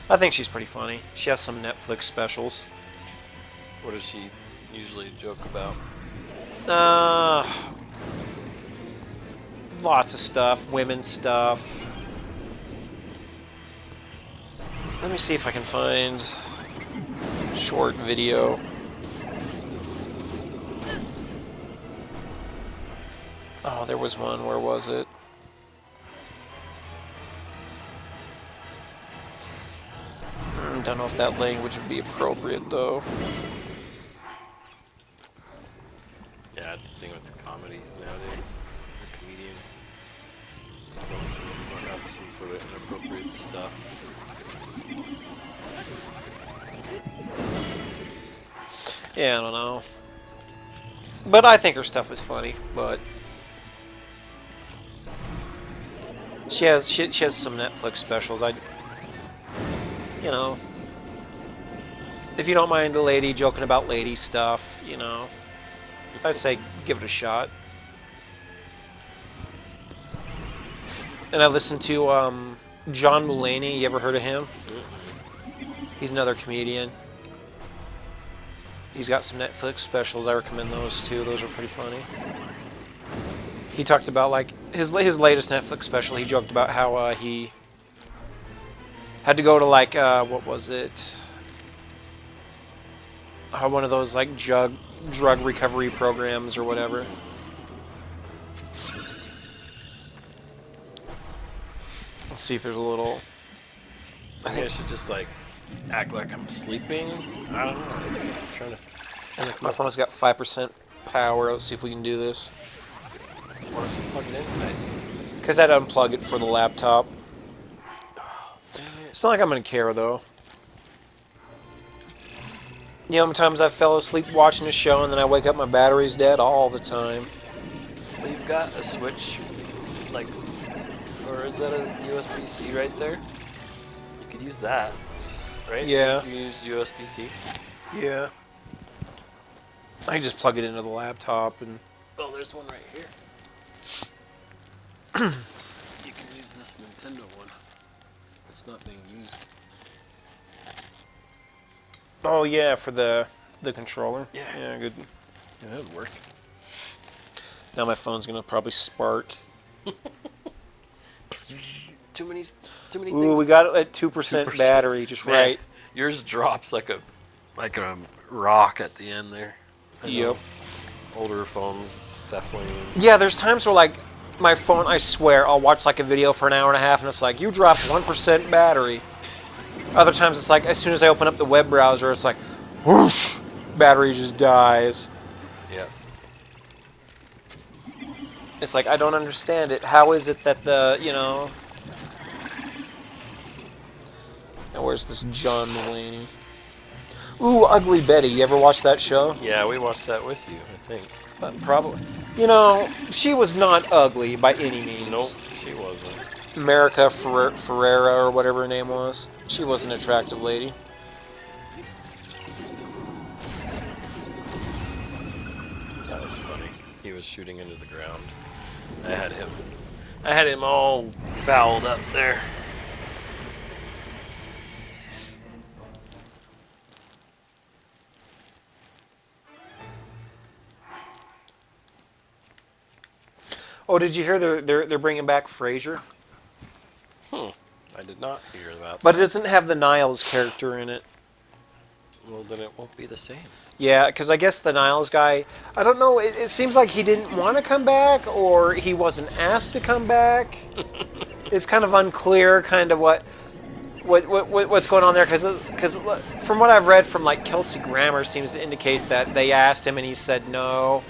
I think she's pretty funny. She has some Netflix specials. What does she usually joke about? Lots of stuff. Women's stuff. Let me see if I can find short video. Oh, there was one. Where was it? Don't know if that language would be appropriate, though. Yeah, that's the thing with the comedies nowadays. Or comedians. Most of them will have some sort of inappropriate stuff. Yeah, I don't know. But I think her stuff is funny, but she has some Netflix specials. You know, if you don't mind a lady joking about lady stuff, you know, I'd say give it a shot. And I listened to John Mulaney. You ever heard of him? He's another comedian. He's got some Netflix specials. I recommend those too. Those are pretty funny. He talked about like his latest Netflix special, he joked about how he had to go to like what was it? One of those like drug recovery programs or whatever. Let's see if there's a little. I think I should just like act like I'm sleeping. I don't know. I'm trying to. My phone's got 5% power. Let's see if we can do this. Why don't you plug it in, Tyson? Because I'd unplug it for the laptop. It's not like I'm gonna care though. You know, how many times I fell asleep watching a show and then I wake up, my battery's dead all the time. Well, you've got a switch, like, or is that a USB-C right there? You could use that, right? Yeah. You can use USB-C. Yeah. I can just plug it into the laptop and. Oh, there's one right here. You can use this Nintendo one. It's not being used. Oh yeah, for the controller. Yeah. Yeah, good. Yeah, that would work. Now my phone's gonna probably spark. Too many Ooh, things. we got it at 2% battery, just Man, right. Yours drops like a rock at the end there. I know. Yep. Older phones definitely. Yeah, there's times where like my phone, I swear, I'll watch like a video for an hour and a half and it's like, you dropped 1% battery. Other times it's like, as soon as I open up the web browser, it's like, whoosh, battery just dies. Yeah. It's like, I don't understand it. How is it that the, you know... Now where's this John Mulaney? Ooh, Ugly Betty. You ever watch that show? Yeah, we watched that with you, I think. Probably. You know, she was not ugly by any means. Nope, she wasn't. America Ferrera or whatever her name was. She was an attractive lady. That was funny. He was shooting into the ground. I had him all fouled up there. Oh, did you hear they're bringing back Frasier? I did not hear that. But it doesn't have the Niles character in it. Well, then it won't be the same. Yeah, because I guess the Niles guy, I don't know, it seems like he didn't want to come back or he wasn't asked to come back. It's kind of unclear kind of what's going on there because from what I've read from like Kelsey Grammer seems to indicate that they asked him and he said no.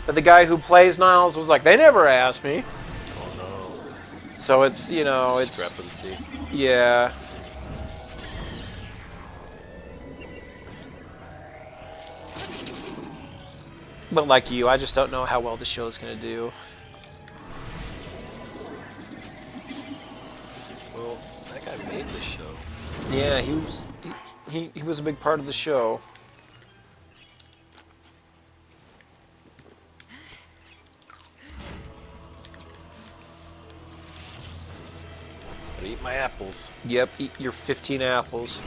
But the guy who plays Niles was like, they never asked me. Oh no. So it's, you know, Discrepancy. yeah. But like you, I just don't know how well the show's going to do. Well, that guy made the show. Yeah, he was a big part of the show. Gotta eat my apples. Yep, eat your 15 apples.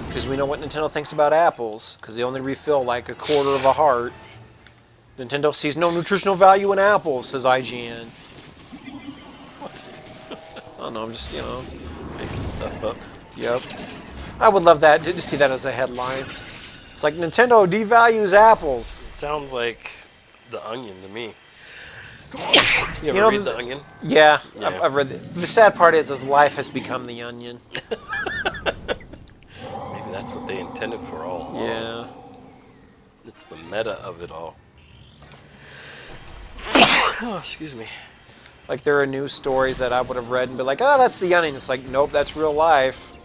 Because we know what Nintendo thinks about apples, because they only refill like a quarter of a heart. Nintendo sees no nutritional value in apples, says IGN. What? I don't know, I'm just, you know. Making stuff up. Yep. I would love that, to see that as a headline. It's like, Nintendo devalues apples. It sounds like The Onion to me. You ever You know, read The Onion? Yeah, Yeah. I've read this. The sad part is life has become the onion. Maybe that's what they intended for all along. Yeah. It's the meta of it all. Oh, excuse me. Like, there are news stories that I would have read and be like, oh, that's the onion. It's like, nope, that's real life.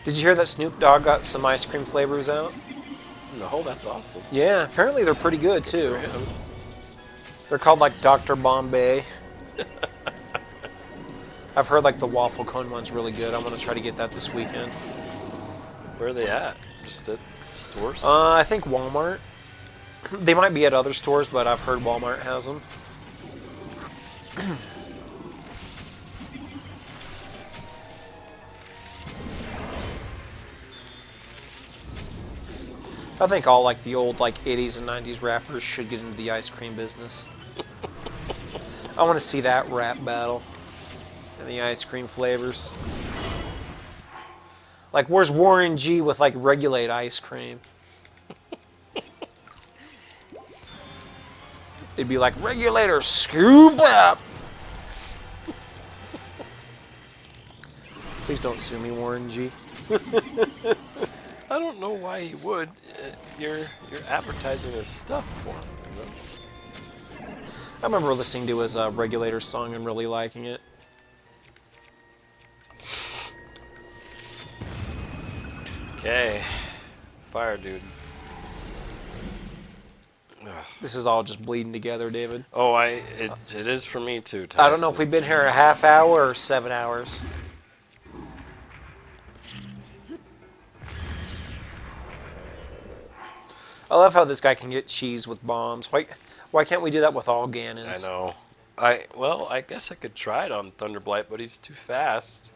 Did you hear that Snoop Dogg got some ice cream flavors out? No, that's awesome. Yeah, apparently they're pretty good, too. They're called, like, Dr. Bombay. I've heard, like, the waffle cone one's really good. I'm going to try to get that this weekend. Where are they at? Just at stores? I think Walmart. They might be at other stores, but I've heard Walmart has them. I think all like the old like 80s and 90s rappers should get into the ice cream business. I want to see that rap battle and the ice cream flavors. Like, where's Warren G with like Regulate ice cream? It'd be like Regulator, scoop up. Please don't sue me, Warren G. I don't know why he would. You're advertising his stuff for him. You know? I remember listening to his Regulator song and really liking it. Okay, fire, dude. This is all just bleeding together, David. Oh, it is for me too, Tyson. I don't know if we've been here a half hour or 7 hours. I love how this guy can get cheese with bombs. Why can't we do that with all Ganons? I know. Well, I guess I could try it on Thunderblight, but he's too fast.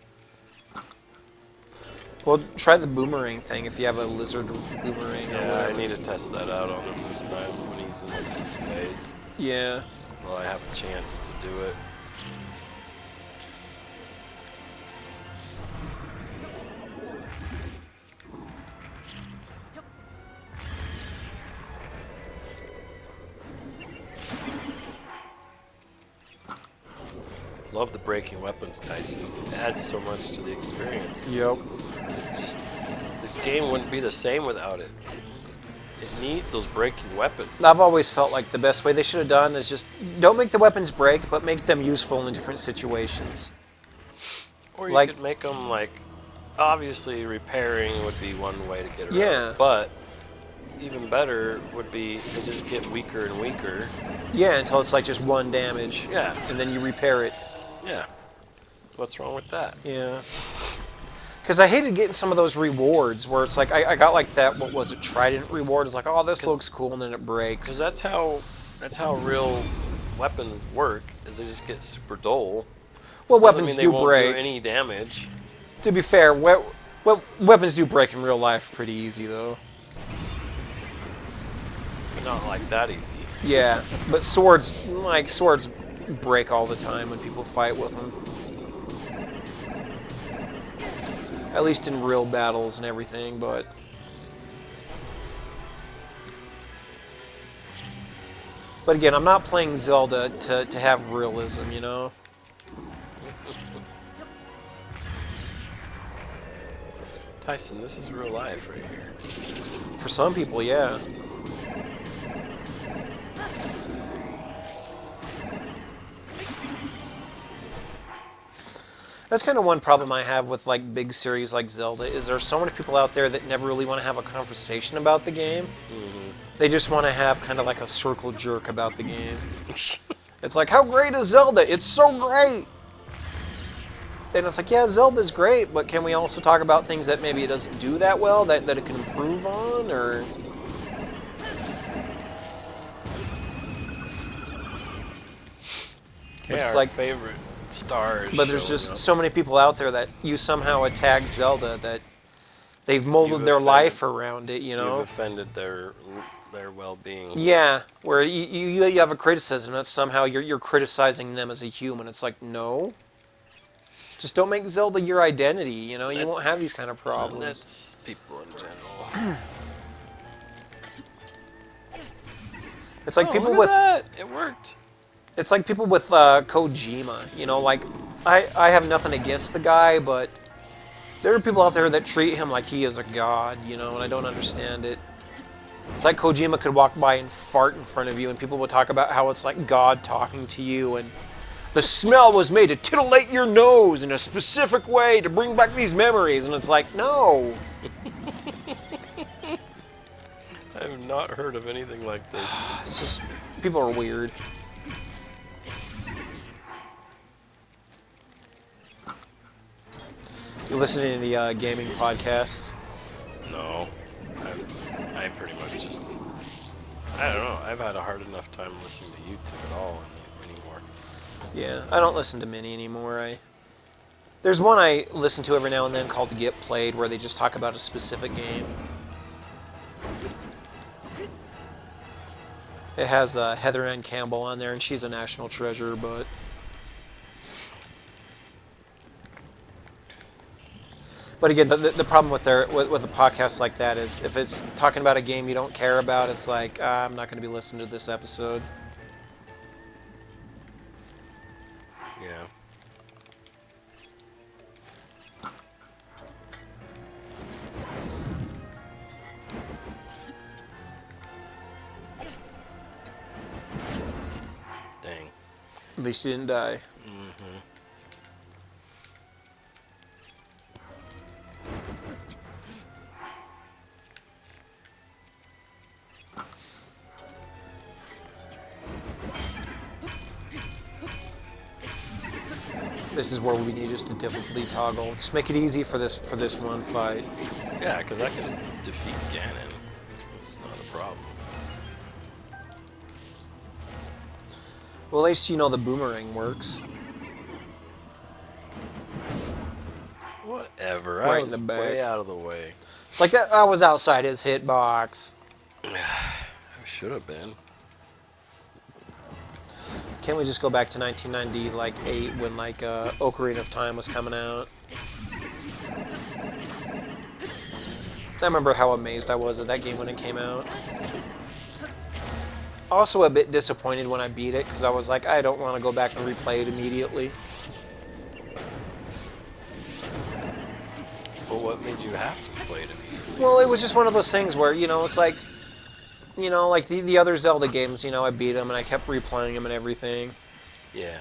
Well, try the boomerang thing if you have a lizard boomerang. Or Yeah, I whatever. need to test that out on him this time when he's in the busy phase. Yeah. Well, I have a chance to do it. Love the breaking weapons, Tyson. It adds so much to the experience. Yep. It's just, this game wouldn't be the same without it. It needs those breaking weapons. I've always felt like the best way they should have done is just don't make the weapons break, but make them useful in different situations. Or you like- could make them like, obviously repairing would be one way to get around. Yeah. But even better would be they just get weaker and weaker. Yeah, until it's like just 1 damage. Yeah. And then you repair it. Yeah. What's wrong with that? Yeah. Because I hated getting some of those rewards where it's like, I got like that, what was it, Trident reward. It's like, oh, this looks cool, and then it breaks. Because that's how real weapons work, is they just get super dull. Well, Doesn't weapons mean they do won't break. do any damage. To be fair, weapons do break in real life pretty easy, though. But not like that easy. Yeah, but swords break all the time when people fight with them. At least in real battles and everything, but... But again, I'm not playing Zelda to have realism, you know? Tyson, this is real life right here. For some people, yeah. That's kind of one problem I have with like big series like Zelda, is there's so many people out there that never really want to have a conversation about the game. They just want to have kind of like a circle jerk about the game. It's like, how great is Zelda? It's so great! And it's like, yeah, Zelda's great, but can we also talk about things that maybe it doesn't do that well, that it can improve on, or... Yeah, It's our like- favorite stars. But there's just so many people out there that you somehow attack Zelda that they've molded You've their offended- life around it, you You've know? offended their well-being. Yeah, where you have a criticism that somehow you're criticizing them as a human. It's like, no. Just don't make Zelda your identity, you know? You won't have these kind of And problems. that's people in general. It's like Oh, people look with... at that. It worked. It's like people with Kojima, you know, like, I have nothing against the guy, but there are people out there that treat him like he is a god, you know, and I don't understand it. It's like Kojima could walk by and fart in front of you, and people would talk about how it's like God talking to you, and the smell was made to titillate your nose in a specific way to bring back these memories, and it's like, no. I have not heard of anything like this. It's just, people are weird. You listen to any gaming podcasts? No. I pretty much just... I don't know. I've had a hard enough time listening to YouTube at all anymore. Yeah, I don't listen to many anymore. There's one I listen to every now and then called Get Played, where they just talk about a specific game. It has Heather Ann Campbell on there, and she's a national treasure, but... But again, the problem with with a podcast like that is if it's talking about a game you don't care about, it's like, I'm not going to be listening to this episode. Yeah. Dang. At least you didn't die. This is where we need just to difficulty toggle. Just make it easy for this one fight. Yeah, because I can defeat Ganon. It's not a problem. Well, at least you know the boomerang works. Whatever. Right I in was the back. way out of the way. It's like that. I was outside his hitbox. I should have been. Can't we just go back to 1990, like 8, when like Ocarina of Time was coming out? I remember how amazed I was at that game when it came out. Also a bit disappointed when I beat it, because I was like, I don't want to go back and replay it immediately. But what made you have to play it immediately? Well, it was just one of those things where, you know, it's like, you know, like the other Zelda games, you know, I beat them and I kept replaying them and everything. Yeah.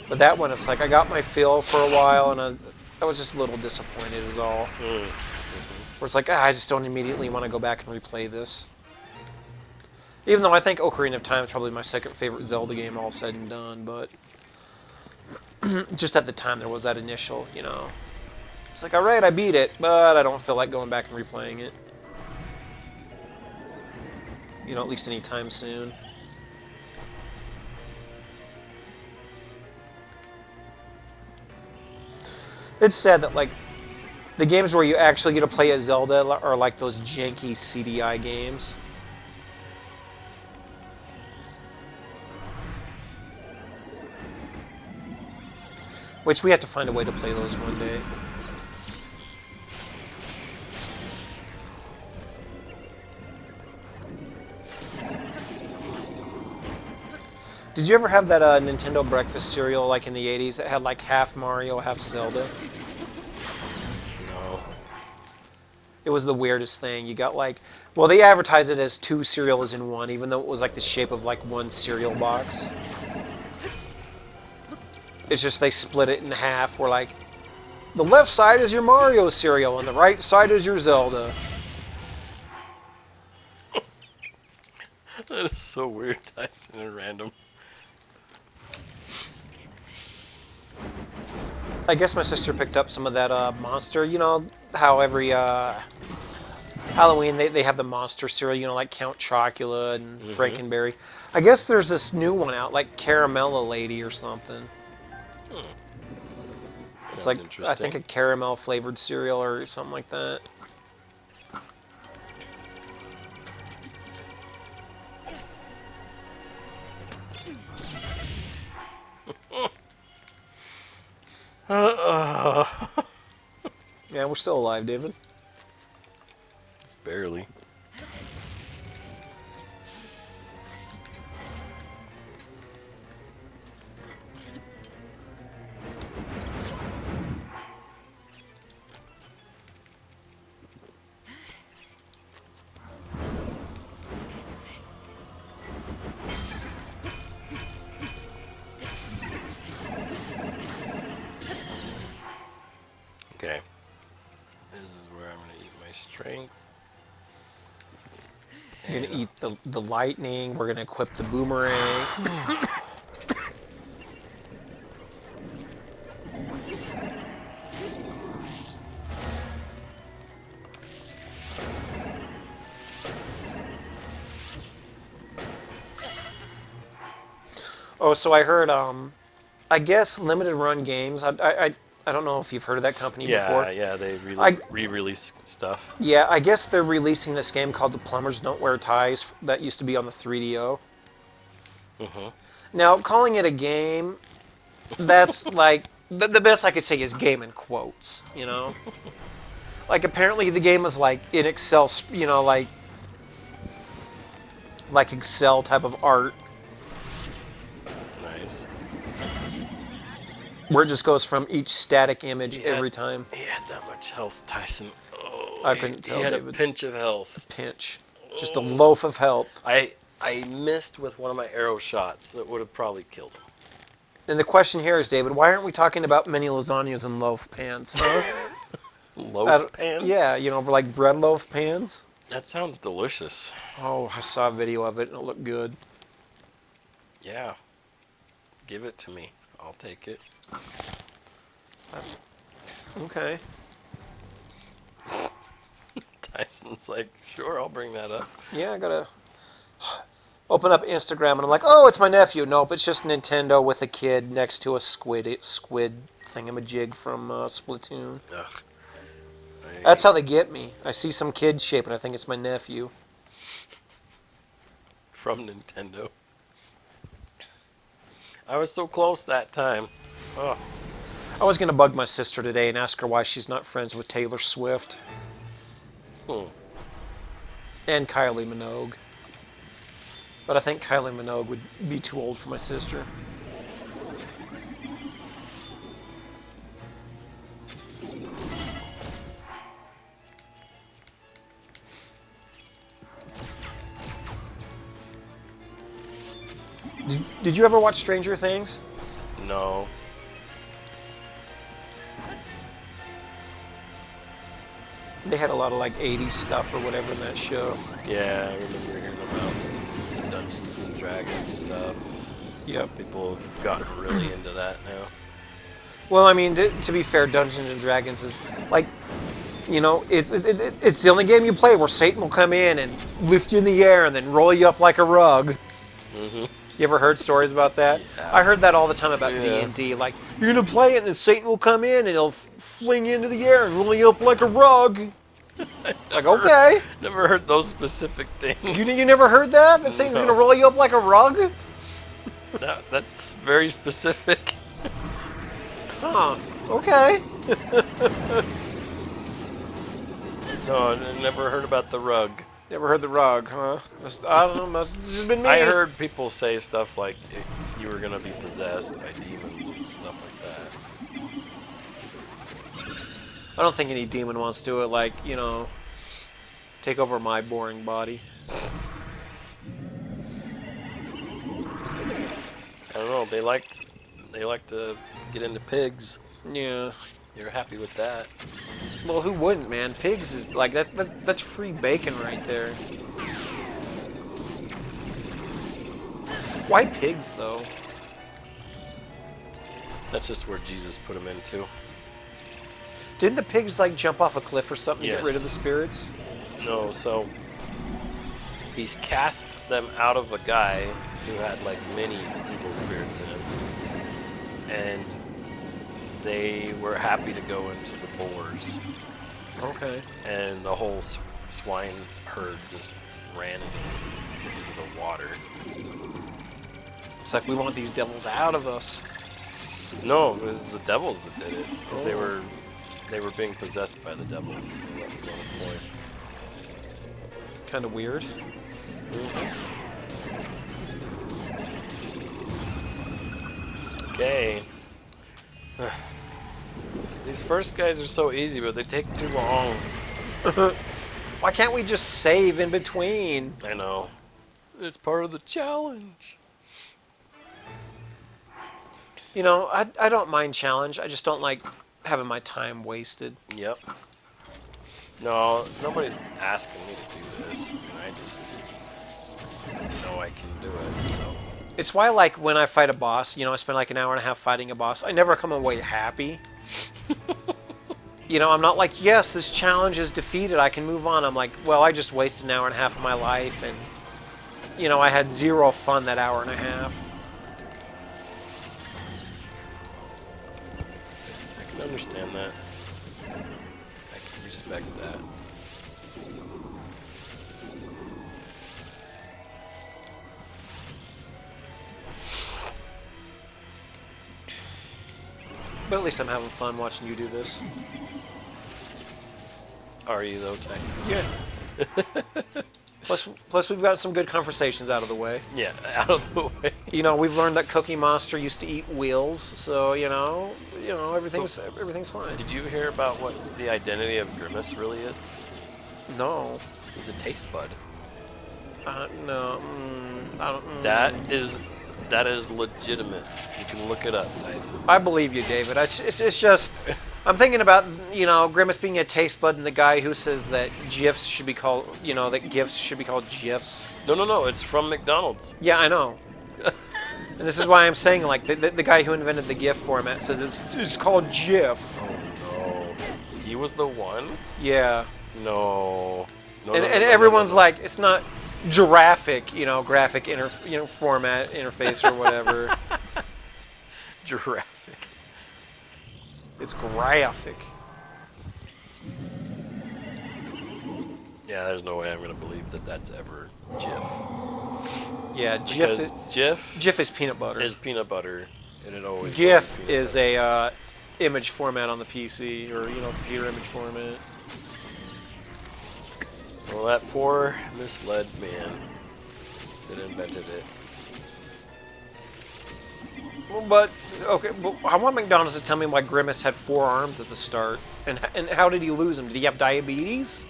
But that one, it's like I got my feel for a while and I was just a little disappointed is all. Where it's like, I just don't immediately want to go back and replay this. Even though I think Ocarina of Time is probably my second favorite Zelda game all said and done, but just at the time there was that initial, you know. It's like, alright, I beat it, but I don't feel like going back and replaying it. You know, at least anytime soon. It's sad that, like, the games where you actually get to play as Zelda are like those janky CDI games. Which we have to find a way to play those one day. Did you ever have that Nintendo breakfast cereal like in the 80s that had like half Mario, half Zelda? No. It was the weirdest thing. You got like, well, they advertised it as 2 cereals in one, even though it was like the shape of like one cereal box. It's just they split it in half. Where like, the left side is your Mario cereal and the right side is your Zelda. That is so weird, Tyson, and random. I guess my sister picked up some of that monster. You know how every Halloween they have the monster cereal, you know, like Count Chocula and Frankenberry. I guess there's this new one out, like Caramella Lady or something. It's like, I think a caramel flavored cereal or something like that. Yeah, we're still alive, David. Just barely. Okay. This is where I'm gonna eat my strength. We're gonna eat the lightning. We're gonna equip the boomerang. Oh, so I heard. I guess limited run games. I don't know if you've heard of that company before. Yeah, they re-release stuff. Yeah, I guess they're releasing this game called The Plumbers Don't Wear Ties that used to be on the 3DO. Now, calling it a game, that's like the best I could say is game in quotes. You know, like apparently the game was like in Excel, like Excel type of art, Nice. where it just goes from each static image every time. He had that much health, Tyson. Oh, I couldn't tell, He had David. a pinch of health. Pinch, just a loaf of health. I missed with one of my arrow shots that would have probably killed him. And the question here is, David, why aren't we talking about mini lasagnas and loaf pans? Huh? Loaf pans? Yeah, you know, like bread loaf pans. That sounds delicious. Oh, I saw a video of it and it looked good. Yeah. Give it to me. I'll take it. Okay. Tyson's like, sure, I'll bring that up. Yeah, I gotta open up Instagram and I'm like, oh, it's my nephew. Nope, it's just Nintendo with a kid next to a squid thingamajig from Splatoon. Ugh. That's how they get me. I see some kid shape and I think it's my nephew. From Nintendo. I was so close that time. Oh, I was gonna bug my sister today and ask her why she's not friends with Taylor Swift and Kylie Minogue. But I think Kylie Minogue would be too old for my sister. Did you ever watch Stranger Things? no. They had a lot of like 80s stuff or whatever in that show. Yeah, I remember hearing about the Dungeons and Dragons stuff. Yep. People have gotten really into that now. Well, I mean, to be fair, Dungeons and Dragons is like, you know, it's the only game you play where Satan will come in and lift you in the air and then roll you up like a rug. Mm-hmm. You ever heard stories about that? Yeah. I heard that all the time about Yeah. D&D. Like, you're gonna play it and then Satan will come in and he'll fling you into the air and roll you up like a rug. It's like, okay. Never heard those specific things. You never heard that? That Satan's No. gonna roll you up like a rug? That's very specific. Huh. Okay. No, I never heard about the rug. Never heard the rug, huh? I don't know. Must have just been me. I heard people say stuff like you were gonna be possessed by demons and stuff like that. I don't think any demon wants to, like, you know, take over my boring body. I don't know. They like to get into pigs. Yeah. You're happy with that? Well, who wouldn't, man? Pigs is like that's free bacon right there. Why pigs though? That's just where Jesus put them into. Didn't the pigs like jump off a cliff or something to get rid of the Yes. spirits? No, so he's cast them out of a guy who had like many evil spirits in him, and they were happy to go into the boars, Okay. and the whole swine herd just ran into the water. It's like we want these devils out of us. No, it was the devils that did it, because they were being possessed by the devils. And that was the whole point. Kind of weird. Okay. These first guys are so easy, but they take too long. Why can't we just save in between? I know. It's part of the challenge. You know, I don't mind challenge. I just don't like having my time wasted. Yep. No, nobody's asking me to do this. I just know I can do it, so. It's why, like, when I fight a boss, you know, I spend like an hour and a half fighting a boss, I never come away happy. You know, I'm not like, yes, this challenge is defeated, I can move on. I'm like, well, I just wasted an hour and a half of my life, and, you know, I had zero fun that hour and a half. I can understand that. I can respect that. But at least I'm having fun watching you do this. Are you though, Tyson? Yeah. Plus, we've got some good conversations out of the way. Yeah, out of the way. You know, we've learned that Cookie Monster used to eat wheels, so everything's fine. Did you hear about what the identity of Grimace really is? No, He's a taste bud. no, I don't. That is legitimate. You can look it up, Tyson. I believe you, David. It's just, I'm thinking about Grimace being a taste bud, and the guy who says that GIFs should be called, that GIFs should be called GIFs. No. It's from McDonald's. Yeah, I know. And this is why I'm saying, like, the guy who invented the GIF format says it's called GIF. Oh no. He was the one? Yeah. No. And everyone's like, it's not giraffic, graphic format interface or whatever. Giraffic. It's graphic. Yeah, there's no way I'm gonna believe that that's ever GIF. Yeah, Because GIF is peanut butter. is peanut butter, and it always GIF will be peanut is butter. a image format on the PC or computer image format. Well, that poor misled man that invented it. Well, but okay, but I want McDonald's to tell me why Grimace had 4 arms at the start, and how did he lose them? Did he have diabetes?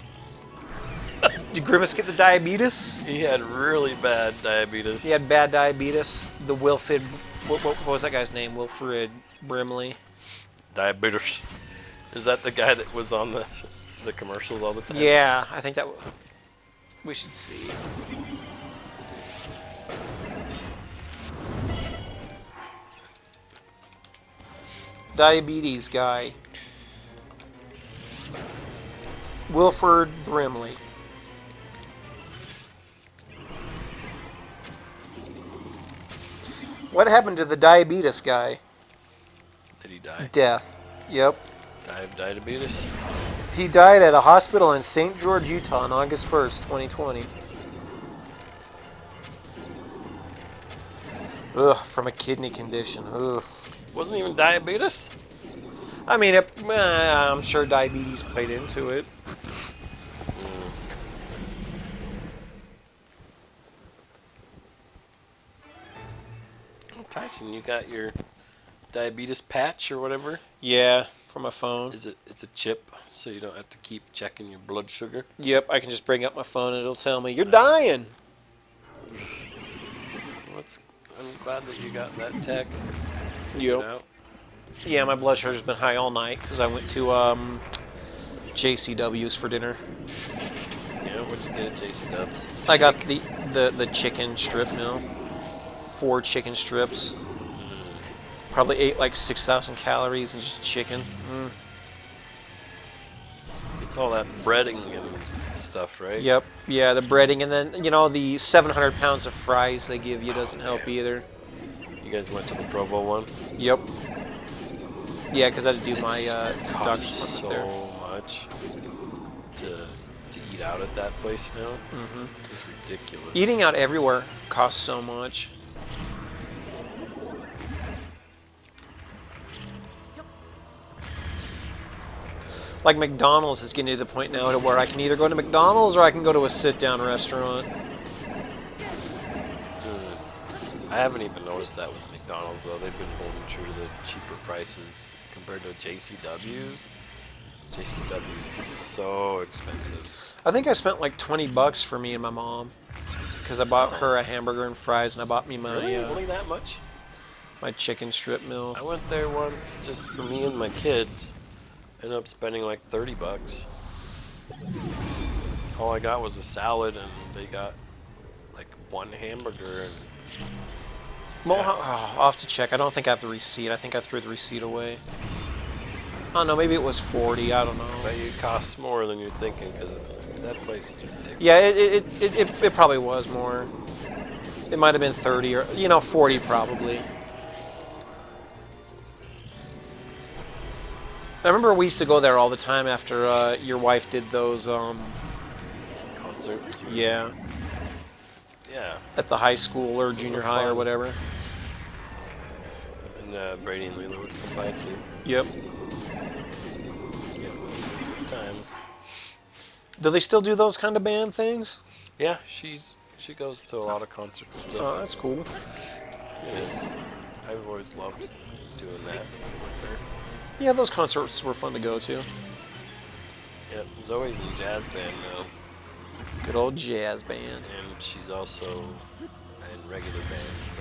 Did Grimace get the diabetes? He had really bad diabetes. He had bad diabetes. The Wilfred, what was that guy's name? Wilfred Brimley. Diabetes. Is that the guy that was on the commercials all the time? Yeah, I think that we should see. Diabetes guy. Wilford Brimley. What happened to the diabetes guy? Did he die? Death. Yep. Die of diabetes? He died at a hospital in St. George, Utah on August 1st, 2020. Ugh, from a kidney condition. Ugh. Wasn't even diabetes? I mean, I'm sure diabetes played into it. Oh, Tyson, you got your diabetes patch or whatever? Yeah, for my phone. It's a chip, so you don't have to keep checking your blood sugar? Yep, I can just bring up my phone and it'll tell me, you're dying. I'm glad that you got that tech. Yep. Out. Yeah, my blood sugar's been high all night because I went to JCW's for dinner. Yeah, what'd you get at JC Dubs? I got the chicken strip meal. 4 chicken strips. Probably ate like 6,000 calories in just chicken. It's all that breading and stuff, right? Yep. Yeah, the breading, and then the 700 pounds of fries they give you doesn't help either. You guys went to the Provo one? Yep. Yeah, because I had to do my It doctor's costs appointment so much to eat out at that place now. It's ridiculous. there. Eating out everywhere costs so much. Like McDonald's is getting to the point now to where I can either go to McDonald's or I can go to a sit-down restaurant. I haven't even noticed that with McDonald's though. They've been holding true to the cheaper prices compared to JCW's. JCW's is so expensive. I think I spent like $20 for me and my mom because I bought her a hamburger and fries, and I bought me my Really? Only that much? my chicken strip meal. I went there once just for me and my kids. Ended up spending like $30. All I got was a salad, and they got like 1 hamburger. And Well, I'll have to check. I don't think I have the receipt. I think I threw the receipt away. Oh no, maybe it was 40. I don't know. but it costs more than you're thinking because that place is ridiculous. Yeah, it probably was more. It might have been 30 or 40 probably. I remember we used to go there all the time after your wife did those. Concerts. Yeah, Yeah. at the high school or junior high or fun. whatever. And Brady and Leela would come by too. Yep. Yeah, good times. Do they still do those kind of band things? Yeah, she goes to a lot of concerts still. Oh, that's cool. It is. I've always loved doing that with her. Yeah, those concerts were fun to go to. Yep, Zoe's in jazz band now, Good old jazz band. and she's also in regular band. So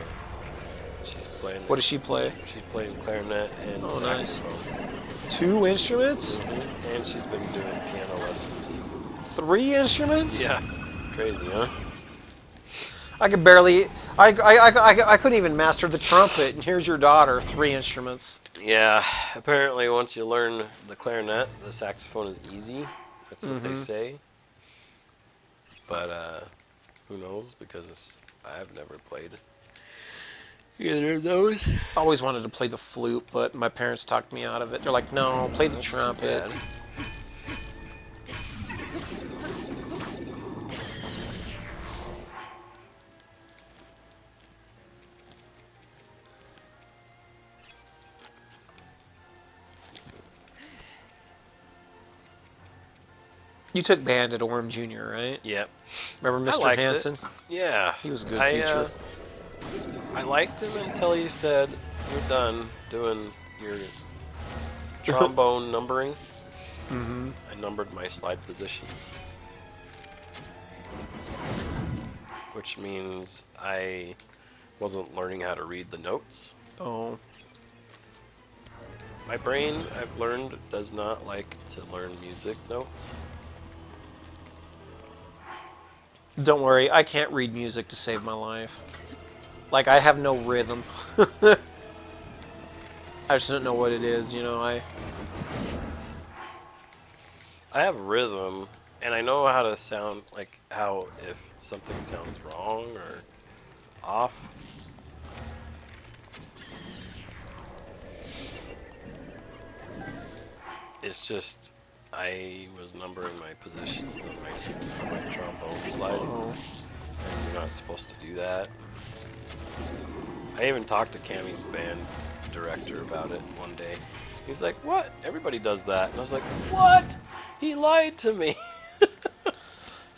she's playing. What does she play? She's playing clarinet and Oh, nice. saxophone. 2 instruments? And she's been doing piano lessons. 3 instruments? Yeah, crazy, huh? I could barely. I couldn't even master the trumpet, and here's your daughter, 3 instruments. Yeah, apparently once you learn the clarinet, the saxophone is easy. That's what they say. But who knows? Because I've never played either of those. I always wanted to play the flute, but my parents talked me out of it. They're like, no, play the That's too trumpet. bad. You took band at Orem Jr., right? Yep. Remember I Mr. liked it. Hansen? Yeah. He was a good teacher. I liked him until he said, "You're done doing your trombone numbering." Mm-hmm. I numbered my slide positions, which means I wasn't learning how to read the notes. Oh. My brain, I've learned, does not like to learn music notes. Don't worry, I can't read music to save my life. Like, I have no rhythm. I just don't know what it is, you know, I have rhythm, and I know how to sound, like how if something sounds wrong or off. It's just I was numbering my positions on my trombone slide, and you're not supposed to do that. I even talked to Cammy's band director about it one day. He's like, "What? Everybody does that." And I was like, "What? He lied to me."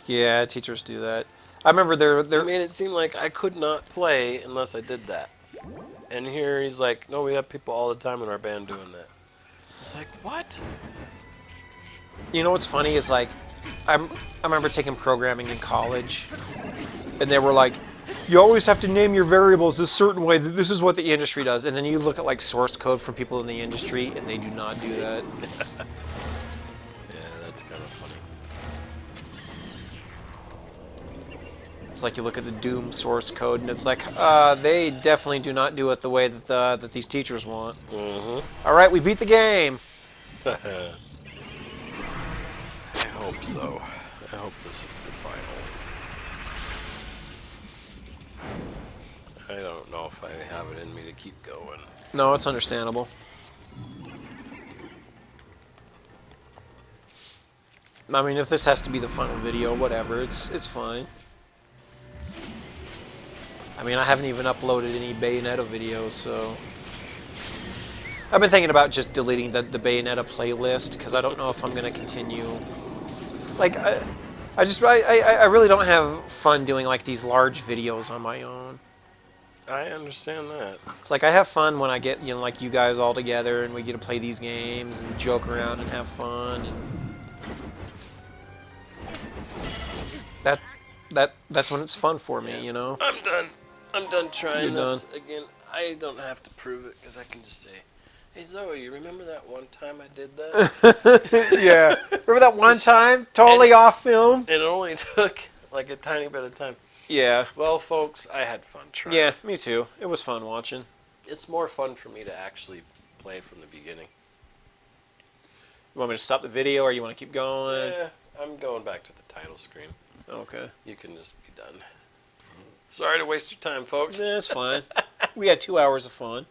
Yeah, teachers do that. I remember He made it seem like I could not play unless I did that. And here he's like, "No, we have people all the time in our band doing that." It's like, what? You know what's funny is, like, I remember taking programming in college, and they were like, you always have to name your variables a certain way. This is what the industry does. And then you look at, like, source code from people in the industry, and they do not do that. Yeah, that's kind of funny. It's like you look at the Doom source code, and it's like, they definitely do not do it the way that that these teachers want. Mm-hmm. All right, we beat the game. I hope so. I hope this is the final. I don't know if I have it in me to keep going. No, it's understandable. I mean, if this has to be the final video, whatever, it's fine. I mean, I haven't even uploaded any Bayonetta videos, so... I've been thinking about just deleting the Bayonetta playlist, because I don't know if I'm going to continue... Like, I really don't have fun doing, like, these large videos on my own. I understand that. It's like, I have fun when I get, you know, like, you guys all together, and we get to play these games, and joke around, and have fun, and... That's when it's fun for me, you know? I'm done. I'm done trying You're this again. I don't have to prove it because I can just say, "Hey Zoe, you remember that one time I did that?" Yeah. Remember that one time? Totally off film? It only took like a tiny bit of time. Yeah. Well, folks, I had fun trying. Yeah, me too. It was fun watching. It's more fun for me to actually play from the beginning. You want me to stop the video, or you want to keep going? Yeah, I'm going back to the title screen. Okay. You can just be done. Sorry to waste your time, folks. It's fine. We had 2 hours of fun.